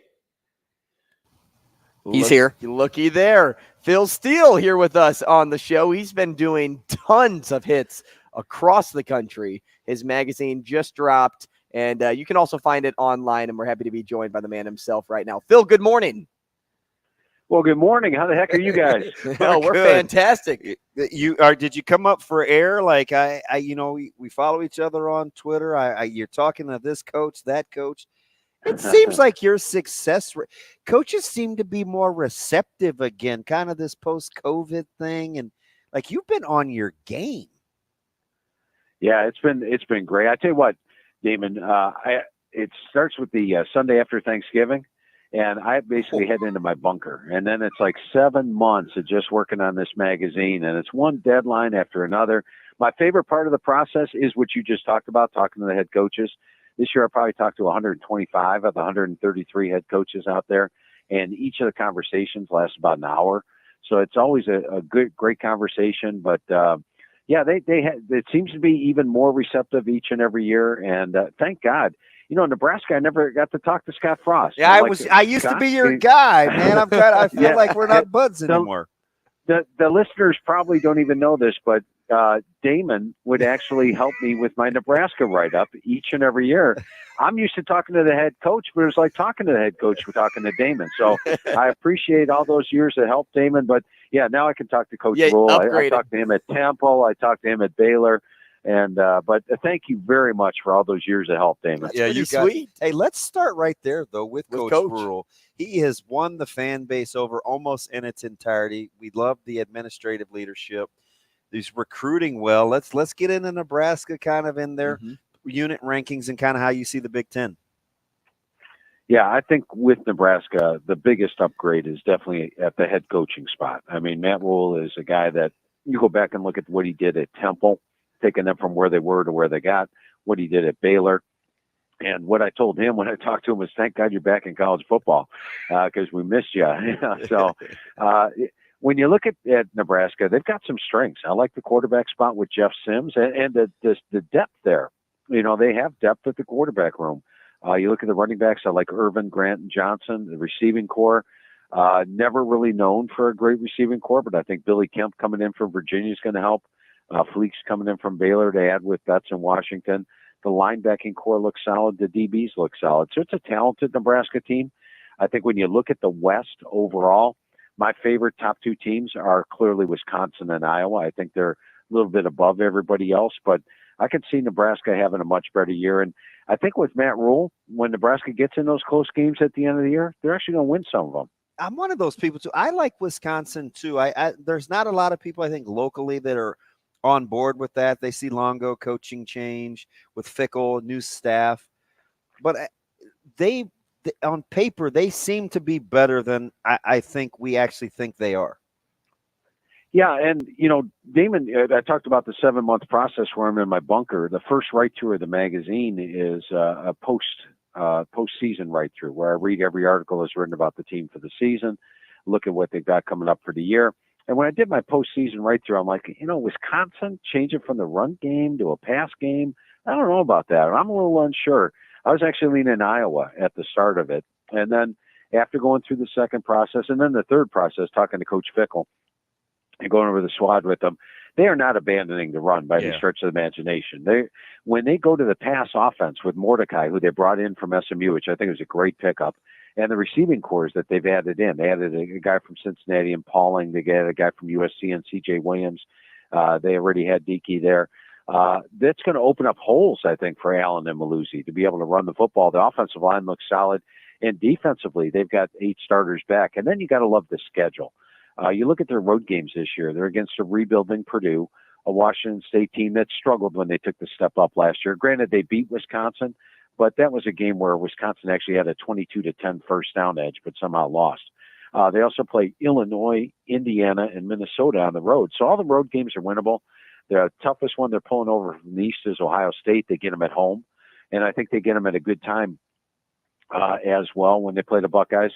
He's here. Looky there. Phil Steele here with us on the show. He's been doing tons of hits across the country. His magazine just dropped, and you can also find it online, and we're happy to be joined by the man himself right now. Phil, good morning. Well, good morning. How the heck are you guys? We're fantastic. Did you come up for air? Like we follow each other on Twitter. You're talking to this coach, that coach. It seems like your success coaches seem to be more receptive again, kind of this post-COVID thing, and like you've been on your game. Yeah, it's been great. I tell you what, Damon, it starts with the Sunday after Thanksgiving. And I basically head into my bunker. And then it's like 7 months of just working on this magazine. And it's one deadline after another. My favorite part of the process is what you just talked about, talking to the head coaches. This year I probably talked to 125 of the 133 head coaches out there. And each of the conversations lasts about an hour. So it's always a great conversation. But, it seems to be even more receptive each and every year. And thank God. Nebraska, I never got to talk to Scott Frost. Yeah, I used to be your guy, man. I feel like we're not buds anymore. The listeners probably don't even know this, but Damon would actually help me with my Nebraska write-up each and every year. I'm used to talking to the head coach, but it was like talking to the head coach for talking to Damon. So I appreciate all those years that helped Damon. But, yeah, now I can talk to Coach Rhule. I talked to him at Temple. I talked to him at Baylor. And but thank you very much for all those years of help, Damon. Yeah, you sweet. Hey, let's start right there though with Coach Rhule. He has won the fan base over almost in its entirety. We love the administrative leadership. He's recruiting well. Let's get into Nebraska kind of in their unit rankings and kind of how you see the Big Ten. Yeah, I think with Nebraska, the biggest upgrade is definitely at the head coaching spot. I mean, Matt Rhule is a guy that you go back and look at what he did at Temple, taking them from where they were to where they got, what he did at Baylor. And what I told him when I talked to him was, thank God you're back in college football because we missed you. So when you look at Nebraska, they've got some strengths. I like the quarterback spot with Jeff Sims and the depth there. They have depth at the quarterback room. You look at the running backs, I like Irvin, Grant, and Johnson, the receiving core. Never really known for a great receiving core, but I think Billy Kemp coming in from Virginia is going to help. Fleek's coming in from Baylor to add with Betts in Washington. The linebacking core looks solid. The DBs look solid. So it's a talented Nebraska team. I think when you look at the West overall, my favorite top two teams are clearly Wisconsin and Iowa. I think they're a little bit above everybody else, but I could see Nebraska having a much better year. And I think with Matt Rhule, when Nebraska gets in those close games at the end of the year, they're actually going to win some of them. I'm one of those people too. I like Wisconsin too. There's not a lot of people I think locally that are on board with that. They see Longo coaching change with Fickle, new staff, but they on paper they seem to be better than I think we actually think they are. Yeah, and Damon, I talked about the 7-month process where I'm in my bunker. The first write through of the magazine is a postseason write through where I read every article that's written about the team for the season, look at what they've got coming up for the year. And when I did my postseason right-through, I'm like, Wisconsin, change it from the run game to a pass game. I don't know about that. I'm a little unsure. I was actually leaning Iowa at the start of it. And then after going through the second process and then the third process, talking to Coach Fickle, and going over the SWAT with them, they are not abandoning the run by any stretch of the imagination. When they go to the pass offense with Mordecai, who they brought in from SMU, which I think was a great pickup, and the receiving cores that they've added in. They added a guy from Cincinnati and Pauling. They added a guy from USC and C.J. Williams. They already had Dickey there. That's going to open up holes, I think, for Allen and Maluzzi to be able to run the football. The offensive line looks solid. And defensively, they've got 8 starters back. And then you got to love the schedule. You look at their road games this year. They're against a rebuilding Purdue, a Washington State team that struggled when they took the step up last year. Granted, they beat Wisconsin, but that was a game where Wisconsin actually had a 22-10 first down edge, but somehow lost. They also play Illinois, Indiana, and Minnesota on the road. So all the road games are winnable. The toughest one they're pulling over from the East is Ohio State. They get them at home, and I think they get them at a good time as well when they play the Buckeyes.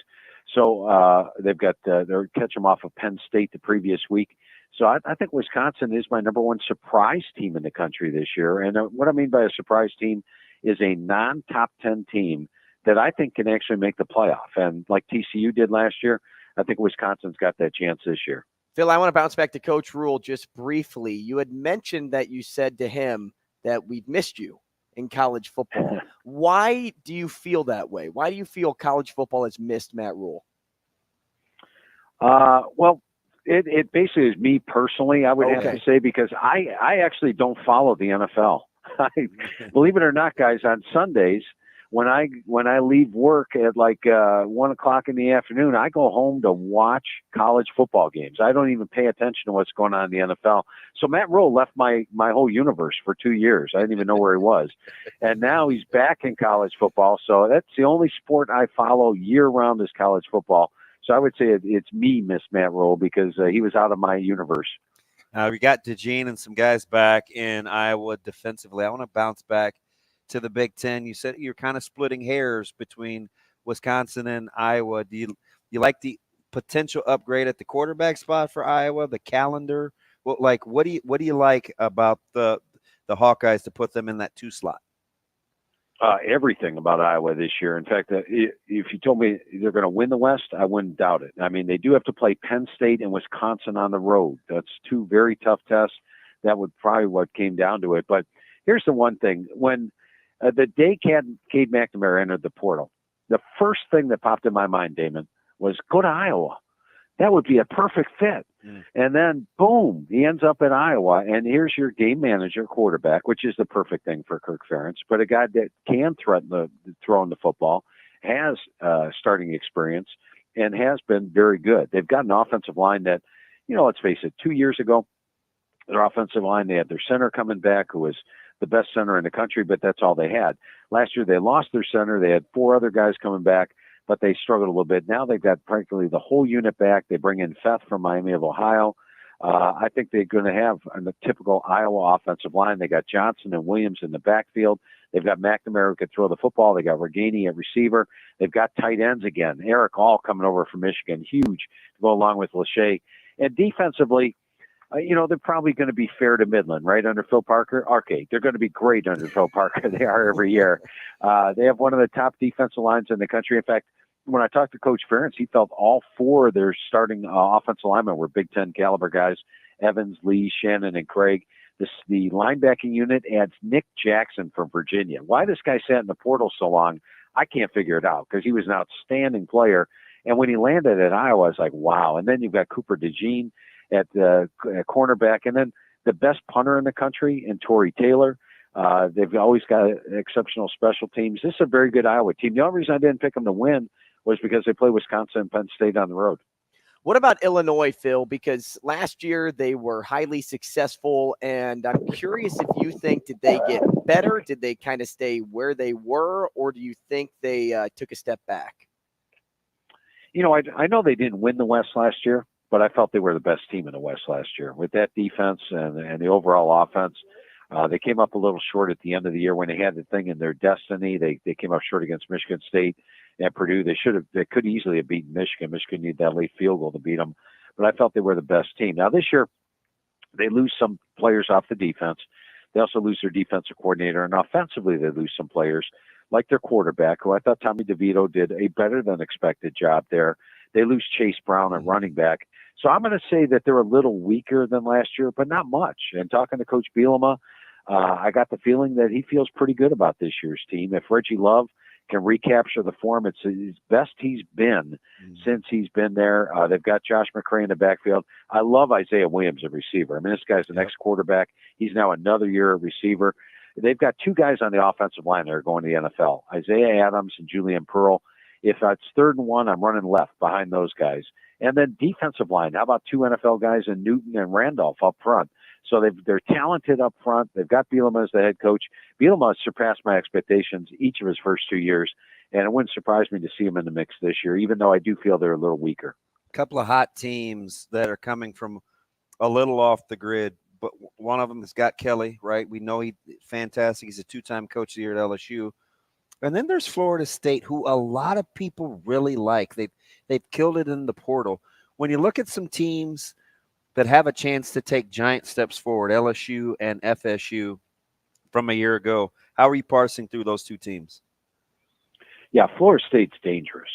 So they've got they're catch them off of Penn State the previous week. So I think Wisconsin is my number one surprise team in the country this year. And what I mean by a surprise team is a non-top 10 team that I think can actually make the playoff. And like TCU did last year, I think Wisconsin's got that chance this year. Phil, I want to bounce back to Coach Rhule just briefly. You had mentioned that you said to him that we've missed you in college football. Why do you feel that way? Why do you feel college football has missed Matt Rhule? Well, it basically is me personally, I would have to say, because I actually don't follow the NFL. Believe it or not, guys, on Sundays, when I leave work at like 1 o'clock in the afternoon, I go home to watch college football games. I don't even pay attention to what's going on in the NFL. So Matt Rhule left my whole universe for 2 years. I didn't even know where he was. And now he's back in college football. So that's the only sport I follow year round is college football. So I would say it's me, Miss Matt Rhule, because he was out of my universe. We got DeJean and some guys back in Iowa defensively. I want to bounce back to the Big Ten. You said you're kind of splitting hairs between Wisconsin and Iowa. Do you like the potential upgrade at the quarterback spot for Iowa? The calendar, what do you like about the Hawkeyes to put them in that 2 slot? Everything about Iowa this year. In fact, if you told me they're going to win the West, I wouldn't doubt it. I mean, they do have to play Penn State and Wisconsin on the road. That's 2 very tough tests. That would probably what came down to it. But here's the one thing. When the day Cade McNamara entered the portal, the first thing that popped in my mind, Damon, was go to Iowa. That would be a perfect fit. And then, boom, he ends up in Iowa, and here's your game manager quarterback, which is the perfect thing for Kirk Ferentz, but a guy that can threaten throwing the football, has starting experience, and has been very good. They've got an offensive line that, let's face it, 2 years ago, their offensive line, they had their center coming back, who was the best center in the country, but that's all they had. Last year, they lost their center. They had 4 other guys coming back, but they struggled a little bit. Now they've got practically the whole unit back. They bring in Feth from Miami of Ohio. I think they're going to have a typical Iowa offensive line. They got Johnson and Williams in the backfield. They've got McNamara who can throw the football. They got Reganey at receiver. They've got tight ends again. Eric Hall coming over from Michigan, huge to go along with Lachey. And defensively, they're probably going to be fair to Midland, right, under Phil Parker. Okay, they're going to be great under Phil Parker. They are every year. They have one of the top defensive lines in the country. In fact, when I talked to Coach Ferentz, he felt all 4 of their starting offensive linemen were Big Ten caliber guys: Evans, Lee, Shannon, and Craig. The linebacking unit adds Nick Jackson from Virginia. Why this guy sat in the portal so long, I can't figure it out, because he was an outstanding player. And when he landed at Iowa, I was like, wow. And then you've got Cooper DeJean at cornerback, and then the best punter in the country in Torrey Taylor. They've always got exceptional special teams. This is a very good Iowa team. The only reason I didn't pick them to win was because they play Wisconsin and Penn State on the road. What about Illinois, Phil? Because last year they were highly successful, and I'm curious if you think, did they get better? Did they kind of stay where they were, or do you think they took a step back? I know they didn't win the West last year, but I felt they were the best team in the West last year. With that defense and the overall offense, they came up a little short at the end of the year when they had the thing in their destiny. They came up short against Michigan State and Purdue. They could easily have beaten Michigan. Michigan needed that late field goal to beat them, but I felt they were the best team. Now this year, they lose some players off the defense. They also lose their defensive coordinator, and offensively they lose some players, like their quarterback, who I thought Tommy DeVito did a better than expected job there. They lose Chase Brown at running back. So I'm going to say that they're a little weaker than last year, but not much. And talking to Coach Bielema, I got the feeling that he feels pretty good about this year's team. If Reggie Love can recapture the form, it's his best he's been since he's been there. They've got Josh McCray in the backfield. I love Isaiah Williams at receiver. I mean, this guy's the next quarterback. He's now another year at receiver. They've got two guys on the offensive line that are going to the NFL, Isaiah Adams and Julian Pearl. If it's 3rd and 1, I'm running left behind those guys. And then defensive line, how about 2 NFL guys in Newton and Randolph up front? So they're talented up front. They've got Bielema as the head coach. Bielema has surpassed my expectations each of his first 2 years, and it wouldn't surprise me to see him in the mix this year, even though I do feel they're a little weaker. A couple of hot teams that are coming from a little off the grid, but one of them has got Kelly, right? We know he's fantastic. He's a 2-time coach of the year at LSU. And then there's Florida State, who a lot of people really like. They've killed it in the portal. When you look at some teams that have a chance to take giant steps forward, LSU and FSU from a year ago, how are you parsing through those two teams? Yeah, Florida State's dangerous.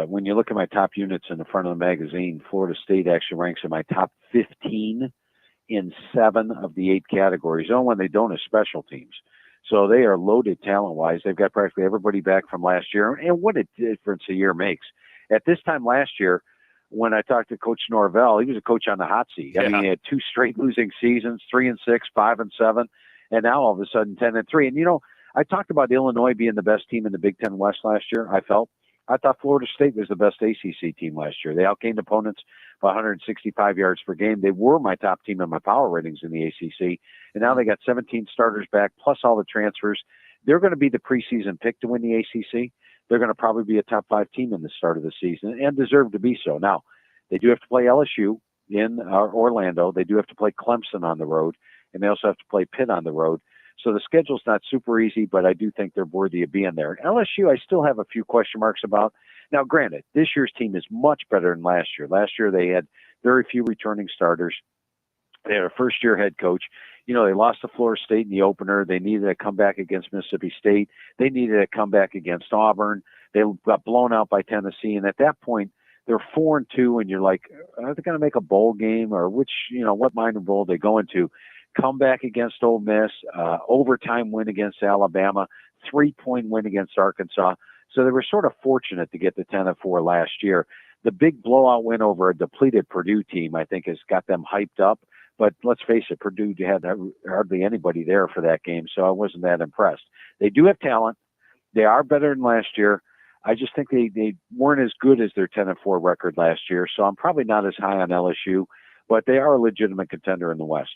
When you look at my top units in the front of the magazine, Florida State actually ranks in my top 15 in 7 of the 8 categories. The only one they don't is special teams. So they are loaded talent-wise. They've got practically everybody back from last year. And what a difference a year makes. At this time last year, when I talked to Coach Norvell, he was a coach on the hot seat. Yeah. I mean, he had 2 straight losing seasons, 3-6, 5-7, and now all of a sudden 10-3. And, you know, I talked about Illinois being the best team in the Big Ten West last year, I thought Florida State was the best ACC team last year. They outgained opponents by 165 yards per game. They were my top team in my power ratings in the ACC, and now they got 17 starters back, plus all the transfers. They're going to be the preseason pick to win the ACC. They're going to probably be a top 5 team in the start of the season and deserve to be so. Now, they do have to play LSU in Orlando. They do have to play Clemson on the road, and they also have to play Pitt on the road. So the schedule's not super easy, but I do think they're worthy of being there. LSU, I still have a few question marks about. Now, granted, this year's team is much better than last year. Last year, they had very few returning starters. They had a first-year head coach. You know, they lost to Florida State in the opener. They needed a comeback against Mississippi State. They needed a comeback against Auburn. They got blown out by Tennessee. And at that point, they're 4-2, and you're like, are they going to make a bowl game, or what minor bowl they go into? Comeback against Ole Miss, overtime win against Alabama, 3-point win against Arkansas. So they were sort of fortunate to get the 10-4 last year. The big blowout win over a depleted Purdue team, I think, has got them hyped up. But let's face it, Purdue had hardly anybody there for that game, so I wasn't that impressed. They do have talent. They are better than last year. I just think they weren't as good as their 10-4 record last year, so I'm probably not as high on LSU, but they are a legitimate contender in the West.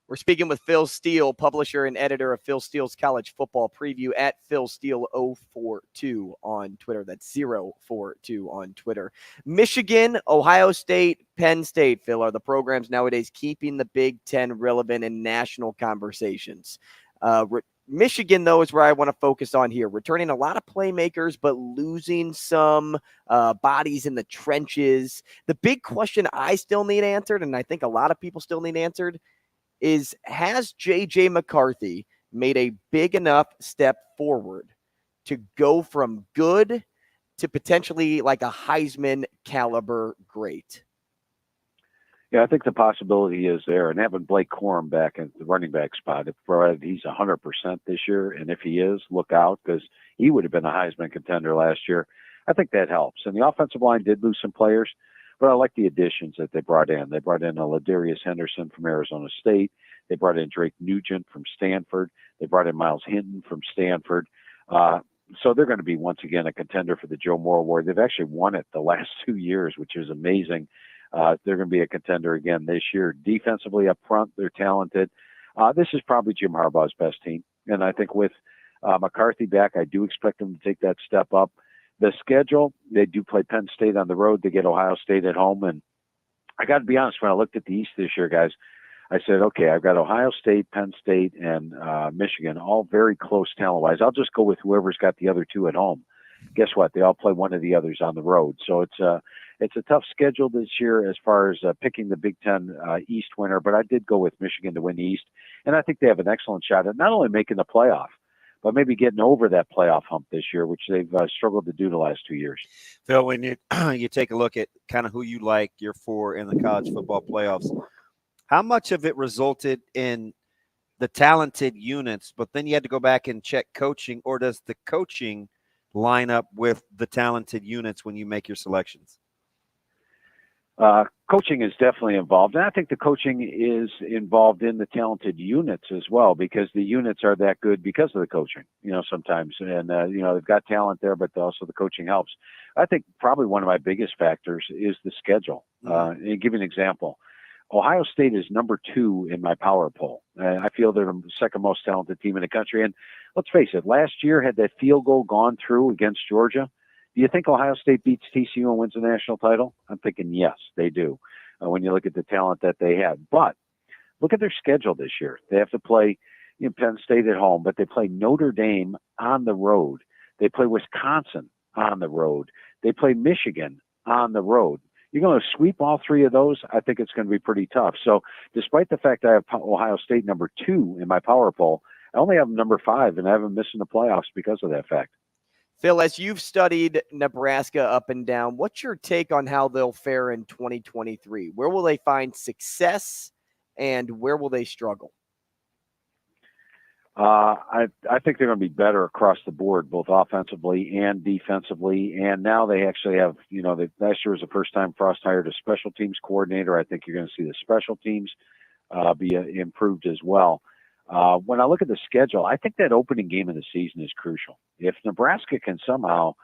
We're speaking with Phil Steele, publisher and editor of Phil Steele's College Football Preview at Phil Steele 042 on Twitter. That's 042 on Twitter. Michigan, Ohio State, Penn State, Phil, are the programs nowadays keeping the Big Ten relevant in national conversations. Michigan, though, is where I want to focus on here. Returning a lot of playmakers, but losing some bodies in the trenches. The big question I still need answered, and I think a lot of people still need answered, is has J.J. McCarthy made a big enough step forward to go from good to potentially like a Heisman caliber great? Yeah, I think the possibility is there. And having Blake Corum back at the running back spot, if he's 100% this year, and if he is, look out, because he would have been a Heisman contender last year. I think that helps. And the offensive line did lose some players, but I like the additions that they brought in. They brought in a Ladarius Henderson from Arizona State. They brought in Drake Nugent from Stanford. They brought in Miles Hinton from Stanford. So they're going to be, once again, a contender for the Joe Moore Award. They've actually won it the last 2 years, which is amazing. They're going to be a contender again this year. Defensively up front, they're talented. This is probably Jim Harbaugh's best team. And I think with McCarthy back, I do expect them to take that step up. The schedule, they do play Penn State on the road. They get Ohio State at home. And I got to be honest, when I looked at the East this year, guys, I said, okay, I've got Ohio State, Penn State, and Michigan, all very close talent-wise. I'll just go with whoever's got the other 2 at home. Guess what? They all play one of the others on the road. So it's a tough schedule this year as far as picking the Big Ten East winner, but I did go with Michigan to win the East. And I think they have an excellent shot at not only making the playoff, but maybe getting over that playoff hump this year, which they've struggled to do the last 2 years. Phil, when you you take a look at kind of who you like, your four in the college football playoffs, how much of it resulted in the talented units, but then you had to go back and check coaching, or does the coaching line up with the talented units when you make your selections? Coaching is definitely involved, and I think the coaching is involved in the talented units as well, because the units are that good because of the coaching, sometimes. And, they've got talent there, but also the coaching helps. I think probably one of my biggest factors is the schedule. And give you an example. Ohio State is number 2 in my power poll. I feel they're the second most talented team in the country. And let's face it, last year had that field goal gone through against Georgia, do you think Ohio State beats TCU and wins the national title? I'm thinking yes, they do, when you look at the talent that they have. But look at their schedule this year. They have to play Penn State at home, but they play Notre Dame on the road. They play Wisconsin on the road. They play Michigan on the road. You're going to sweep all 3 of those, I think it's going to be pretty tough. So despite the fact I have Ohio State number 2 in my power poll, I only have them number 5, and I haven't missed in the playoffs because of that fact. Phil, as you've studied Nebraska up and down, what's your take on how they'll fare in 2023? Where will they find success, and where will they struggle? I think they're going to be better across the board, both offensively and defensively. And now they actually have, last year was the first time Frost hired a special teams coordinator. I think you're going to see the special teams be improved as well. When I look at the schedule, I think that opening game of the season is crucial. If Nebraska can somehow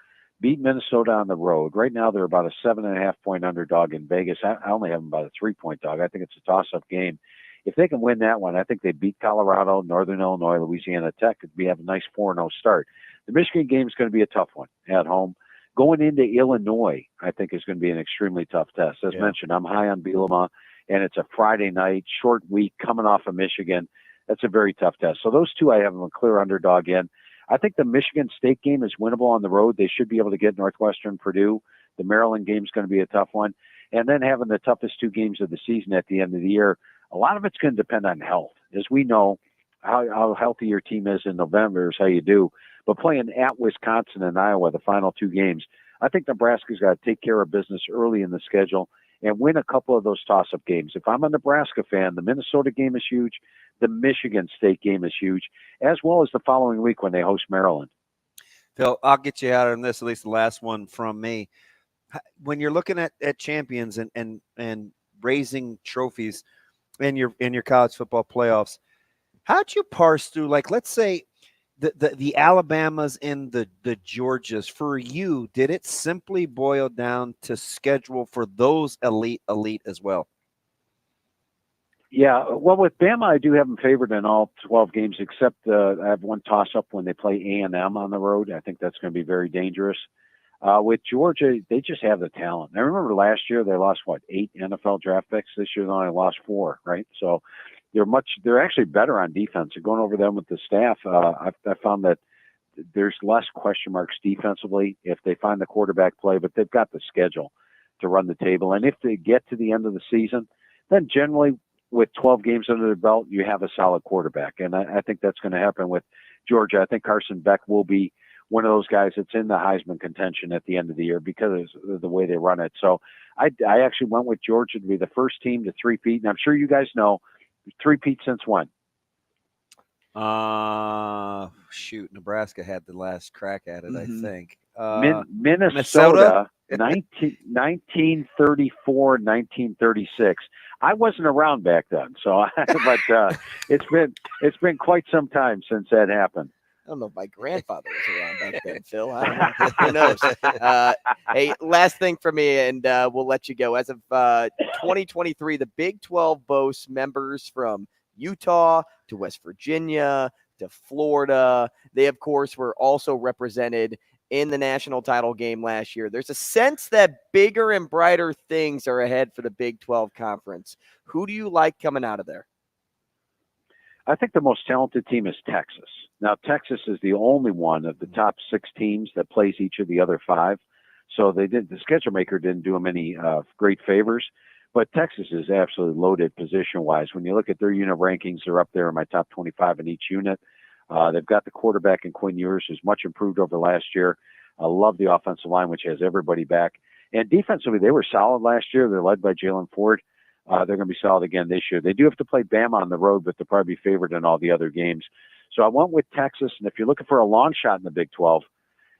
beat Minnesota on the road, right now they're about a 7.5-point underdog in Vegas. I only have them about a 3-point dog. I think it's a toss-up game. If they can win that one, I think they beat Colorado, Northern Illinois, Louisiana Tech. We have a nice 4-0 start. The Michigan game is going to be a tough one at home. Going into Illinois, I think is going to be an extremely tough test. As mentioned, I'm high on Bielema, and it's a Friday night, short week, coming off of Michigan. That's a very tough test. So those 2 I have them a clear underdog in. I think the Michigan State game is winnable on the road. They should be able to get Northwestern, Purdue. The Maryland game is going to be a tough one. And then having the toughest 2 games of the season at the end of the year, a lot of it's going to depend on health. As we know, how healthy your team is in November is how you do. But playing at Wisconsin and Iowa, the final 2 games, I think Nebraska's got to take care of business early in the schedule and win a couple of those toss-up games. If I'm a Nebraska fan, the Minnesota game is huge. The Michigan State game is huge, as well as the following week when they host Maryland. Phil, I'll get you out on this, at least the last one from me. When you're looking at champions and raising trophies in your college football playoffs, how'd you parse through, like, let's say the Alabamas and the Georgias? For you, did it simply boil down to schedule for those elite as well? Yeah, well, with Bama, I do have them favored in all 12 games, except I have one toss-up when they play A&M on the road. I think that's going to be very dangerous. With Georgia, they just have the talent. I remember last year they lost, 8 NFL draft picks. This year they only lost 4, right? So they're actually better on defense. And going over them with the staff, I found that there's less question marks defensively if they find the quarterback play, but they've got the schedule to run the table. And if they get to the end of the season, then generally with 12 games under their belt, you have a solid quarterback. And I think that's going to happen with Georgia. I think Carson Beck will be one of those guys that's in the Heisman contention at the end of the year because of the way they run it. So I actually went with Georgia to be the first team to three-peat. And I'm sure you guys know, three-peat since when? Nebraska had the last crack at it, I think. Minnesota, 1934, 1936. I wasn't around back then, so but it's been quite some time since that happened. I don't know if my grandfather was around back then, Phil. I don't know. Who knows? Hey, last thing for me, and we'll let you go. As of 2023, the Big 12 boasts members from Utah to West Virginia to Florida. They, of course, were also represented in the national title game last year. There's a sense that bigger and brighter things are ahead for the Big 12 conference. Who do you like coming out of there? I think the most talented team is Texas. Now, Texas is the only one of the top 6 teams that plays each of the other 5. So the schedule maker didn't do them any great favors. But Texas is absolutely loaded position-wise. When you look at their unit rankings, they're up there in my top 25 in each unit. They've got the quarterback in Quinn Ewers, who's much improved over last year. I love the offensive line, which has everybody back. And defensively, they were solid last year. They're led by Jalen Ford. They're going to be solid again this year. They do have to play Bama on the road, but they'll probably be favored in all the other games. So I went with Texas. And if you're looking for a long shot in the Big 12,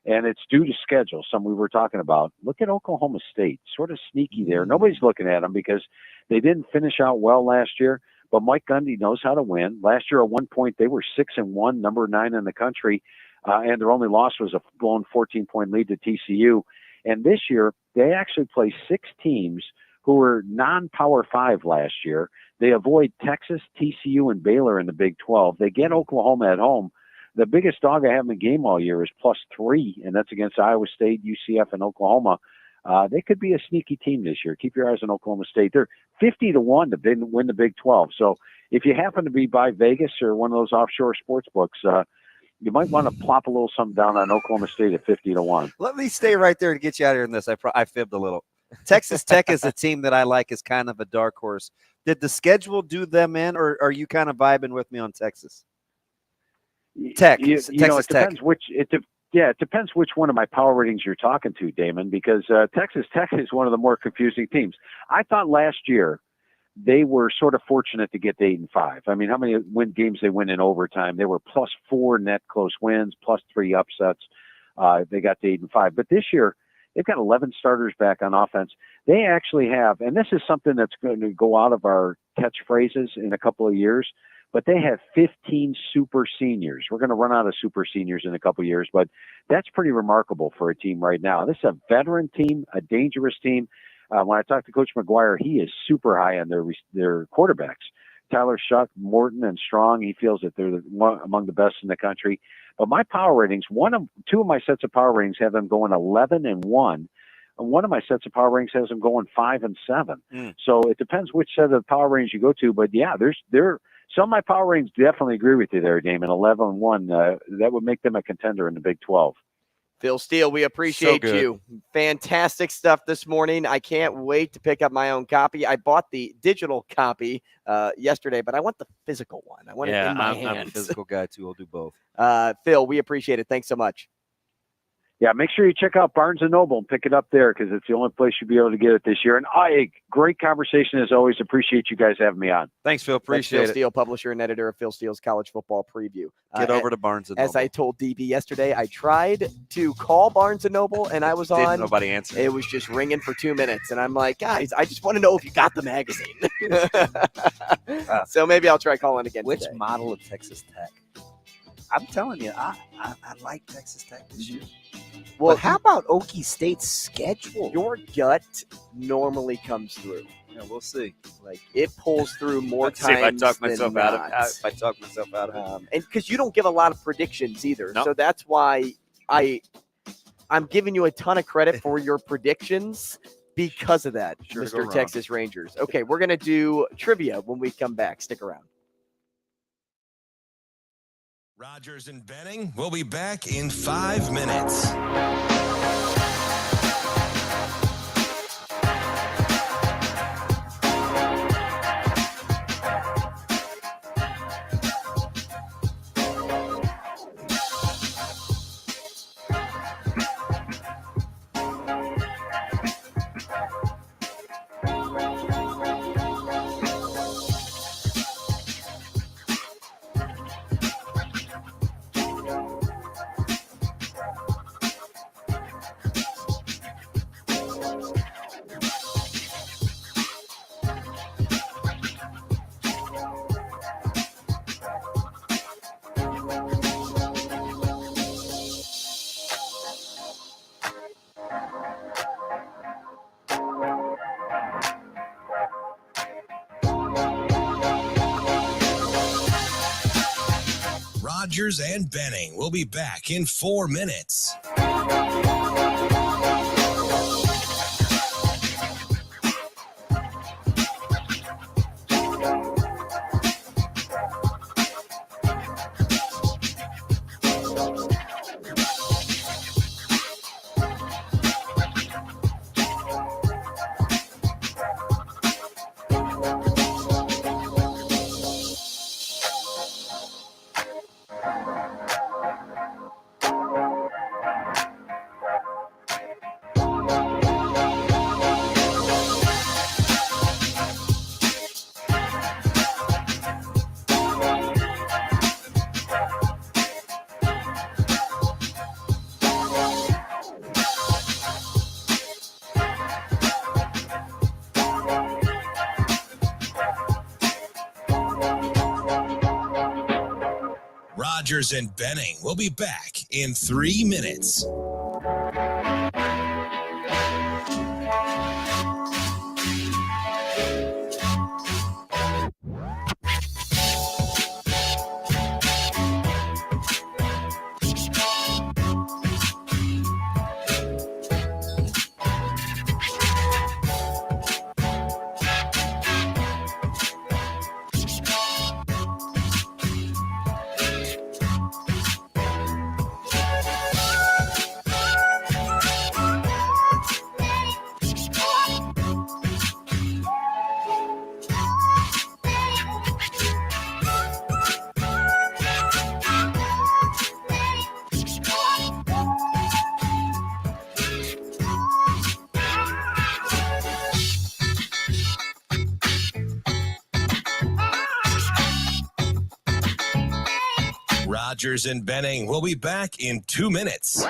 and it's due to schedule, some we were talking about, look at Oklahoma State. Sort of sneaky there. Nobody's looking at them because they didn't finish out well last year. But Mike Gundy knows how to win. Last year, at one point, they were 6-1, number 9 in the country, and their only loss was a blown 14-point lead to TCU. And this year, they actually play 6 teams who were non-Power 5 last year. They avoid Texas, TCU, and Baylor in the Big 12. They get Oklahoma at home. The biggest dog I have in the game all year is +3, and that's against Iowa State, UCF, and Oklahoma. They could be a sneaky team this year. Keep your eyes on Oklahoma State. They're 50-1 to win the Big 12. So if you happen to be by Vegas or one of those offshore sports books, you might want to plop a little something down on Oklahoma State at 50-1. Let me stay right there to get you out of here in this. I fibbed a little. Texas Tech is a team that I like as kind of a dark horse. Did the schedule do them in, or are you kind of vibing with me on Texas? Tech. It Texas depends Tech. it depends which one of my power ratings you're talking to, Damon, because Texas Tech is one of the more confusing teams. I thought last year they were sort of fortunate to get to 8-5. I mean, how many games they win in overtime? They were +4 net close wins, +3 upsets. They got to 8-5. But this year, they've got 11 starters back on offense. They actually have, and this is something that's going to go out of our catchphrases in a couple of years, but they have 15 super seniors. We're going to run out of super seniors in a couple of years, but that's pretty remarkable for a team right now. This is a veteran team, a dangerous team. When I talked to Coach McGuire, he is super high on their quarterbacks. Tyler Shuck, Morton, and Strong, he feels that they're among the best in the country. But my power ratings, two of my sets of power ratings have them going 11-1. And one of my sets of power ratings has them going 5-7. So it depends which set of power ratings you go to. But yeah, some of my power ratings definitely agree with you there, Damon. 11-1, that would make them a contender in the Big 12. Phil Steele, we appreciate you. Fantastic stuff this morning. I can't wait to pick up my own copy. I bought the digital copy yesterday, but I want the physical one. I want it in my hands. I'm a physical guy, too. I'll do both. Phil, we appreciate it. Thanks so much. Yeah, make sure you check out Barnes & Noble and pick it up there because it's the only place you'll be able to get it this year. And great conversation as always. Appreciate you guys having me on. Thanks, Phil. Appreciate Phil it. Steele, publisher and editor of Phil Steele's College Football Preview. Get over to Barnes & Noble. As I told DB yesterday, I tried to call Barnes & Noble, and I was on. Nobody answered. It was just ringing for 2 minutes. And I'm like, guys, I just want to know if you got the magazine. So maybe I'll try calling again Which today. model of Texas Tech? I'm telling you, I like Texas Tech this year. Well, how about Okie State's schedule? Your gut normally comes through. Yeah, we'll see. Like it pulls through more Let's see times if I talk myself than out not. of it. If I talk myself out of it. And because you don't give a lot of predictions either, Nope. so that's why I'm giving you a ton of credit for your predictions because of that, Sure to go Mr. wrong. Texas Rangers. Okay, we're gonna do trivia when we come back. Stick around. Rogers and Benning will be back in 5 minutes. Rogers and Benning will be back in 4 minutes. Rogers and Benning will be back in 3 minutes. Rogers and Benning will be back in 2 minutes.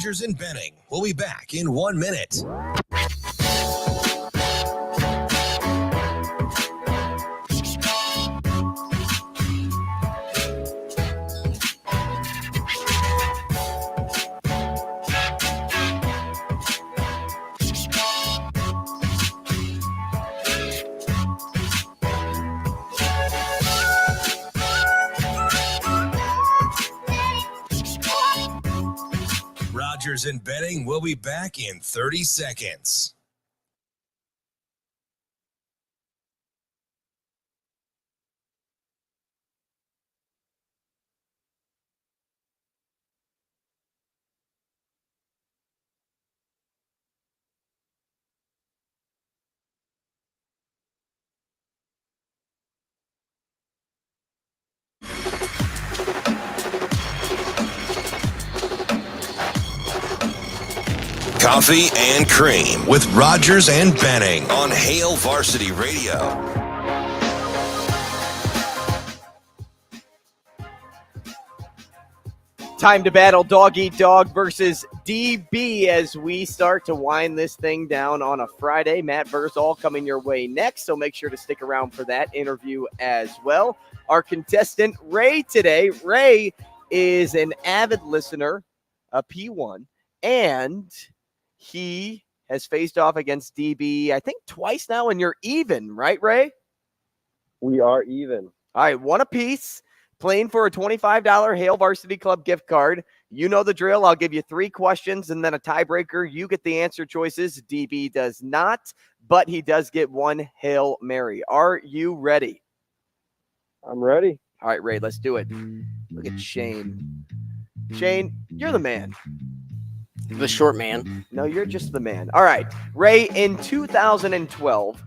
Rogers and Benning will be back in 1 minute. Rogers and Benning will be back in 30 seconds. Coffee and Cream with Rogers and Benning on Hail Varsity Radio. Time to battle Dog Eat Dog versus DB as we start to wind this thing down on a Friday. Matt Versal coming your way next, so make sure to stick around for that interview as well. Our contestant, Ray, today. Ray is an avid listener, a P1, and he has faced off against DB, I think, twice now, and you're even, right, Ray? We are even. All right, one apiece, playing for a $25 Hail Varsity Club gift card. You know the drill. I'll give you 3 questions and then a tiebreaker. You get the answer choices. DB does not, but he does get 1 Hail Mary. Are you ready? I'm ready. All right, Ray, let's do it. Look at Shane. Shane, you're the man. The short man. No, you're just the man. All right. Ray, in 2012,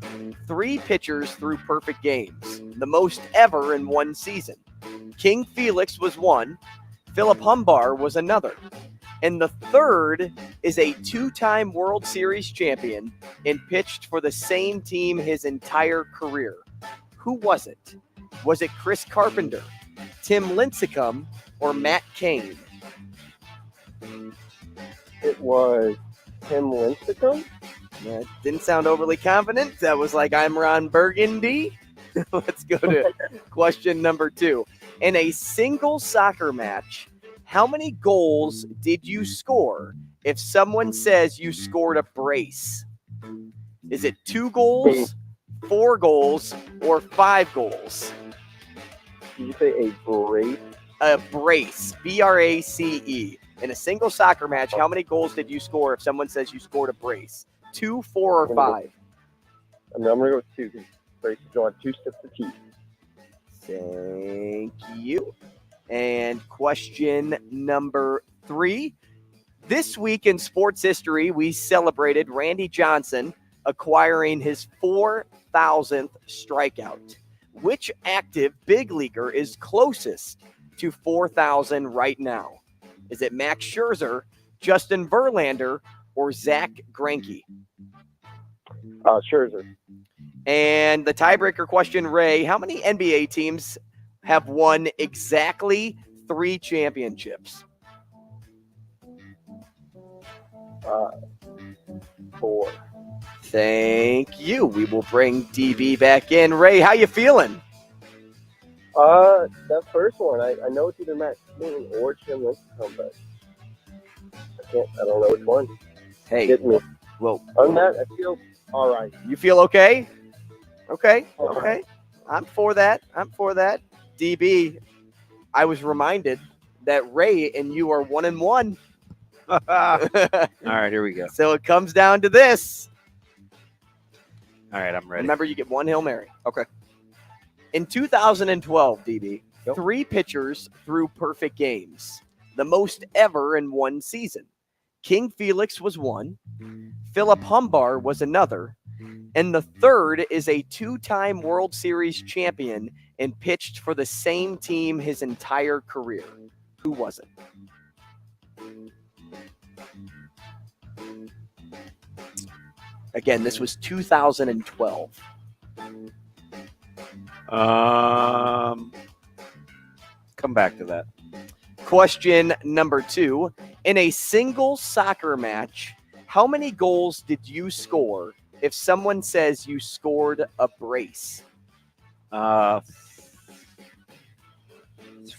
3 pitchers threw perfect games, the most ever in one season. King Felix was one. Philip Humbar was another. And the third is a 2-time World Series champion and pitched for the same team his entire career. Who was it? Was it Chris Carpenter, Tim Lincecum, or Matt Cain? It was Tim Lincecum. That didn't sound overly confident. That was like, I'm Ron Burgundy. Let's go to question number 2. In a single soccer match, how many goals did you score if someone says you scored a brace? Is it 2 goals, 4 goals, or 5 goals? Did you say a brace? A brace. B-R-A-C-E. In a single soccer match, how many goals did you score if someone says you scored a brace? 2, 4, or 5? I'm going to go with 2. Braces don't have 2 sets of teeth. Thank you. And question number 3. This week in sports history, we celebrated Randy Johnson acquiring his 4,000th strikeout. Which active big leaguer is closest to 4,000 right now? Is it Max Scherzer, Justin Verlander, or Zach Greinke? Scherzer. And the tiebreaker question, Ray, how many NBA teams have won exactly 3 championships? 4. Thank you. We will bring DB back in. Ray, how you feeling? That first one, I know it's either Matt Cain or Tim Lincecum, but I don't know which one. Hey, hit me. Well, other than that, I feel all right. You feel okay? Okay. I'm for that. DB, I was reminded that Ray and you are 1-1. All right, here we go. So it comes down to this. All right, I'm ready. Remember, you get 1 Hail Mary. Okay. In 2012, DB, 3 pitchers threw perfect games, the most ever in one season. King Felix was one, Philip Humbar was another, and the third is a 2-time World Series champion and pitched for the same team his entire career. Who was it? Again, this was 2012. Come back to that. Question number 2. In a single soccer match, how many goals did you score if someone says you scored a brace? It's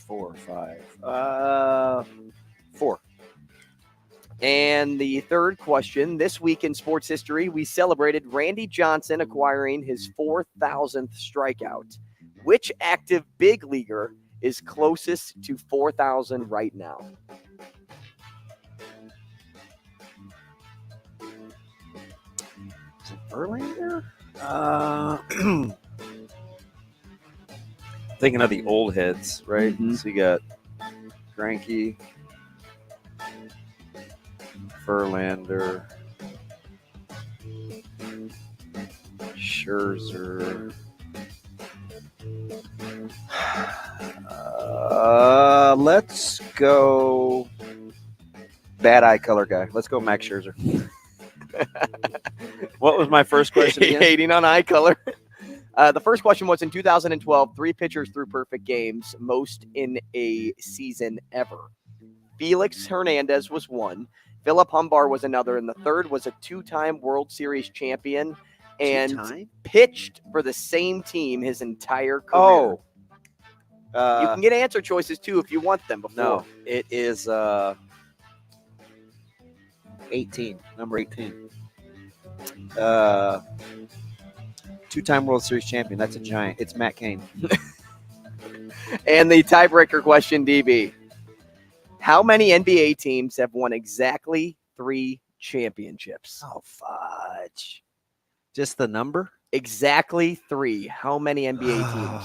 4 or 5. 4. And the third question, this week in sports history, we celebrated Randy Johnson acquiring his 4,000th strikeout. Which active big leaguer is closest to 4,000 right now? Is it Verlander? Thinking of the old heads, right? Mm-hmm. So you got Greinke, Verlander, Scherzer. Let's go bad eye color guy. Let's go Max Scherzer. What was my first question again? Hating on eye color. The first question was in 2012, 3 pitchers threw perfect games, most in a season ever. Felix Hernandez was one. Philip Humbar was another, and the third was a 2-time World Series champion and pitched for the same team his entire career. You can get answer choices, too, if you want them before. No, it is 18, number 18. 2-time World Series champion. That's a giant. It's Matt Cain. And the tiebreaker question, DB. How many NBA teams have won exactly 3 championships? Oh, fudge. Just the number? Exactly 3. How many NBA teams?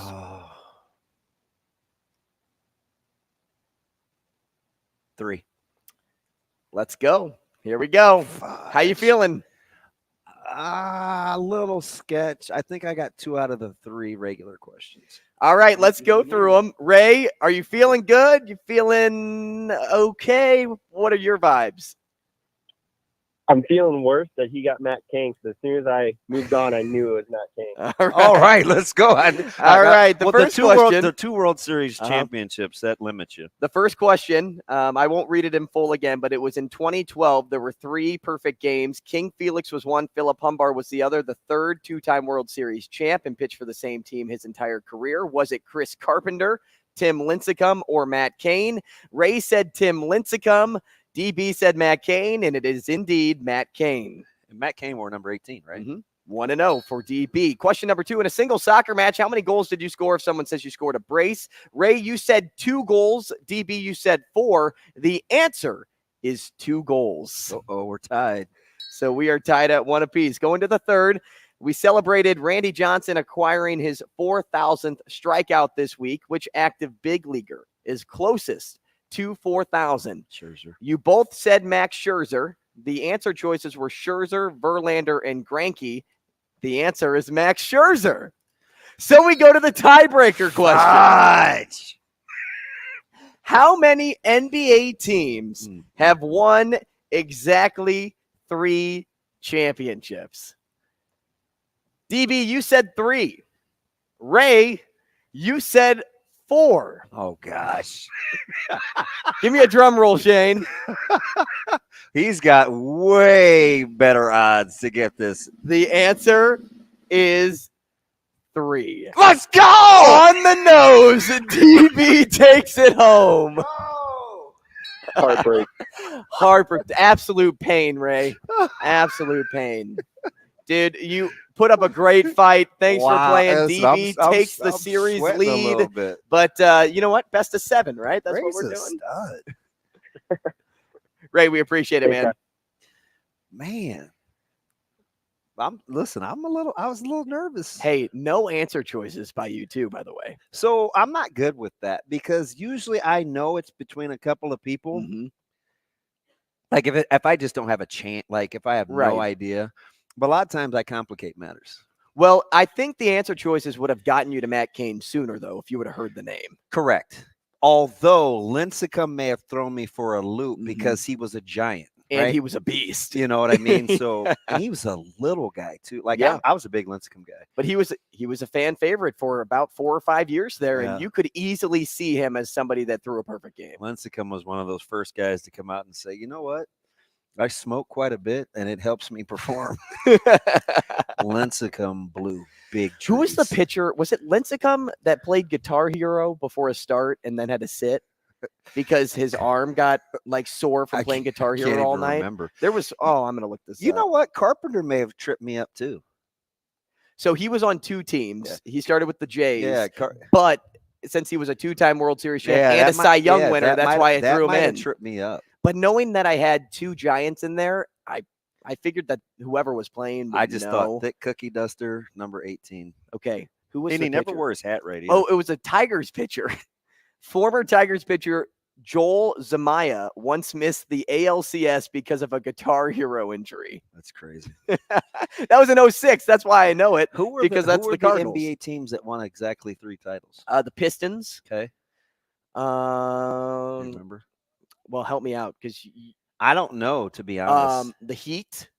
3. Let's go. Here we go. How you feeling? A little sketch. I think I got 2 out of the 3 regular questions. All right, let's go through them. Ray, are you feeling good? You feeling okay? What are your vibes? I'm feeling worse that he got Matt Cain, because as soon as I moved on, I knew it was Matt Cain. All right, let's go. All right, the first question. The 2 World Series championships, that limits you. The first question, I won't read it in full again, but it was in 2012. There were 3 perfect games. King Felix was one. Philip Humbar was the other. The third 2-time World Series champ and pitched for the same team his entire career. Was it Chris Carpenter, Tim Lincecum, or Matt Cain? Ray said Tim Lincecum. DB said Matt Cain, and it is indeed Matt Cain. And Matt Cain wore number 18, right? Mm-hmm. 1-0 for DB. Question number 2. In a single soccer match, how many goals did you score if someone says you scored a brace? Ray, you said 2 goals. DB, you said 4. The answer is 2 goals. Uh-oh, we're tied. So we are tied at 1 apiece. Going to the third, we celebrated Randy Johnson acquiring his 4,000th strikeout this week. Which active big leaguer is closest to 4,000? Scherzer. You both said Max Scherzer. The answer choices were Scherzer, Verlander, and Greinke. The answer is Max Scherzer. So we go to the tiebreaker question. How many NBA teams have won exactly 3 championships? DB, you said 3. Ray, you said 4. Oh, gosh. Give me a drum roll, Shane. He's got way better odds to get this. The answer is 3. Let's go! On the nose, DB takes it home. Heartbreak. Heartbreak. Absolute pain, Ray. Absolute pain. Dude, you put up a great fight. Thanks for playing. DB takes the series lead. But you know what? Best of 7, right? That's what we're doing. Ray, we appreciate it, man. Man. I was a little nervous. Hey, no answer choices by you too, by the way. So I'm not good with that because usually I know it's between a couple of people. Mm-hmm. Like if I just don't have a chance, like if I have no idea. But a lot of times I complicate matters. Well, I think the answer choices would have gotten you to Matt Cain sooner, though, if you would have heard the name. Correct. Although Lincecum may have thrown me for a loop because he was a giant. And he was a beast. You know what I mean? So and he was a little guy too. Like I was a big Lincecum guy. But he was a fan favorite for about 4 or 5 years there, and you could easily see him as somebody that threw a perfect game. Lincecum was one of those first guys to come out and say, you know what? I smoke quite a bit, and it helps me perform. Lincecum blew big trees. Who was the pitcher? Was it Lincecum that played Guitar Hero before a start and then had to sit because his arm got like sore from playing Guitar Hero all night? Remember. There was. Oh, I'm gonna look this. You up. know what? Carpenter may have tripped me up too. So he was on 2 teams. Yeah. He started with the Jays. Yeah, but since he was a 2-time World Series champ and a Cy Young winner, that's why I threw him in. Tripped me up. But knowing that I had 2 giants in there, I figured that whoever was playing would I just thought thick cookie duster, number 18. Okay. Who was and the he pitcher? never wore his hat right either. Oh, it was a Tigers pitcher. Former Tigers pitcher Joel Zamaya once missed the ALCS because of a Guitar Hero injury. That's crazy. That was in 06. That's why I know it. Who were because that's the Cardinals. NBA teams that won exactly 3 titles? The Pistons. Okay. Remember? Well, help me out because I don't know, to be honest. The Heat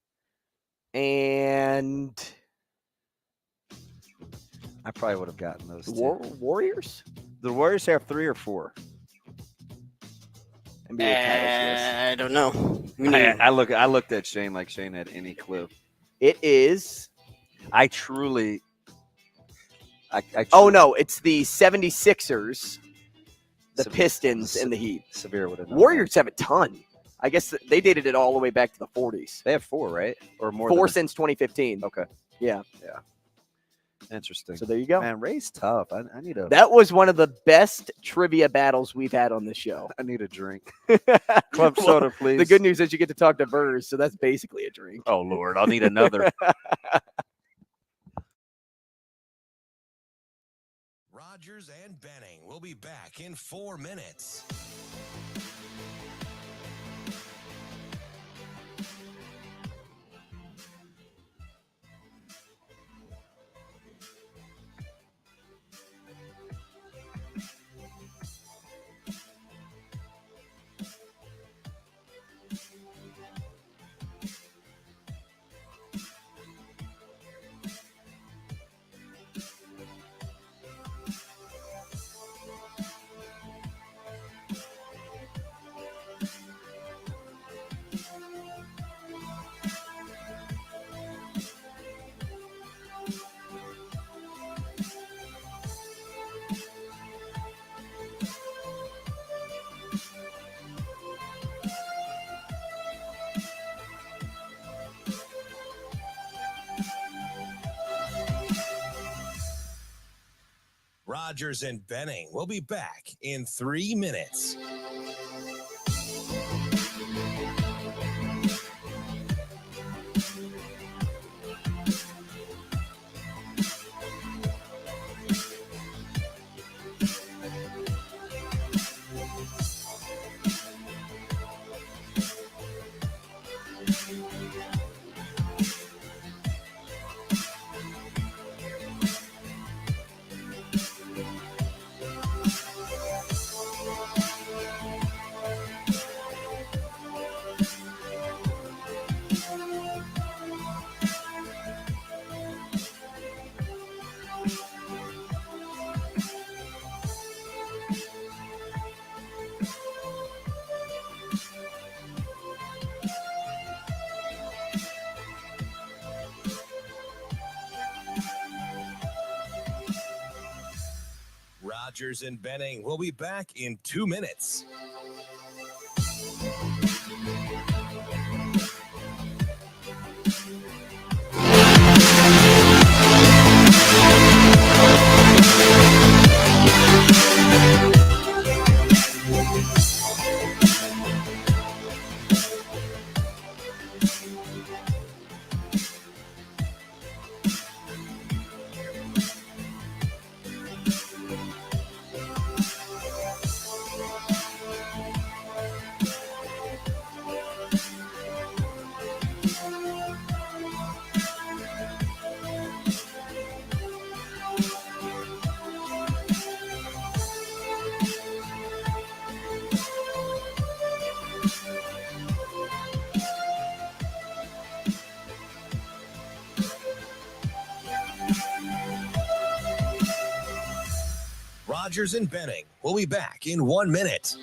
and I probably would have gotten those. Warriors. The Warriors have 3 or 4. I don't know. I looked at Shane like Shane had any clue. It is. I truly. Oh no! It's the 76ers, the Pistons, and the Heat. Severe would have known. Warriors have a ton. I guess they dated it all the way back to the 40s. They have 4, right? Or more? 4 since 2015. Okay. Yeah. Yeah. Interesting. So there you go. Man, Ray's tough. I need a. That was one of the best trivia battles we've had on the show. I need a drink. Club soda, please. The good news is you get to talk to Verz, so that's basically a drink. Oh Lord, I'll need another. Rogers and Benning will be back in 4 minutes. Rogers and Benning will be back in 3 minutes. Rogers and Benning will be back in 2 minutes. Rogers and Benning will be back in 1 minute.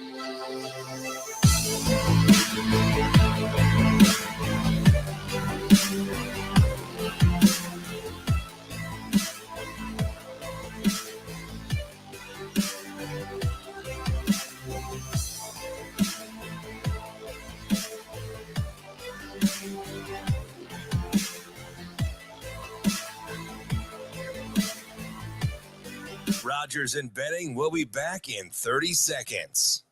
Rogers and Benning will be back in 30 seconds.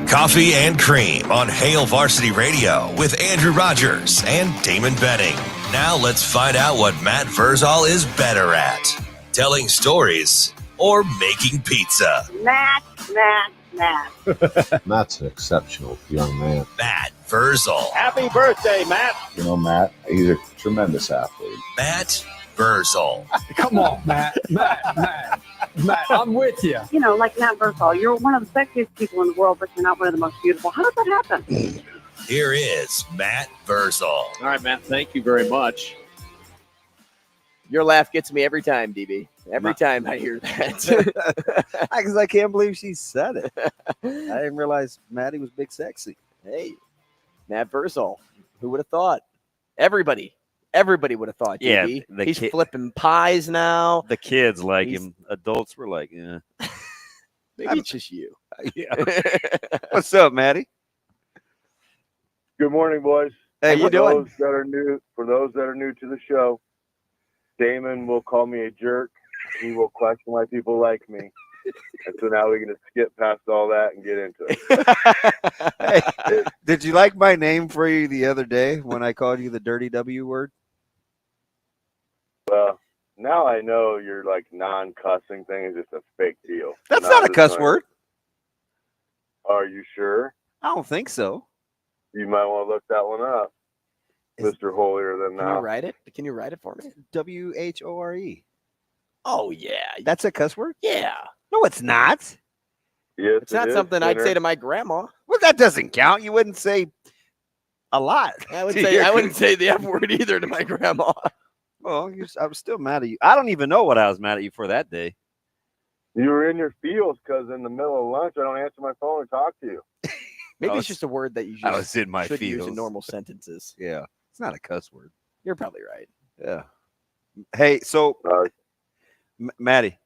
Coffee and Cream on Hail Varsity Radio with Andrew Rogers and Damon Benning. Now let's find out what Matt Vrzal is better at, telling stories or making pizza. Matt. Matt's an exceptional young man. Matt Versal. Happy birthday, Matt. You know, Matt, he's a tremendous athlete. Matt Versal. Come on, Matt, I'm with you. You know, like Matt Versal, you're one of the sexiest people in the world, but you're not one of the most beautiful. How does that happen? Here is Matt Versal. All right, Matt, thank you very much. Your laugh gets me every time, DB. Every time I hear that. Because I can't believe she said it. I didn't realize Maddie was big sexy. Hey, Matt Versal. Who would have thought? Everybody would have thought, Yeah, DB. He's flipping pies now. The kids like him. Adults were like, yeah. Maybe it's just you. Yeah. What's up, Maddie? Good morning, boys. Hey, you doing? For those that are new to the show, Damon will call me a jerk. He will question why people like me. And so now we're going to skip past all that and get into it. Hey, did you like my name for you the other day when I called you the dirty W word? Well, now I know your like non-cussing thing is just a fake deal. That's not a cuss word. Are you sure? I don't think so. You might want to look that one up. Mr. Holier than Can thou. you write it? Can you write it for me? WHORE. Oh, yeah. That's a cuss word? Yeah. No, it's not. Yes, It's not something I'd say to my grandma. Well, that doesn't count. You wouldn't say a lot. I wouldn't say the F word either to my grandma. Well, I was still mad at you. I don't even know what I was mad at you for that day. You were in your feels because in the middle of lunch, I don't answer my phone and talk to you. Maybe it's just a word that you I was in my should use in feels. normal sentences. Yeah, it's not a cuss word. You're probably right. Yeah. Hey, so Maddie,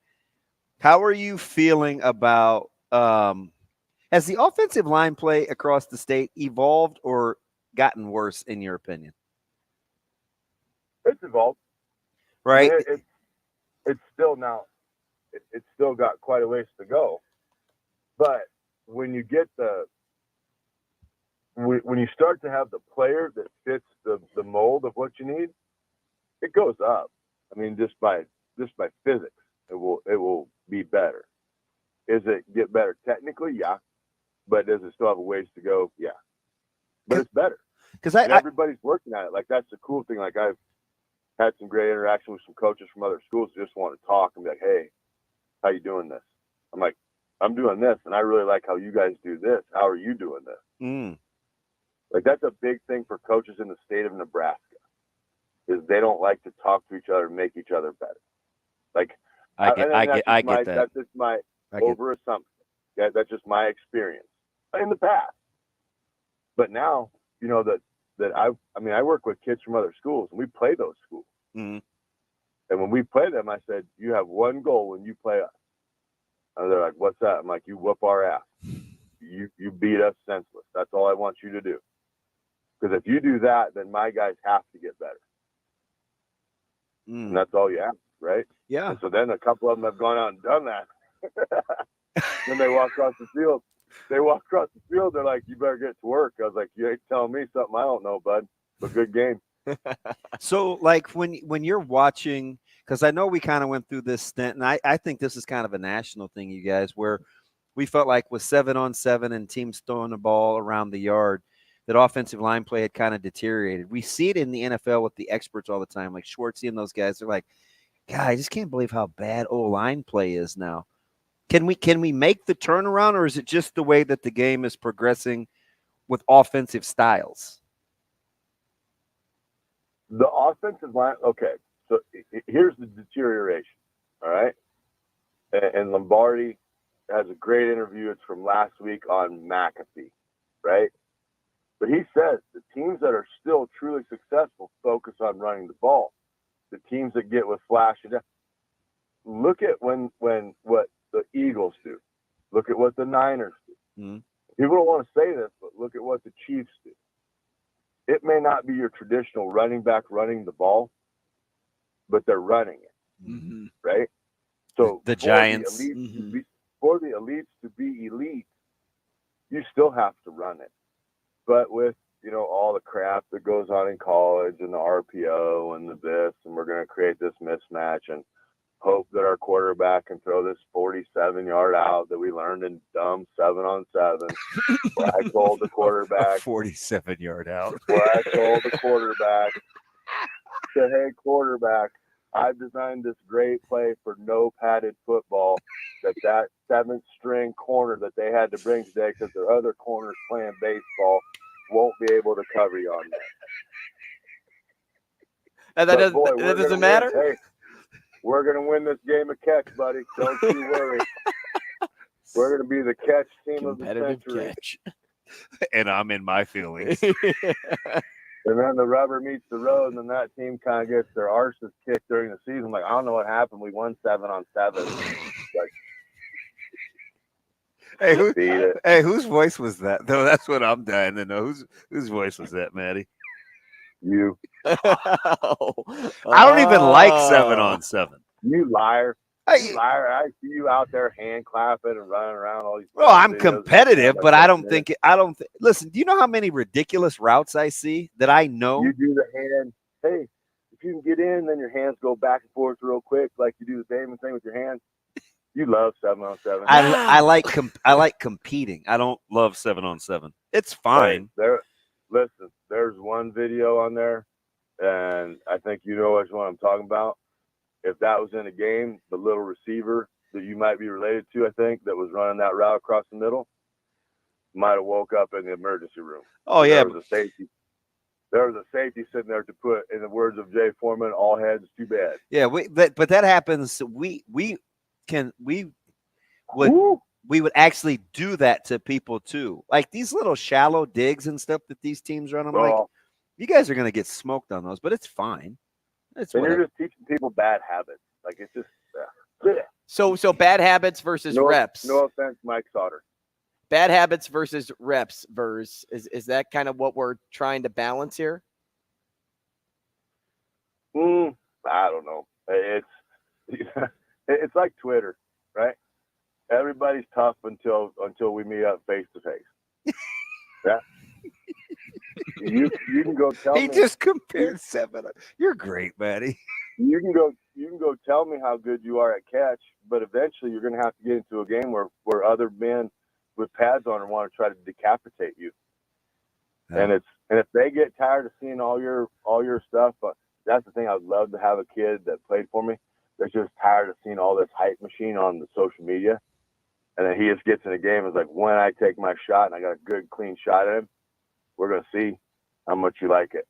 how are you feeling about has the offensive line play across the state evolved or gotten worse in your opinion? It's evolved. Right. I mean, it's still now. It's still got quite a ways to go. But when you get when you start to have the player that fits the mold of what you need, it goes up. I mean, just by physics, it will be better. Is it get better technically? Yeah. But does it still have a ways to go? Yeah. But it's better because everybody's working at it. Like that's the cool thing. Like I've had some great interaction with some coaches from other schools who just want to talk and be like, "Hey, how you doing this?" I'm like, "I'm doing this, and I really like how you guys do this. How are you doing this?" Like that's a big thing for coaches in the state of Nebraska, is they don't like to talk to each other and make each other better. Like I get that. That's just my over assumption. Yeah, that's just my experience in the past. But now, you know that I work with kids from other schools, and we play those schools. And when we play them, I said, "You have one goal when you play us." And they're like, "What's that?" I'm like, "You whoop our ass. You beat us senseless. That's all I want you to do. Because if you do that, then my guys have to get better." And that's all you ask, right? Yeah. And so then a couple of them have gone out and done that. Then they walk across the field. They're like, "You better get to work." I was like, "You ain't telling me something I don't know, bud. But good game." So, like when you're watching, because I know we kind of went through this stint, and I think this is kind of a national thing, you guys, where we felt like with 7-on-7 and teams throwing the ball around the yard, that offensive line play had kind of deteriorated. We see it in the NFL with the experts all the time, like Schwartzy and those guys. They're like, "God, I just can't believe how bad O-line play is now." Can we make the turnaround, or is it just the way that the game is progressing with offensive styles? The offensive line, okay, so here's the deterioration, all right? And Lombardi has a great interview. It's from last week on McAfee, right? But he says the teams that are still truly successful focus on running the ball. The teams that get with flash, look at when what the Eagles do. Look at what the Niners do. People don't want to say this, but look at what the Chiefs do. It may not be your traditional running back running the ball, but they're running it, right? So the Giants, for the elites to be elite, you still have to run it. But with all the crap that goes on in college and the RPO and the this, and we're going to create this mismatch and hope that our quarterback can throw this 47-yard out that we learned in dumb 7-on-7. Where I told the quarterback 47-yard out. Where I told the quarterback, said, "Hey, quarterback, I've designed this great play for no padded football. That seventh string corner that they had to bring today because their other corners playing baseball won't be able to cover you on that." And that doesn't matter. Hey, we're going to win this game of catch, buddy. Don't you worry. We're going to be the catch team of the century. Catch. And I'm in my feelings. And then the rubber meets the road, and then that team kind of gets their arses kicked during the season. Like, I don't know what happened. We won 7-on-7. Hey, whose voice was that? No, that's what I'm dying to know. Whose voice was that, Maddie? You. I don't even like 7-on-7. You liar. You liar. I see you out there hand clapping and running around all these. Well, I'm competitive, but I don't think listen, do you know how many ridiculous routes I see that I know? You do the hand. Hey, if you can get in, then your hands go back and forth real quick, like you do the Damon thing with your hands. You love 7-on-7. I like competing. I don't love 7-on-7. It's fine. Listen, there's one video on there, and I think you know which one I'm talking about. If that was in a game, the little receiver that you might be related to, I think, that was running that route across the middle, might have woke up in the emergency room. Oh, yeah. There was a safety sitting there to put, in the words of Jay Foreman, all heads too bad. Yeah, but that happens. We we would actually do that to people too. Like these little shallow digs and stuff that these teams run. I'm like, you guys are going to get smoked on those, but it's fine. It's and whatever. you're just teaching people bad habits. Like it's just So bad habits versus reps. No offense, Mike Sautter. Bad habits versus reps. Verse is that kind of what we're trying to balance here? I don't know. It's like Twitter, right? Everybody's tough until we meet up face to face. Yeah. You can go tell me. He just compared 7. You're great, Matty. You can go tell me how good you are at catch, but eventually you're going to have to get into a game where other men with pads on want to try to decapitate you. Yeah. And if they get tired of seeing all your stuff, that's the thing. I'd love to have a kid that played for me that's just tired of seeing all this hype machine on the social media. And then he just gets in a game and is like, when I take my shot and I got a good, clean shot at him, we're going to see how much you like it.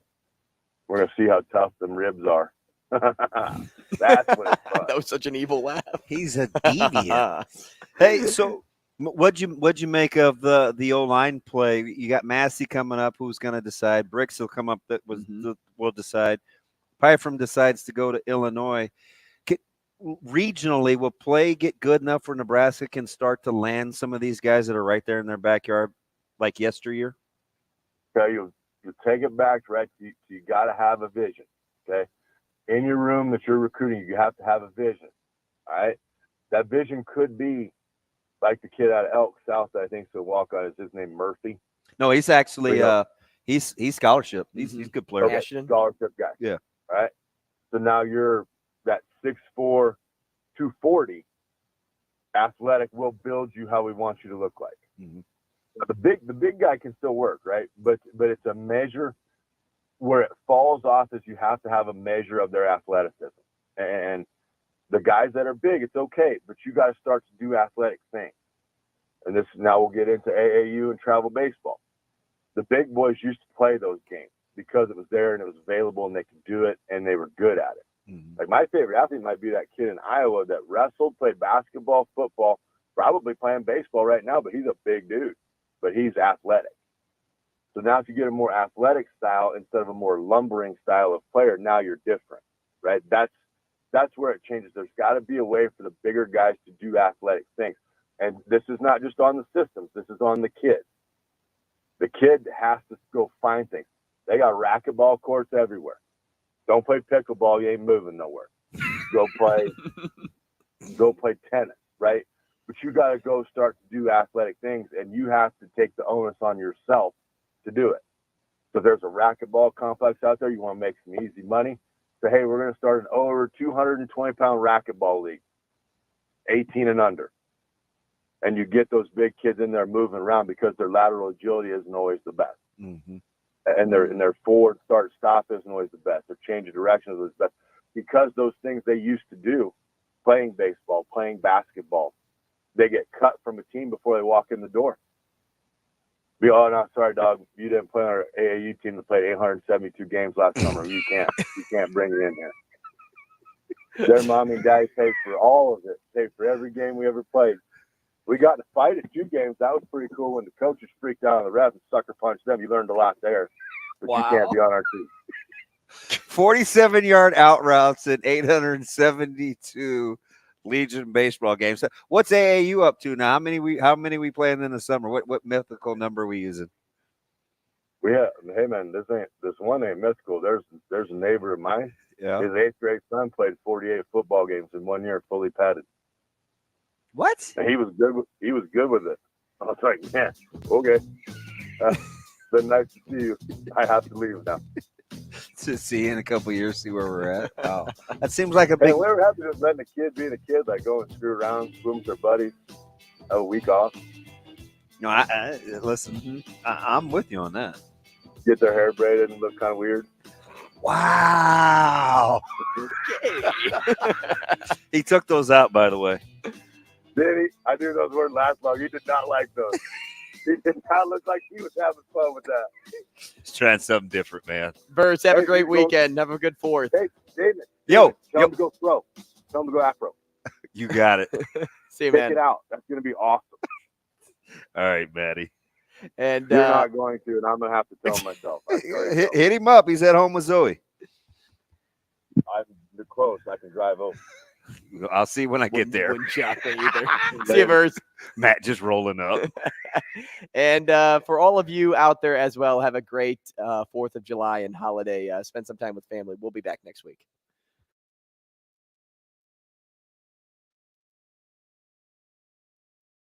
We're going to see how tough them ribs are. That's what it's fun. That was such an evil laugh. He's a deviant. Hey, so what'd you make of the O-line play? You got Massey coming up, who's going to decide. Bricks will come up that will decide. Pyfrom decides to go to Illinois. Regionally, will play get good enough where Nebraska can start to land some of these guys that are right there in their backyard like yesteryear? Okay, you take it back, right? You got to have a vision, okay? In your room that you're recruiting, you have to have a vision, all right? That vision could be like the kid out of Elk South that I think is a walk-on. Is his name Murphy? No, he's actually he's scholarship. He's a good player. Okay, scholarship guy. Yeah. All right? So now you're that 6'4", 240 athletic will build you how we want you to look like. Mm-hmm. Now, the big guy can still work, right? But it's a measure where it falls off is you have to have a measure of their athleticism. And the guys that are big, it's okay, but you got to start to do athletic things. And this now we'll get into AAU and travel baseball. The big boys used to play those games because it was there and it was available and they could do it and they were good at it. Like my favorite athlete might be that kid in Iowa that wrestled, played basketball, football, probably playing baseball right now, but he's a big dude, but he's athletic. So now if you get a more athletic style instead of a more lumbering style of player, now you're different, right? That's where it changes. There's got to be a way for the bigger guys to do athletic things. And this is not just on the systems. This is on the kid. The kid has to go find things. They got racquetball courts everywhere. Don't play pickleball. You ain't moving nowhere. Go play tennis, right? But you got to go start to do athletic things, and you have to take the onus on yourself to do it. So there's a racquetball complex out there. You want to make some easy money. Say, hey, we're going to start an over 220-pound racquetball league, 18 and under. And you get those big kids in there moving around because their lateral agility isn't always the best. Mm-hmm. And their forward start stop isn't always the best. Their change of direction is always the best. Because those things they used to do, playing baseball, playing basketball, they get cut from a team before they walk in the door. Oh, no, sorry, dog. You didn't play on our AAU team that played 872 games last summer. You can't bring it in here. Their mommy and daddy paid for all of it, paid for every game we ever played. We got in a fight at 2 games. That was pretty cool when the coaches freaked out on the refs and sucker punched them. You learned a lot there, but you can't be on our team. 47-yard out routes in 872 Legion baseball games. What's AAU up to now? How many we playing in the summer? What mythical number are we using? Hey man, this one ain't mythical. There's a neighbor of mine. Yeah. His 8th grade son played 48 football games in 1 year, fully padded. What? And he was good with it. I was like, man, okay. Been nice to see you. I have to leave now. To see in a couple of years, see where we're at. Wow. That seems like a big. Hey, we were happy just letting a kid being a kid, like go and screw around, swim with their buddies, have a week off. No, I listen. I'm with you on that. Get their hair braided and look kind of weird. Wow. He took those out, by the way. Did he? I knew those weren't last long. He did not like those. He did not look like he was having fun with that. He's trying something different, man. Verse, have a great weekend. Have a good 4th. Hey, David. Yo. Tell him to go throw. Tell him to go afro. You got it. See you, Pick man. it out. That's going to be awesome. All right, Matty. And You're not going to, and I'm going to have to tell him myself. Hit him up. He's at home with Zoe. I'm close. I can drive over. I'll see when I get there. Wouldn't shock me either. See you, Verse. Matt just rolling up. And for all of you out there as well, have a great 4th of July and holiday. Spend some time with family. We'll be back next week.